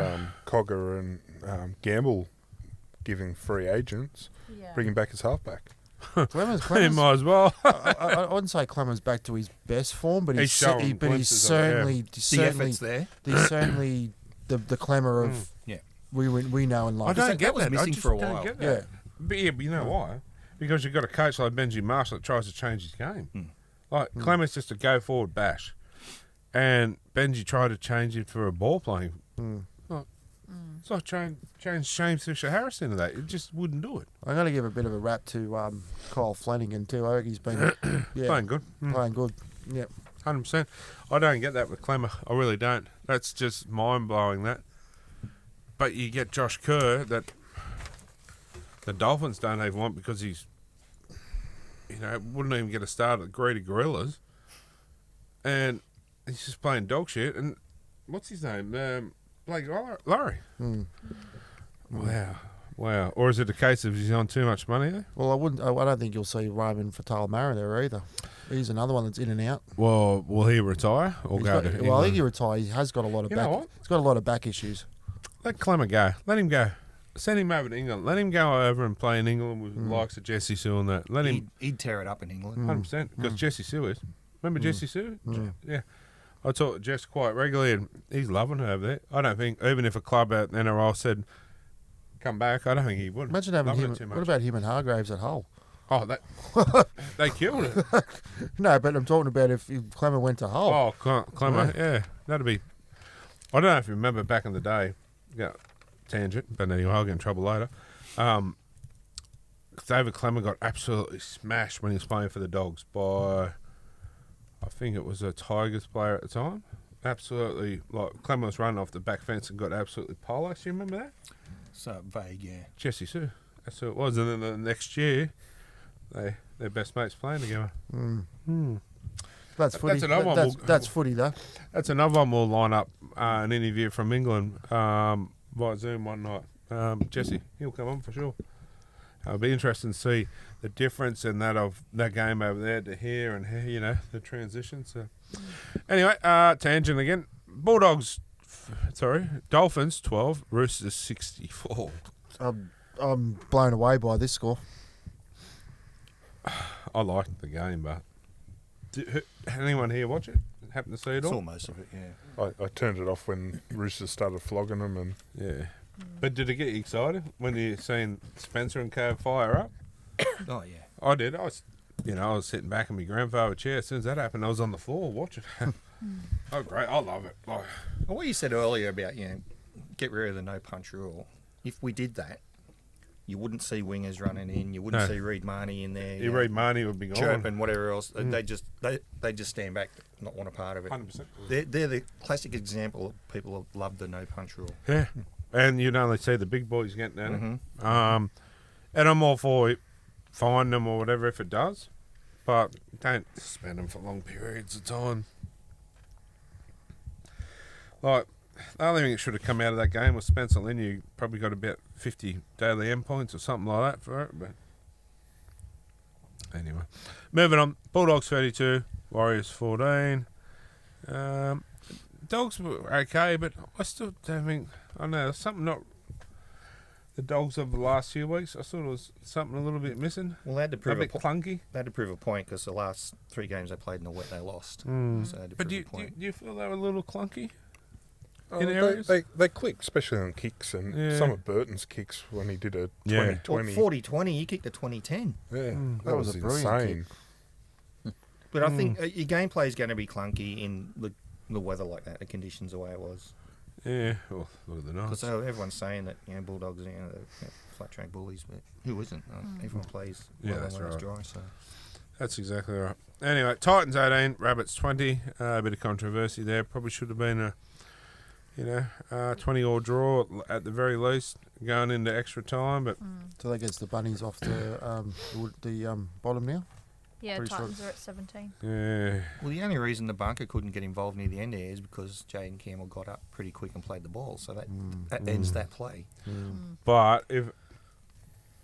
Cogger and Gamble giving free agents, bringing back his halfback. Clemmer's He might as well. I wouldn't say Clemmer's back to his best form, but he's certainly the Clemmer of we know and I love. don't get was that. missing I just for a don't while. get that. But you know why? Because you've got a coach like Benji Marshall that tries to change his game. Like Clemmer's just a go forward bash, and Benji tried to change it for a ball playing. It's like change James Fisher Harris into that. It just wouldn't do it. I'm going to give a bit of a rap to Kyle Flanagan too. I think he's been playing good. Playing good. Yep. 100%. I don't get that with Clemmer. I really don't. That's just mind blowing. That. But you get Josh Kerr that the Dolphins don't even want because he's, wouldn't even get a start at the Greedy Gorillas, and he's just playing dog shit. And what's his name? Blake Laurie. Wow. Or is it a case of he's on too much money there? Well, I don't think you'll see Roman Fatal-Mara there either. He's another one that's in and out. Well, will he retire or go to England? Well, I think he retire. He has got a lot of back. He's got a lot of back issues. Let Clemmer go. Let him go. Send him over to England. Let him go over and play in England with the likes of Jesse Sue and that. Let him. He'd tear it up in England. 100%. Because Jesse Sue is. Remember Jesse Sue? Yeah. I talk to Jess quite regularly, and he's loving her over there. I don't think, even if a club at the NRL said, come back, I don't think he would. Imagine having him. What about him and Hargraves at Hull? Oh, they killed it. No, but I'm talking about if Clemmer went to Hull. Oh, Clemmer, yeah. That'd be... I don't know if you remember back in the day, tangent, but anyway, I'll get in trouble later. David Clemmer got absolutely smashed when he was playing for the Dogs by... I think it was a Tigers player at the time. Absolutely, Clemmer was running off the back fence and got absolutely polarized. You remember that? So vague, yeah. Jesse Sue. That's who it was. And then the next year, they're best mates playing together. That's footy. That's another one. That's footy, though. That's another one we'll line up an interview from England via Zoom one night. Jesse, he'll come on for sure. It'll be interesting to see the difference in that game over there to here and here, the transition. So, anyway, tangent again. Dolphins 12, Roosters 64. I'm blown away by this score. I liked the game, but anyone here watch it? Happen to see it all? Saw most of it, yeah. I turned it off when Roosters started flogging them, and But did it get you excited when you seen Spencer and Cove fire up? Oh yeah, I did. I was sitting back in my grandfather's chair. As soon as that happened, I was on the floor watching. Oh, great! I love it. Well, what you said earlier about get rid of the no punch rule. If we did that, you wouldn't see wingers running in. You wouldn't see Reed Marnie in there. Reed Marnie would be gone. Chirp and whatever else. They just stand back, not want a part of it. 100%. They're the classic example of people who love the no punch rule. Yeah, and you'd only see the big boys getting at it. And I'm all for it. Fine them or whatever if it does, but don't suspend them for long periods of time. Like, the only thing that should have come out of that game was Spencer Lynn. You probably got about 50 daily endpoints or something like that for it. But anyway, moving on. Bulldogs 32, Warriors 14. Dogs were okay, but I still don't think... I don't know, there's something not... The Dogs of the last few weeks, I thought it was something a little bit missing. Well, they had to prove a bit clunky. They had to prove a point because the last 3 games they played in the wet, they lost. So they had to but prove a point. do you feel they were a little clunky? in areas. They clicked, especially on kicks, and some of Burton's kicks when he did a 2020. 40-20, he kicked a 20-10. Yeah, that was a brilliant insane. But I think your gameplay is going to be clunky in the weather like that, the conditions the way it was. Yeah, well, look at the nights. So everyone's saying that Bulldogs are they're flat track bullies, but who isn't? Everyone plays well that's when it's right. dry. So That's exactly right. Anyway, Titans 18, Rabbits 20. A bit of controversy there. Probably should have been a 20-all draw at the very least, going into extra time. But So that gets the bunnies off the bottom now. Yeah, Pretty Titans are at 17. yeah, well, the only reason the bunker couldn't get involved near the end there is because Jaden Campbell got up pretty quick and played the ball, so that ends that play. but if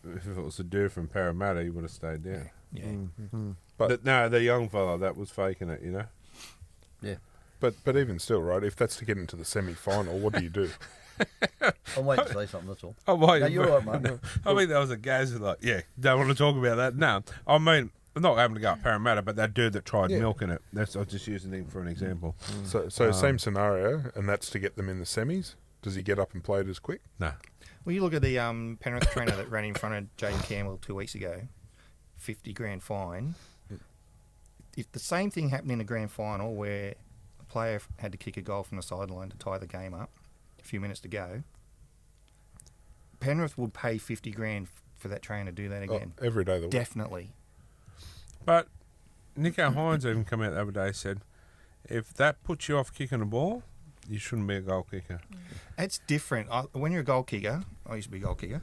it was a deer from Parramatta, he would have stayed down. Yeah. But no, the young fella that was faking it, Yeah. But even still, right? If that's to get into the semi-final, what do you do? I'm waiting to say something, that's all. Oh, wait, No, you're right, mate. I mean, there was a guy who's like, don't want to talk about that. No, I mean, I'm not having to go at Parramatta, but that dude that tried milking it. I was just using him for an example. So same scenario, and that's to get them in the semis. Does he get up and play it as quick? No. Well, you look at the Penrith trainer that ran in front of Jaden Campbell 2 weeks ago, $50,000 fine. If the same thing happened in a grand final where a player had to kick a goal from the sideline to tie the game up, a few minutes to go, Penrith would pay $50,000 for that trainer to do that again. Oh, every day of the week. Definitely. But Nico Hines even come out the other day and said, if that puts you off kicking a ball, you shouldn't be a goal kicker. It's different. When you're a goal kicker, I used to be a goal kicker,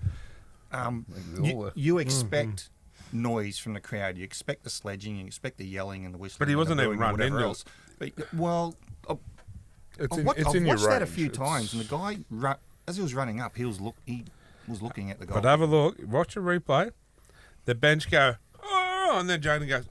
We all were. you expect noise from the crowd. You expect the sledging, you expect the yelling and the whistling. But he wasn't and the even booing and running whatever into else. But, well, It's I've in watched your that a range. few It's- times, and the guy, as he was running up, he was looking at the goal. But have a look, watch a replay. The bench go, oh, and then Jaden goes,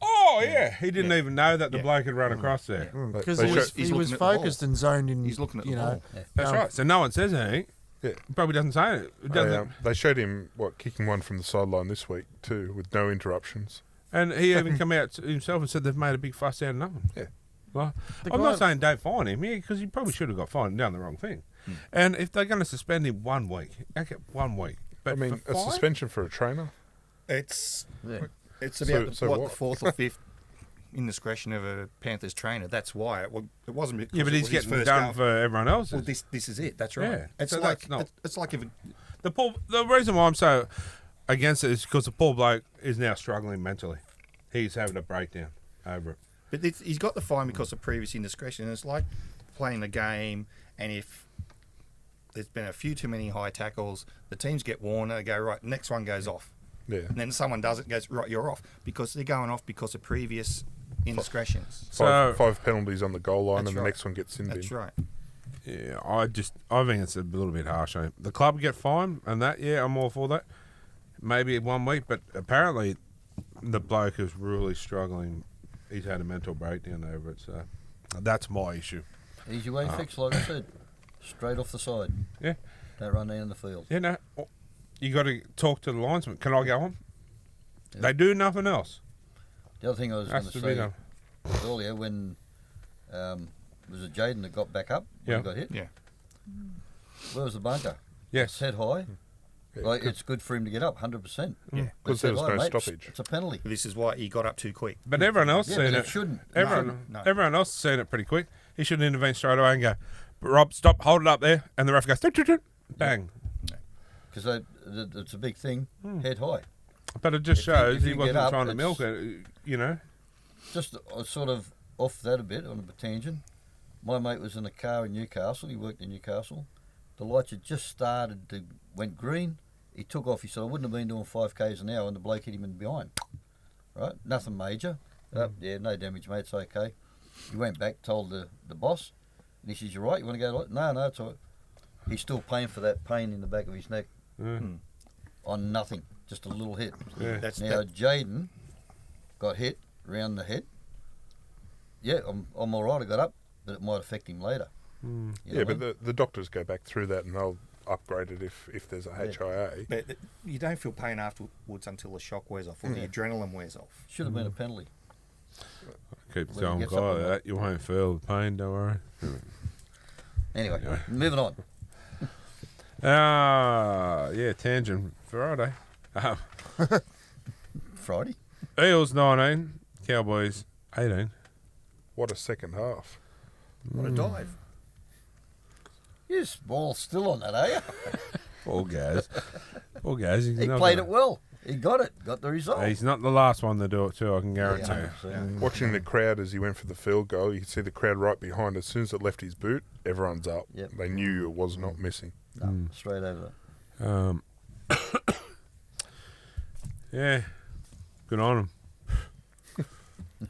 oh, yeah. He didn't even know that the bloke had run across there. Because They he was, he's he was looking at the ball. focused and zoned in. He's looking at the you know, ball. That's right. So no one says anything. Yeah. Probably doesn't say it. It doesn't. They showed him kicking one from the sideline this week too, with no interruptions. And he even come out himself and said they've made a big fuss out of nothing. Yeah. Well, The I'm guy- not saying don't fine him, because he probably should have got fined and done the wrong thing. And if they're going to suspend him 1 week, okay, 1 week. But I mean, for a fine? suspension for a trainer. It's Yeah. it's about So the what? fourth or fifth indiscretion of a Panthers trainer. That's why it wasn't. Because Yeah, but it he's was his getting first done goal. for everyone else. Well, this is it. That's right. Yeah, It's so like that's not- it's like if The reason why I'm so against it is because the poor bloke is now struggling mentally. He's having a breakdown over it. But he's got the fine because of previous indiscretion. And it's like playing the game, and if there's been a few too many high tackles, the teams get warned. They go, right, next one goes off. Yeah. And then someone does it and goes, right, you're off. Because they're going off because of previous indiscretions. So Five penalties on the goal line, That's and the right. next one gets in bin. That's right. yeah, I think it's a little bit harsh. The club get fined and that. Yeah, I'm all for that. Maybe 1 week, but apparently the bloke is really struggling. He's had a mental breakdown over it. So that's my issue. Easy way fix, like I said. Straight off the side. Yeah. Don't run down the field. You know, you got to talk to the linesman. Can I go on? Yeah. They do nothing else. The other thing I was going Has to to be say done. earlier, when was it Jaden that got back up when Yeah. he got hit? Yeah. Where was the bunker? Yes. It's head high. Yeah, Like, it's good for him to get up, 100%. Yeah. But Because there it's was head no high, mate. stoppage. It's a penalty. This is why he got up too quick. But everyone else Yeah, seen but it. it shouldn't. No. Everyone else seen it pretty quick. He should intervene straight away and go, Rob, stop, hold it up there. And the ref goes, "Toot, toot, toot," bang. Because it's a big thing, head high. But it just If you- shows if he you wasn't get up, trying to it's- milk it, you know. Just sort of off that a bit on a tangent. My mate was in a car in Newcastle. He worked in Newcastle. The lights had just went green. He took off. He said, I wouldn't have been doing 5Ks an hour, and the bloke hit him in behind. Right? Nothing major. Yeah, no damage, mate. It's okay. He went back, told the boss. And he says, you're right. You want to go? No, it's all right. He's still paying for that pain in the back of his neck on nothing. Just a little hit. Yeah. Now, Jaden got hit round the head. Yeah, I'm all right. I got up, but it might affect him later. You know Yeah, what I but mean? the doctors go back through that and they'll upgrade it if there's a HIA. But you don't feel pain afterwards until the shock wears off or the adrenaline wears off. Should have been a penalty. Keep When he telling gets guy up on that. You won't feel the pain, don't worry. Anyway, moving on. Yeah, tangent Friday. Friday. Eels 19, Cowboys 18. What a second half. What a dive. You're all still on that, are you? Poor guys. Poor guys. He played it well. He got it. Got the result. He's not the last one to do it too, I can guarantee you. Watching the crowd as he went for the field goal, you could see the crowd right behind. As soon as it left his boot, everyone's up. Yep. They knew it was not missing. No, straight over Yeah, good on him. It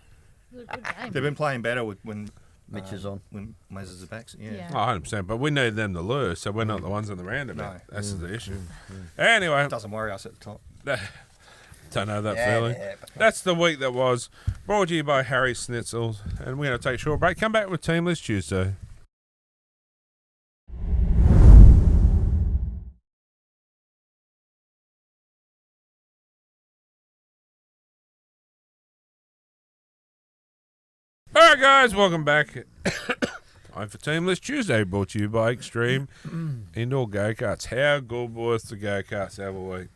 was a good game. They've been playing better when Mitch is on. When Moses is back. Yeah. Yeah. Oh, 100%, but we need them to lose, so we're not the ones in the roundabout. No. That's the issue. Anyway, It doesn't worry us at the top. don't know that feeling. That's the week that was. Brought to you by Harry Schnitzel, and we're going to take a short break. Come back with Team List Tuesday. All right, guys, welcome back. Time for Team List Tuesday, brought to you by Extreme Indoor Go-Karts. How good was the go-karts the other week?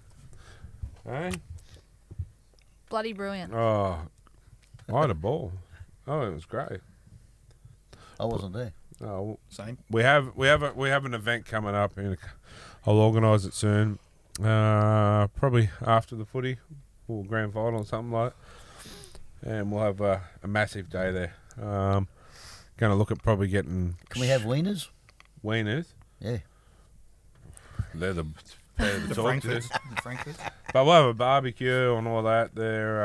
Hey? Bloody brilliant. Oh, I had a ball. Oh, it was great. I wasn't there. Oh, Same. we have an event coming up, and I'll organise it soon. Probably after the footy or grand final or something like that. And we'll have a massive day there. Going to look at probably getting... Can we have wieners? Wieners? Yeah. They're the The talk to. Frankfurts. The Frankfurts. But we'll have a barbecue and all that there.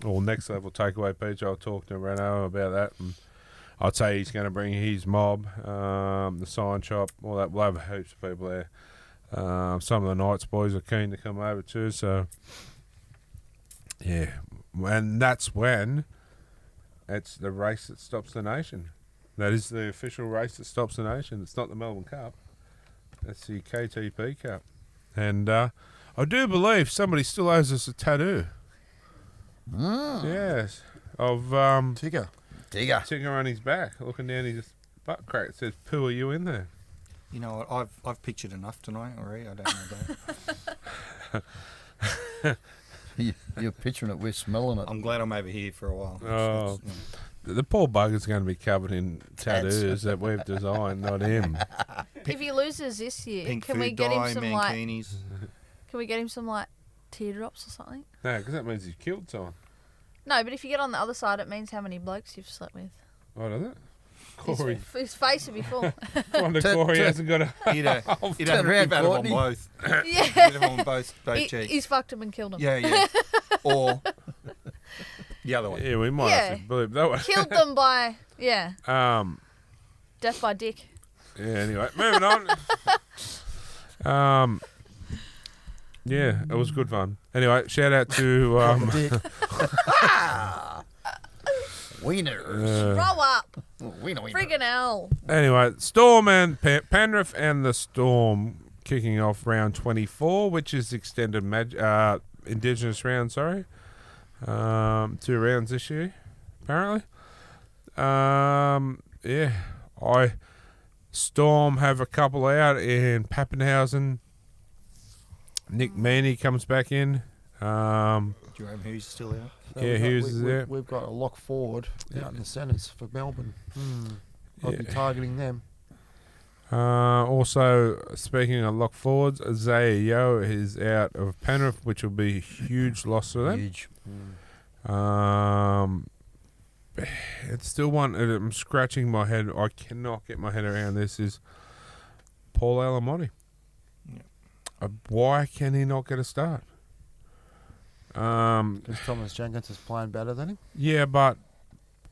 Or next level takeaway pizza. I'll talk to Renault about that. And I'd say he's going to bring his mob, the sign shop, all that. We'll have heaps of people there. Some of the Knights boys are keen to come over too. So, yeah. And that's when it's the race that stops the nation. That is the official race that stops the nation. It's not the Melbourne Cup. That's the KTP Cup. And I do believe somebody still owes us a tattoo. Yes. Of Tigger. Tigger on his back, looking down his butt crack. It says, "Poo, are you in there?" You know what? I've pictured enough tonight already. I don't know that. You're picturing it. We're smelling it. I'm glad I'm over here for a while. Oh. The poor bugger's going to be covered in tattoos that we've designed, not him. If he loses this year, Pink can food we get him dye, some mankinis. Can we get him some teardrops or something? No, because that means he's killed someone. No, but if you get on the other side, it means how many blokes you've slept with. Oh, does it? Corey. His face would be full. Wonder Corey hasn't got a... He'd have Turn around, had it on Courtney. both. Yeah. He'd have on both cheeks. He's fucked him and killed him. Yeah. Or the other one. Yeah, we might have to believe that one. Killed them by, death by dick. Yeah, anyway, moving on. Yeah, it was good fun. Anyway, shout out to... Wieners. Grow up. Wiener. Friggin' hell. Anyway, Storm and Penrith and the Storm kicking off round 24, which is extended Indigenous round, sorry. 2 rounds this year, apparently. Storm have a couple out in Pappenhausen. Nick Maney comes back in. Do you remember who's still out? Yeah, Hughes is there. We've got a lock forward out in the centres for Melbourne. I'll be targeting them. Also, speaking of lock forwards, Zaya Yo is out of Penrith, which will be a huge loss for them. Huge. It's still one. I'm scratching my head. I cannot get my head around this. Is Paul Alamotti? Why can he not get a start? Because Thomas Jenkins is playing better than him. Yeah, but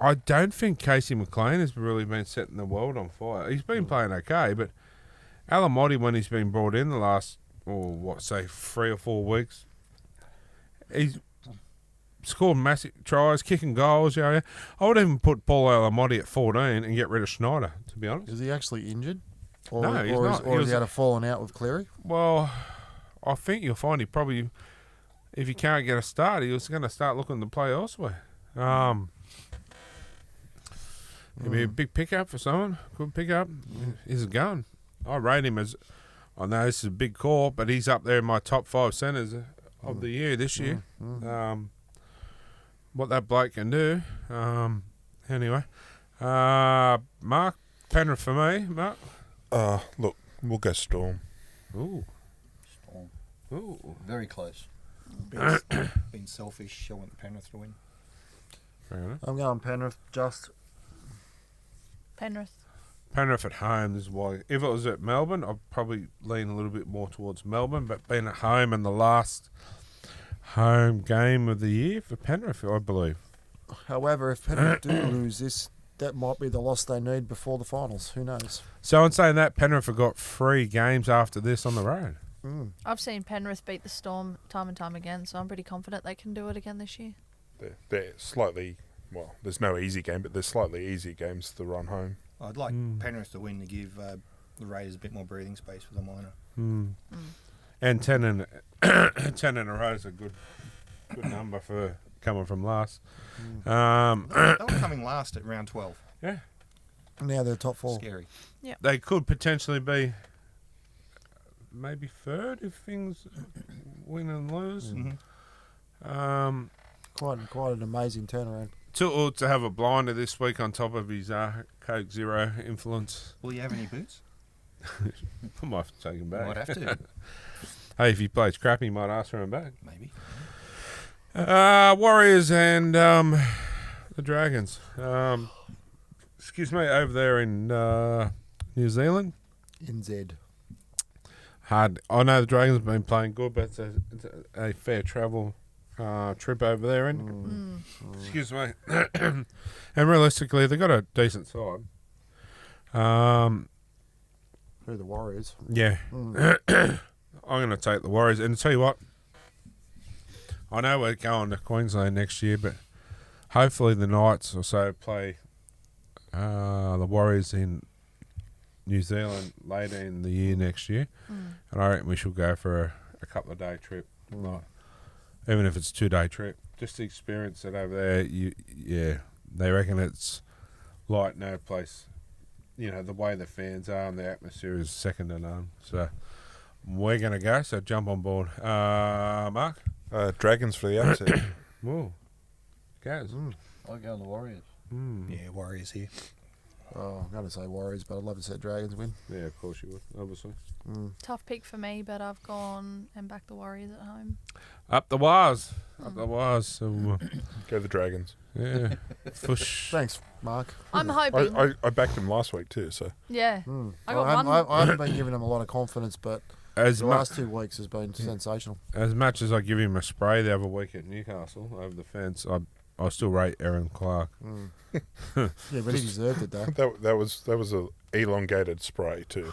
I don't think Casey McLean has really been setting the world on fire. He's been playing okay, but Alamotti, when he's been brought in the last, 3 or 4 weeks, he's scored massive tries, kicking goals. I would even put Paul Alamotti at 14 and get rid of Schneider, to be honest. Is he actually injured? Or, No, he's not. Or has he had a falling out with Cleary? Well, I think you'll find he probably, if he can't get a start, he was going to start looking to play elsewhere. He'd be a big pickup for someone. Good pickup. He's going. I rate him as. I know this is a big call, but he's up there in my top 5 centres of the year this year. What that bloke can do. Anyway, Mark, Penrith for me. Mark. Look, we'll go Storm. Ooh. Storm. Ooh. Very close. Being selfish, I want the Penrith to win. Fair enough. I'm going Penrith. Just Penrith. Penrith at home is why. If it was at Melbourne, I'd probably lean a little bit more towards Melbourne. But being at home in the last home game of the year for Penrith, I believe. However, if Penrith do lose this, that might be the loss they need before the finals. Who knows? So in saying that, Penrith have got 3 games after this on the road. I've seen Penrith beat the Storm time and time again, so I'm pretty confident they can do it again this year. They're slightly, well, there's no easy game, but there's slightly easier games to run home. I'd like Penrith to win to give the Raiders a bit more breathing space for the minor. And 10 in 10 in a row is a good number for coming from last. They were coming last at round 12. Yeah. Now they're top 4. Scary. They could potentially be maybe 3rd if things win and lose. Quite an amazing turnaround. To have a blinder this week on top of his Coke Zero influence. Will you have any boots? I might have to take him back. Might have to. Hey, if he plays crap, he might ask for him back. Maybe. Warriors and the Dragons. Excuse me, over there in New Zealand. NZ. Hard. I know the Dragons have been playing good, but it's a fair travel trip over there. Excuse me. And realistically, they've got a decent side. Who the Warriors? Yeah. I'm going to take the Warriors. And tell you what, I know we're going to Queensland next year, but hopefully the Knights also play the Warriors in New Zealand later in the year next year. And I reckon we should go for a couple of day trip. Like, even if it's a 2-day trip, just to experience it over there. They reckon it's like no place. You know, the way the fans are and the atmosphere is second to none. So we're going to go, so jump on board. Mark? Dragons for the upset. Whoa. Goes. I'll go on the Warriors. Yeah, Warriors here. Oh, I'm going to say Warriors, but I'd love to see Dragons win. Yeah, of course you would, obviously. Tough pick for me, but I've gone and backed the Warriors at home. Up the wires. Up the wires. So, Go the Dragons. yeah. Fush. Thanks, Mark. I'm hoping. I backed them last week too, so. Yeah. I got I haven't been giving him a lot of confidence, but the last 2 weeks has been sensational. As much as I give him a spray the other week at Newcastle over the fence, I still rate Aaron Clark. Yeah, but he deserved it though. That was a elongated spray too.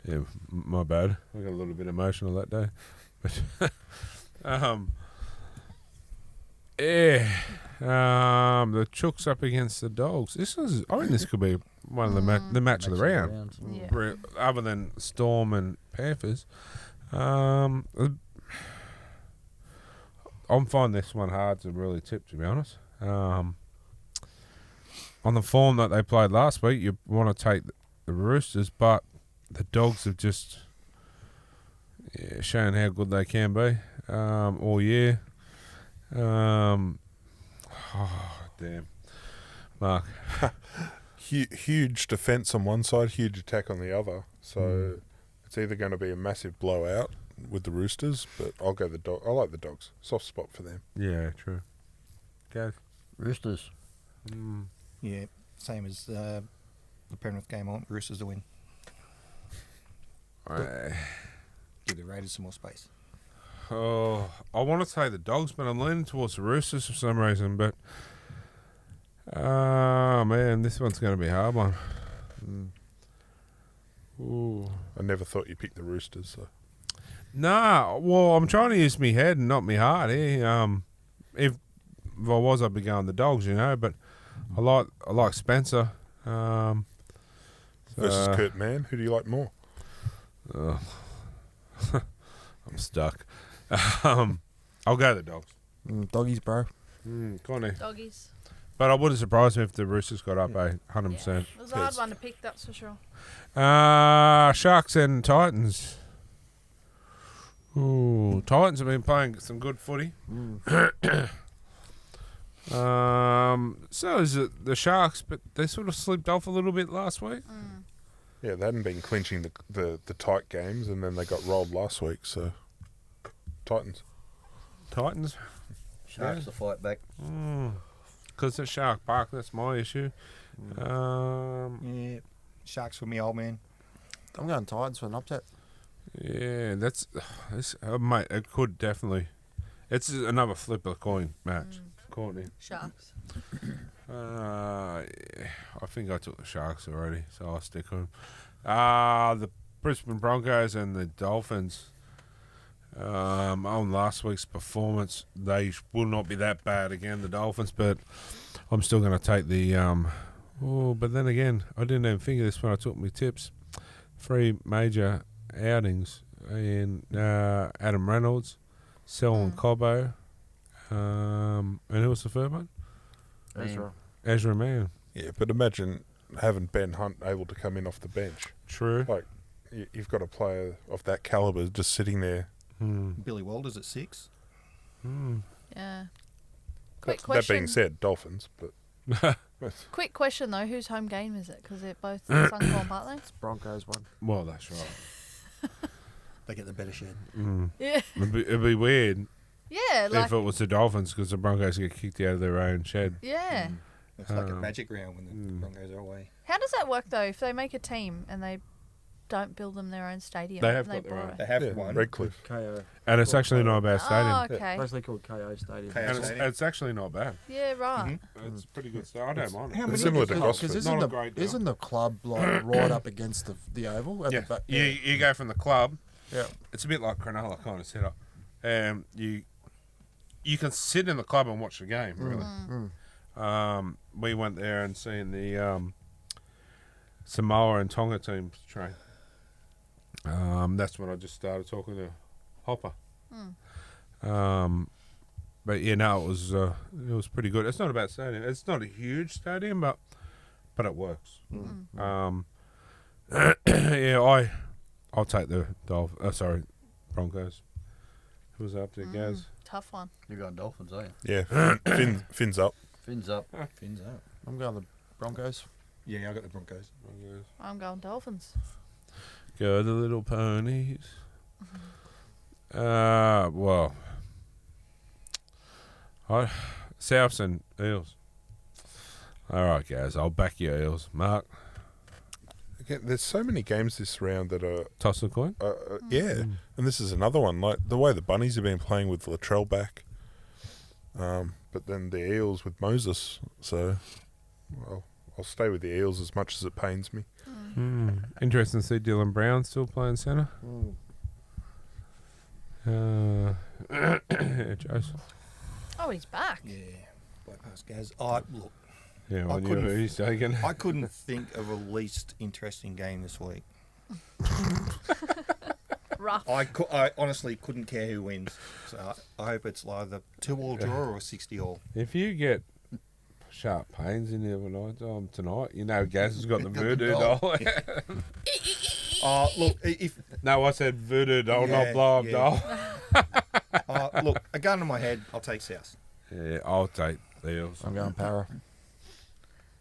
Yeah, my bad. I got a little bit emotional that day. But the Chooks up against the Dogs. I think this could be one of the match of the round. Yeah. Other than Storm and Panthers. I'm finding this one hard to really tip, to be honest. On the form that they played last week, you want to take the Roosters, but the Dogs have just shown how good they can be all year. Oh, damn. Mark. Huge defence on one side, huge attack on the other. So it's either going to be a massive blowout with the Roosters, but I'll go the Dog. I like the Dogs. Soft spot for them. Yeah, true. Go. Roosters. Yeah, same as the Penrith game. I want Roosters to win. Give the Raiders some more space. Oh, I want to say the Dogs, but I'm leaning towards the Roosters for some reason. But man, this one's going to be a hard one. Ooh. I never thought you picked the Roosters. So. Nah, well, I'm trying to use my head and not my heart here. If I was, I'd be going the Dogs, you know. But I like Spencer. Versus Kurt Mann, who do you like more? I'm stuck. I'll go the Dogs. Doggies, bro. Connie. Doggies. But I wouldn't surprise me if the Roosters got up 100%. It was a hard one to pick, that's for sure. Sharks and Titans. Ooh, Titans have been playing some good footy. So is it the Sharks, but they sort of slipped off a little bit last week. Yeah, they hadn't been clinching the tight games, and then they got rolled last week. So, Titans. Sharks to fight back. Because it's Shark Park, that's my issue. Yeah, Sharks for me, old man. I'm going Titans for an upset. Yeah, that's mate. It could definitely. It's another flip of the coin match. Courtney. Sharks. I think I took the Sharks already, so I'll stick with them. The Brisbane Broncos and the Dolphins. On last week's performance, they will not be that bad again, the Dolphins, but I'm still going to take the. But then again, I didn't even think of this when I took my tips. 3 major outings in Adam Reynolds, Selwyn Cobbo, and who was the third one? Ezra Mann. Yeah, but imagine having Ben Hunt able to come in off the bench. True. Like, you've got a player of that calibre just sitting there. Billy Walters at 6. Yeah. That being said, Dolphins, but... Quick question though, whose home game is it? Because they're both Suncorp, aren't they? It's Broncos one. Well, that's right. They get the better shed. Yeah. It'd be weird Yeah, like if it was the Dolphins, because the Broncos get kicked out of their own shed. yeah. It's like a magic round when the Broncos are away. How does that work though? If they make a team and they don't build them their own stadium, They have and got their borrow. own. They have one. Redcliffe. KO. And it's actually not a bad stadium. Oh, okay. It's actually called KO Stadium. KO And Stadium. it's actually not bad. Yeah, right. It's a pretty good stadium. I don't mind it. It's similar to Gosford. Because Not a great deal. isn't the club like right up against the oval? At Yeah. the back? You go from the club. Yeah. It's a bit like Cronulla kind of setup. You can sit in the club and watch the game, really. We went there and seen the Samoa and Tonga teams train. That's when I just started talking to Hopper. But yeah, no, it was pretty good. It's not a bad stadium. It's not a huge stadium, but it works. Yeah, I'll take the Broncos. Who's up there, Gaz? Tough one. You're going Dolphins, are you? Yeah, fins up. Fins up. Fins up. I'm going the Broncos. Yeah, I got the Broncos. I'm going Dolphins. Go the little ponies. Well, Souths and Eels. All right, guys, I'll back you, Eels. Mark, Again, there's so many games this round that are... toss a coin. Yeah, and this is another one. Like, the way the Bunnies have been playing with Latrell back, but then the Eels with Moses. So, well, I'll stay with the Eels as much as it pains me. Interesting to see Dylan Brown still playing centre. Joseph. Oh, he's back. Yeah, bypass Gaz. Look, Yeah, I I knew couldn't- who he's taking. I couldn't think of a least interesting game this week. Rough. I honestly couldn't care who wins. So I hope it's either 2-all draw or 60-all. If you get sharp pains in the other night tonight, you know Gaz has got the voodoo doll. Look, if No, I said voodoo doll, Yeah, not blow up yeah. doll. look, a gun to my head, I'll take South. Yeah, I'll take the Eels. I'm going Para.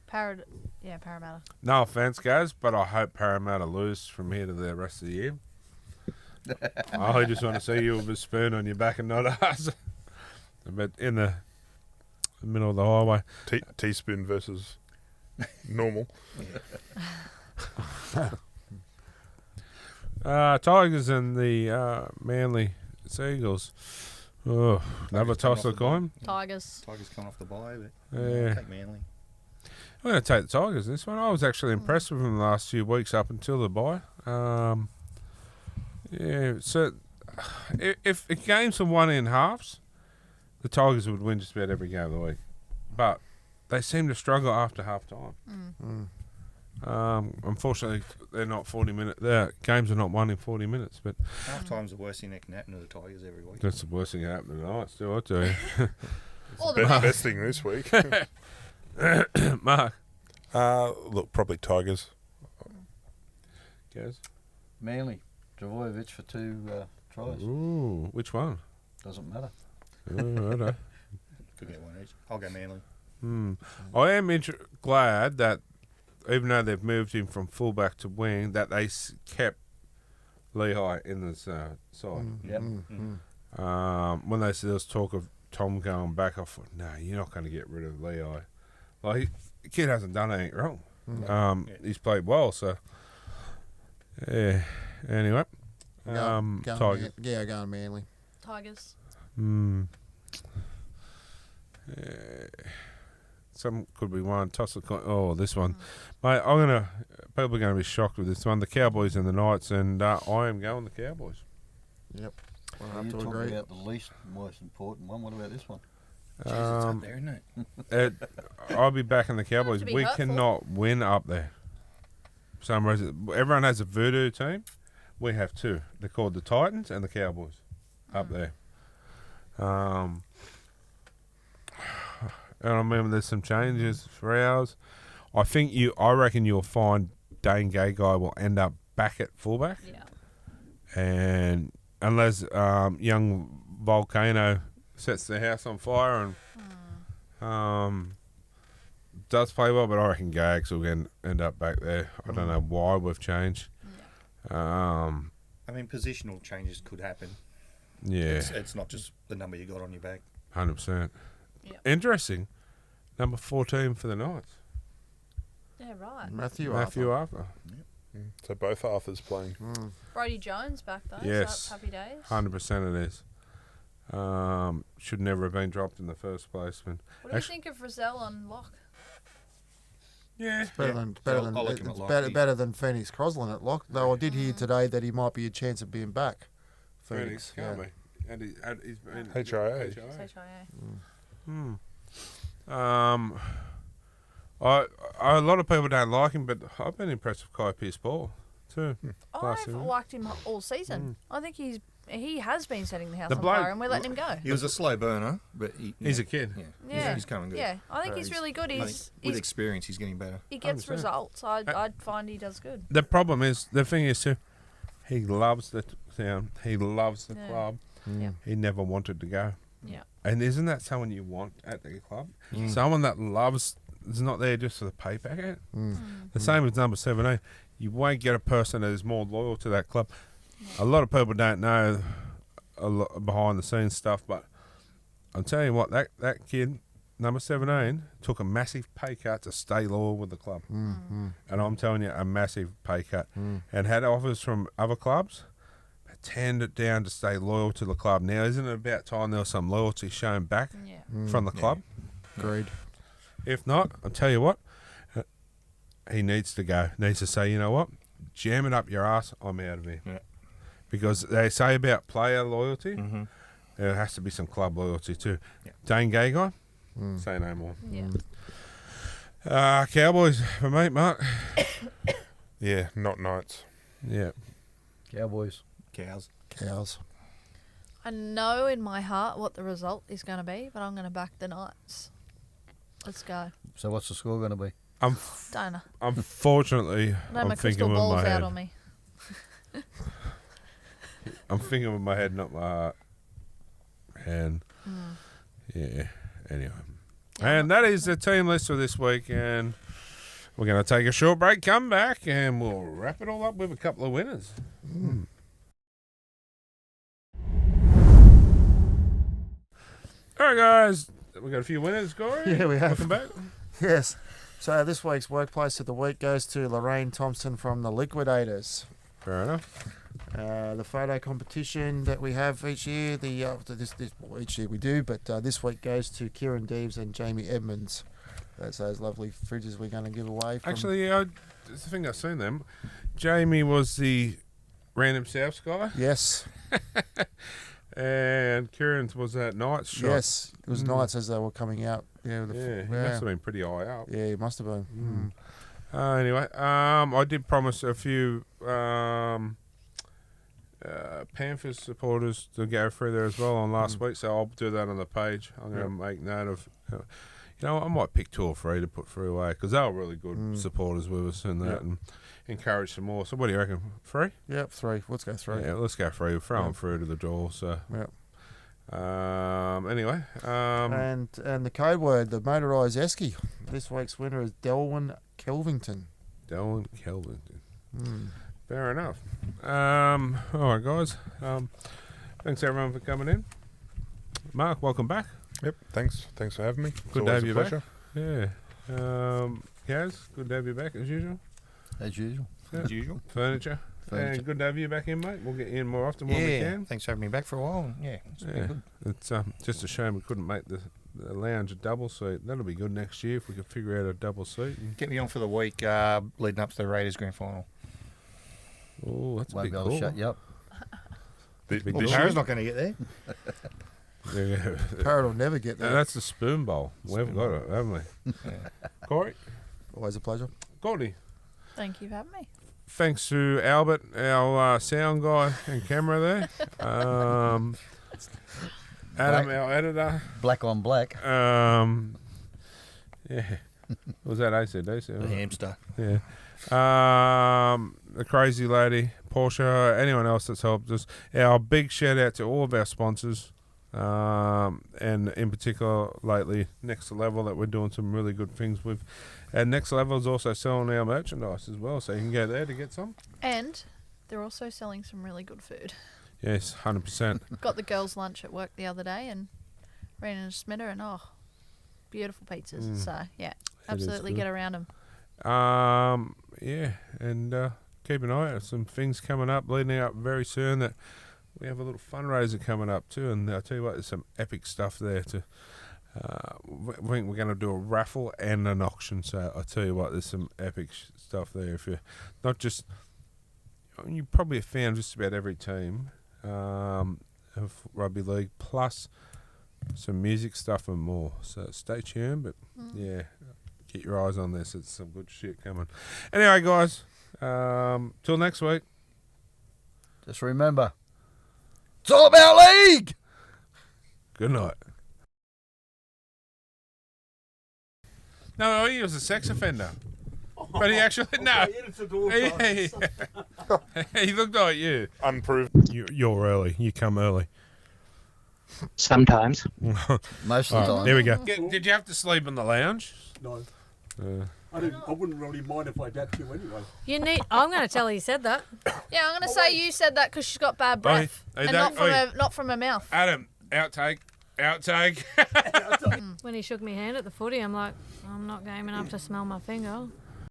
Parramatta. No offense, guys, but I hope Parramatta lose from here to the rest of the year. I just want to see you with a spoon on your back and not us. But in the middle of the highway. Teaspoon versus normal. Tigers and the Manly Seagulls. Oh, another toss of coin. Tigers. Tigers coming off the bye, but Yeah. take Manly. I'm going to take the Tigers in this one. I was actually impressed with them the last few weeks up until the bye. Yeah, so if games are won in halves, the Tigers would win just about every game of the week. But they seem to struggle after half time. Unfortunately, they're not 40-minute. Their games are not won in 40 minutes. But Half time's the worst thing that can happen to the Tigers every week. that's the worst thing that happened tonight. Still, I tell you. Or the best. Best thing this week. Mark. Look, probably Tigers. Gaz? Manly, Travojevic for 2 tries. Ooh, which one? Doesn't matter. Ooh, righto. Could get one each. I'll go Manly. I am glad that even though they've moved him from fullback to wing, that they kept Lehigh in this side. Yep. When there was talk of Tom going back, I thought, no, you're not going to get rid of Lehigh. Like, the kid hasn't done anything wrong. He's played well, so yeah. Anyway, Tigers. Going Manly. Tigers. Some could be one. Toss a coin. Oh, this one, mate. People are gonna be shocked with this one. The Cowboys and the Knights, and I am going the Cowboys. Yep. Well, I You have to talk agree. about the least most important one. What about this one? Jeez, it's up there, isn't it? I'll be backing the Cowboys. to be We hurtful. cannot win up there. For some reason, everyone has a voodoo team. We have 2. They're called the Titans and the Cowboys up there. And I remember there's some changes for ours. I reckon you'll find Dane Gagai will end up back at fullback. Yeah. And unless young Volcano sets the house on fire and does play well, but I reckon Gags will end up back there. I don't know why we've changed. I mean, positional changes could happen. Yeah, It's not just the number you got on your back. 100%. Yep. Interesting. Number 14 for the Knights. Yeah, right. Matthew Arthur. So both Arthurs playing. Brody Jones back though. Yes. So that's happy days. 100% it is. Should never have been dropped in the first place. What do you think of Frizzell on lock? Yeah. Better than better than Phoenix Crosland at lock. Though I did hear today that he might be a chance of being back. Phoenix, yeah. can't be. And he's been HIA. It's HIA. A lot of people don't like him, but I've been impressed with Kai Pearce-Paul too. last I've season. liked him all season. I think he has been setting the house The on bloke- fire, and we're letting him go. He was a slow burner, but He's a kid. Yeah, he's coming good. Yeah, I think he's really good. I think He's with experience, he's getting better. he gets 100%. results. I'd find he does good. The problem is, the thing is too, he loves the town. He loves the club. Yeah. He never wanted to go. Yeah. And isn't that someone you want at the club? Someone that loves, is not there just for the pay packet. The same as number 17. You won't get a person that is more loyal to that club. A lot of people don't know a lot behind the scenes stuff, but I'm telling you what, that kid, number 17, took a massive pay cut to stay loyal with the club. And I'm telling you, a massive pay cut. And had offers from other clubs, but turned it down to stay loyal to the club. Now, isn't it about time there was some loyalty shown back from the club? Agreed. If not, I'll tell you what, he needs to go. Needs to say, you know what, jam it up your ass, I'm out of here. Yeah. Because they say about player loyalty, there has to be some club loyalty too. Yeah. Dane Gagai, say no more. Yeah. Cowboys for me, Mark. Yeah, not Knights. Yeah. Cowboys. Cows. I know in my heart what the result is going to be, but I'm going to back the Knights. Let's go. So what's the score going to be? Don't know. Unfortunately, No, I'm my crystal thinking with ball's my out head. on me. I'm thinking with my head, not my heart. And yeah, anyway. And that is the team list for this week. And we're going to take a short break, come back, and we'll wrap it all up with a couple of winners. All right, guys. We got a few winners, Corey. Yeah, we have. Welcome back. Yes. So this week's workplace of the week goes to Lorraine Thompson from the Liquidators. Fair enough. The photo competition that we have each year, each year we do, but this week goes to Kieran Deeves and Jamie Edmonds. That's those lovely fridges we're going to give away. Actually, I think I've seen them. Jamie was the Random Souths guy. Yes. And Kieran was that Knights shot. Yes. It was nights as they were coming out. Yeah, He must have been pretty high up. Yeah, he must have been. Anyway, I did promise a few Panthers supporters to go through there as well on last week, so I'll do that on the page. I'm going to make note of, You know, I might pick 2 or 3 to put through away because they were really good supporters with us and that, and encourage some more. So what do you reckon? 3? Yep, 3. Let's go 3. Yeah, let's go 3. We'll throw them through to the door. So anyway, and the code word, the motorised esky. This week's winner is Delwyn Kelvington. Delwyn Kelvington. Fair enough. All right, guys. Thanks everyone for coming in. Mark, welcome back. Yep, thanks for having me. Good to have you back. Yeah. Kaz, good to have you back as usual. As usual. Yeah. As usual. Furniture. And good to have you back in, mate. We'll get you in more often when we can. Thanks for having me back for a while. Yeah, it's been good. It's just a shame we couldn't make the lounge a double seat. That'll be good next year if we could figure out a double seat. Get me on for the week leading up to the Raiders grand final. Oh, that's a big Won't be able call. to shut you up. Well, Para's not going to get there. Yeah. Parrot will never get there. No, that's the spoon bowl. We've got it, haven't we? Corey? Always a pleasure. Gordy? Thank you for having me. Thanks to Albert, our sound guy and camera there. Adam, our editor. Black on black. Yeah. Was that ACDC? The hamster. Yeah. The crazy lady, Portia, anyone else that's helped us. Our big shout out to all of our sponsors. And in particular lately Next Level that we're doing some really good things with, and Next Level is also selling our merchandise as well, so you can go there to get some, And they're also selling some really good food. yes, 100%. Got the girls' lunch at work the other day and ran into Smitter and beautiful pizzas. So yeah, absolutely good. get around them. Yeah, and keep an eye out, some things coming up leading up very soon. That we have a little fundraiser coming up too, and I'll tell you what, there's some epic stuff there to. I think we're going to do a raffle and an auction. So I'll tell you what, there's some epic stuff there. If you're not just, you probably have found just about every team of rugby league, plus some music stuff and more. So stay tuned, but yeah, get your eyes on this. It's some good shit coming. Anyway, guys, till next week. Just remember, it's all about league. Good night. No, he was a sex offender. But he actually, no. He looked like you. Unproven. You're early. You come early. Sometimes. Most of the time. There we go. Did you have to sleep in the lounge? No. I wouldn't really mind if I had to anyway. I'm going to tell her you said that. Yeah, I'm going to say you said that because she's got bad breath. And not from her mouth. Adam, outtake. When he shook me hand at the footy, I'm like, I'm not game enough to smell my finger.